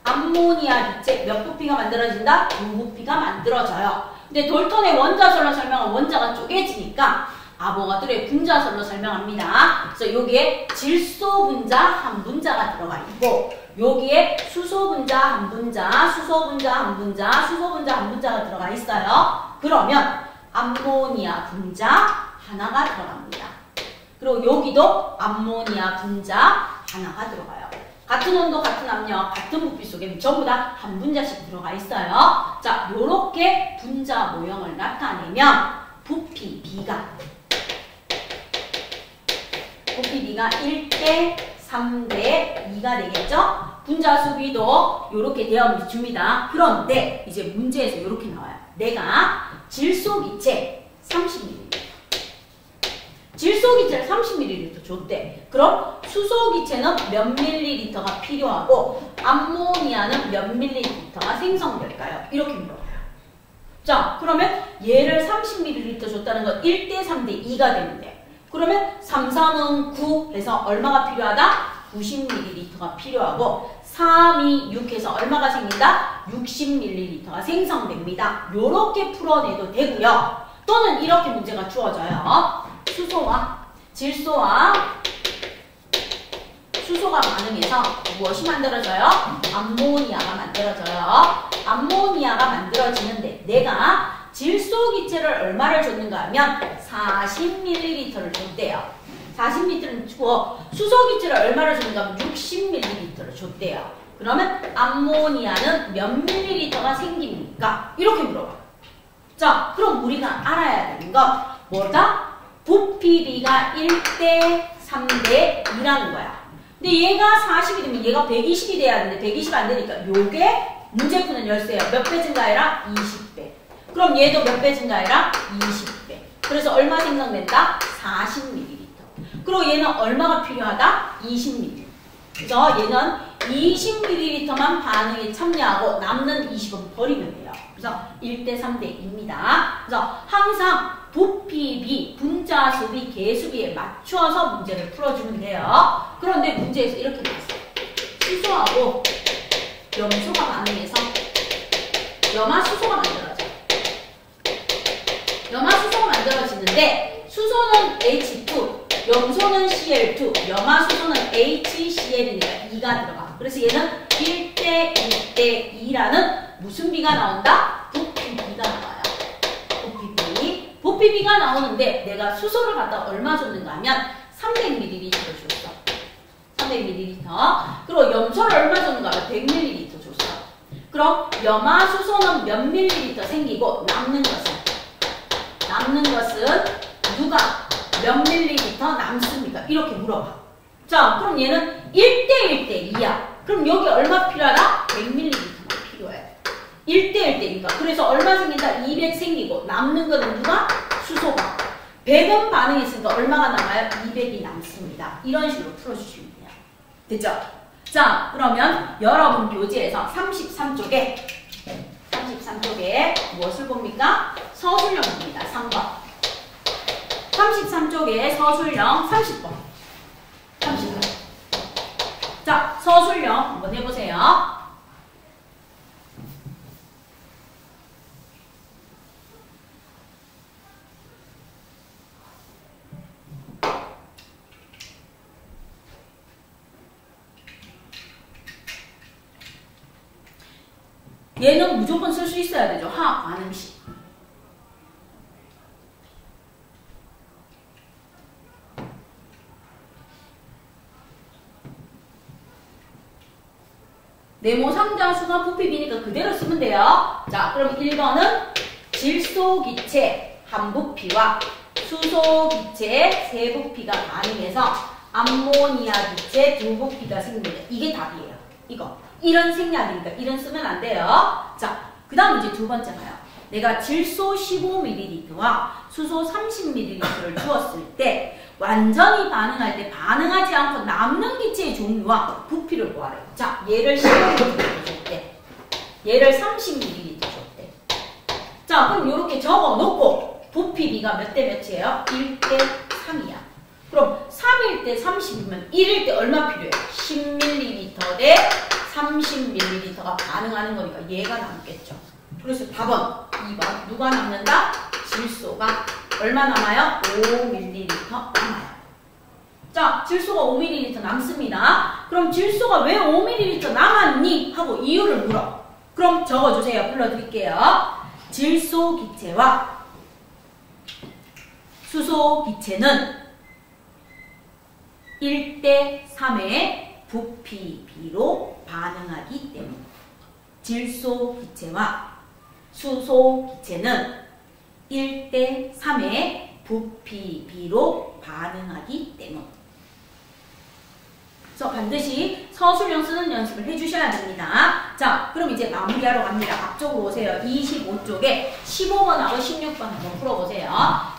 암모니아 기체 몇 부피가 만들어진다? 2부피가 만들어져요. 근데 돌턴의 원자설로 설명한 원자가 쪼개지니까 아보가드로의 분자설로 설명합니다. 그래서 여기에 질소 분자 한 분자가 들어가 있고 여기에 수소 분자 한 분자, 수소 분자 한 분자, 수소 분자 한 분자가 들어가 있어요. 그러면 암모니아 분자 하나가 들어갑니다. 그리고 여기도 암모니아 분자 하나가 들어가요. 같은 온도, 같은 압력, 같은 부피 속에는 전부 다 한 분자씩 들어가 있어요. 자, 요렇게 분자 모형을 나타내면 부피비가 1대 3대 2가 되겠죠? 분자수비도 이렇게 되어 줍니다. 그런데 이제 문제에서 이렇게 나와요. 내가 질소기체 30ml 질소기체를 30ml 줬대. 그럼 수소기체는 몇 ml가 필요하고 암모니아는 몇 ml가 생성될까요? 이렇게 물어봐요. 자, 그러면 얘를 30ml 줬다는 건 1대 3대 2가 되는데 그러면 3, 3은 9 해서 얼마가 필요하다? 90ml가 필요하고 3, 2, 6 해서 얼마가 생긴다? 60ml가 생성됩니다. 요렇게 풀어내도 되고요. 또는 이렇게 문제가 주어져요. 수소와 질소와 수소가 반응해서 무엇이 만들어져요? 암모니아가 만들어져요. 암모니아가 만들어지는데 내가 질소기체를 얼마를 줬는가 하면 40ml를 줬대요. 40ml를 주고 수소기체를 얼마를 줬는가 하면 60ml를 줬대요. 그러면 암모니아는 몇 ml가 생깁니까? 이렇게 물어봐. 자, 그럼 우리가 알아야 되는 건 뭐다? 부피비가 1대 3대 2라는 거야. 근데 얘가 40이 되면 얘가 120이 돼야 되는데 120 안 되니까 요게 문제 푸는 열쇠예요. 몇 배 증가해라? 20배. 그럼 얘도 몇 배 증가해라? 20배. 그래서 얼마 생성된다? 40ml. 그리고 얘는 얼마가 필요하다? 20ml. 그래서 얘는 20ml만 반응에 참여하고 남는 20은 버리면 돼요. 그래서 1대 3대 2입니다. 그래서 항상 부피비, 분자수비, 개수비에 맞춰서 문제를 풀어주면 돼요. 그런데 문제에서 이렇게 나왔어요. 수소하고 염소가 반응해서 염화수소가 만들어져요. 염화수소가 만들어지는데 수소는 H2, 염소는 Cl2, 염화수소는 HCl이니까 2가 들어가. 그래서 얘는 1대 2대 2라는 무슨 비가 나온다? 부피비가 나와요. 부피비가 나오는데 내가 수소를 갖다 얼마 줬는가 하면 300ml를 줬어. 300ml. 그리고 염소를 얼마 줬는가? 100ml 줬어. 그럼 염화수소는 몇 ml 생기고 남는 것은 누가 몇 ml 남습니까? 이렇게 물어봐. 자, 그럼 얘는 1대1 대 2야. 그럼 여기 얼마 필요하다? 100ml만 필요해. 1대1 대 2가. 그래서 얼마 생긴다? 200 생기고 남는 거는 누가? 수소가. 100은 반응했으니까 얼마가 남아요? 200이 남습니다. 이런 식으로 풀어주시면 돼요. 됐죠? 자, 그러면 여러분 교재에서 33쪽에 무엇을 봅니까? 서술형 봅니다. 3번. 33쪽에 서술형 30번. 자, 서술형 한번 해보세요. 얘는 무조건 쓸 수 있어야 되죠. 화학 반응식. 네모 상자 수소 부피비니까 그대로 쓰면 돼요. 자, 그럼 1번은 질소기체 한 부피와 수소기체 세 부피가 반응해서 암모니아 기체 두 부피가 생깁니다. 이게 답이에요. 이거. 이런 생략이니까 이런 쓰면 안 돼요. 자, 그 다음 이제 두 번째 가요. 내가 질소 15ml와 수소 30ml를 주었을 때 완전히 반응할 때 반응하지 않고 남는 기체의 종류와 부피를 구하래요. 자, 얘를 15ml 줬대. 얘를 30ml 줬대. 자, 그럼 이렇게 적어 놓고 부피비가 몇 대 몇이에요? 1대 3이야. 그럼 3일 때 30이면 1일 때 얼마 필요해? 10ml 대 30ml가 반응하는 거니까 얘가 남겠죠. 그래서 답은 2번. 누가 남는다? 질소가 얼마 남아요? 5ml 남아요. 자, 질소가 5ml 남습니다. 그럼 질소가 왜 5ml 남았니? 하고 이유를 물어. 그럼 적어주세요. 불러드릴게요. 질소 기체와 수소 기체는 1대 3의 부피비로 반응하기 때문. 질소 기체와 수소 기체는 1대 3의 부피비로 반응하기 때문. 그래서 반드시 서술형 쓰는 연습을 해주셔야 됩니다. 자, 그럼 이제 마무리하러 갑니다. 앞쪽으로 오세요. 25쪽에 15번하고 16번 한번 풀어보세요.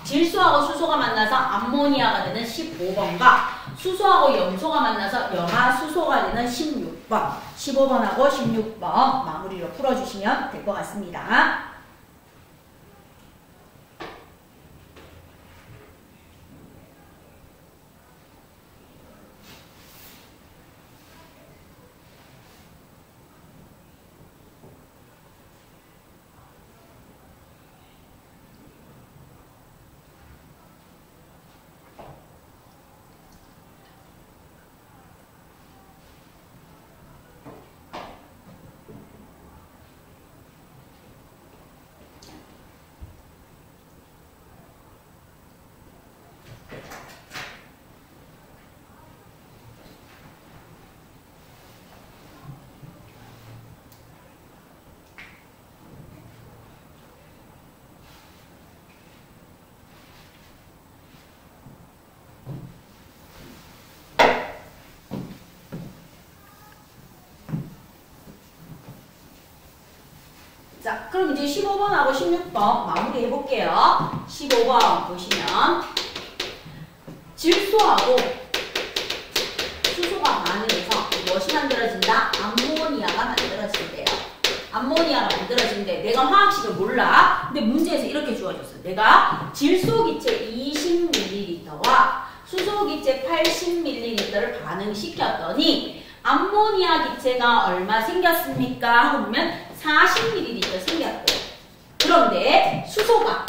질소하고 수소가 만나서 암모니아가 되는 15번과 수소하고 염소가 만나서 염화수소가 되는 16번, 15번하고 16번 마무리로 풀어주시면 될 것 같습니다. 자, 그럼 이제 15번하고 16번 마무리 해볼게요. 15번 보시면 질소하고 수소가 반응해서 무엇이 만들어진다? 암모니아가 만들어진대요. 암모니아가 만들어지는데 내가 화학식을 몰라. 근데 문제에서 이렇게 주어졌어. 내가 질소기체 20ml와 수소기체 80ml를 반응시켰더니 암모니아 기체가 얼마 생겼습니까? 하고 보면 40ml 생겼고요. 그런데 수소가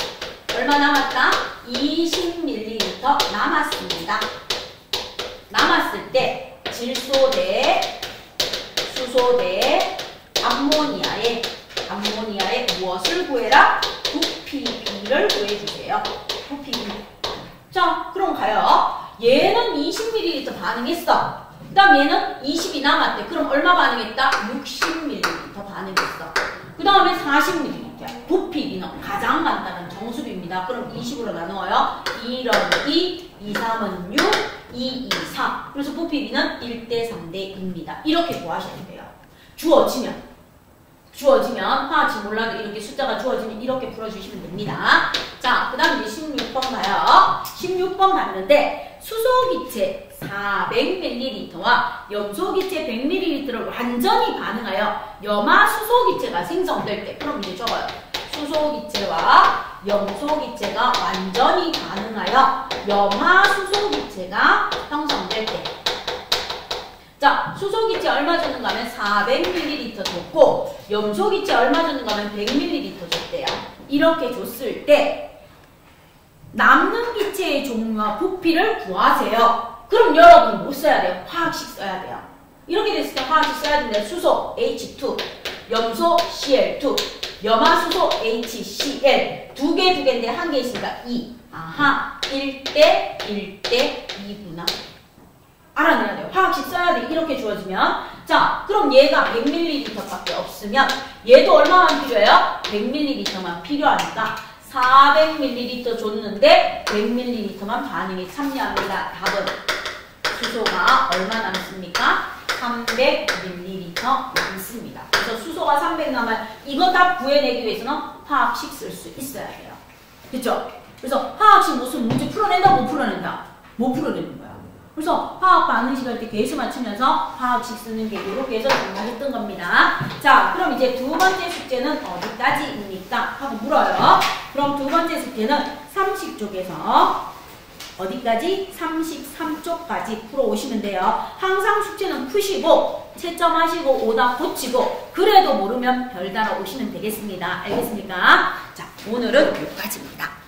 얼마 남았다? 20ml 남았습니다. 남았을 때 질소 대 수소 대 암모니아의 무엇을 구해라? 부피비를 구해주세요. 부피비. 자, 그럼 가요. 얘는 20ml 반응했어. 그 다음 얘는 20이 남았대. 그럼 얼마 반응했다? 60ml 반응했어. 그 다음에 40ml. 부피 비는 가장 간단한 정수비입니다. 그럼 20으로 나누어요. 1은 2, 2, 3은 6, 2, 2, 4. 그래서 부피 비는 1대 3대 2입니다. 이렇게 구하셔야 돼요. 주어지면 화학식 몰라도 이렇게 숫자가 주어지면 이렇게 풀어주시면 됩니다. 자, 그 다음 이제 16번 가요. 16번 봤는데 수소기체 400ml와 염소기체 100ml를 완전히 반응하여 염화수소기체가 생성될 때, 그럼 이제 적어요. 수소기체와 염소기체가 완전히 반응하여 염화수소기체가 형성될 때. 자, 수소기체 얼마 줬는가 하면 400ml 줬고 염소기체 얼마 줬는가 하면 100ml 줬대요. 이렇게 줬을 때 남는 기체의 종류와 부피를 구하세요. 그럼 여러분이 뭐 써야 돼요? 화학식 써야 돼요. 이렇게 됐을 때 화학식 써야 되는데 수소 H2, 염소 Cl2, 염화수소 HCl 두 개인데 한 개 있으니까 2. 아하, 1대 2구나. 알아내야 돼요. 화학식 써야 돼. 이렇게 주어지면. 자, 그럼 얘가 100ml 밖에 없으면 얘도 얼마만 필요해요? 100ml만 필요하니까 400ml 줬는데 100ml만 반응에 참여합니다. 답은 수소가 얼마 남습니까? 300ml 남습니다. 그래서 수소가 300 남아요. 이거 다 구해내기 위해서는 화학식 쓸 수 있어야 돼요. 그쵸? 그래서 화학식 무슨 문제 풀어낸다? 못 풀어낸다? 못 풀어내는 거야. 그래서 화학 반응식 할 때 계수 맞추면서 화학식 쓰는 게 이렇게 해서 정리했던 겁니다. 자, 그럼 이제 두 번째 숙제는 어디까지입니까? 하고 물어요. 그럼 두 번째 숙제는 30쪽에서 어디까지? 33쪽까지 풀어오시면 돼요. 항상 숙제는 푸시고 채점하시고 오답 고치고 그래도 모르면 별 달아 오시면 되겠습니다. 알겠습니까? 자, 오늘은 여기까지입니다.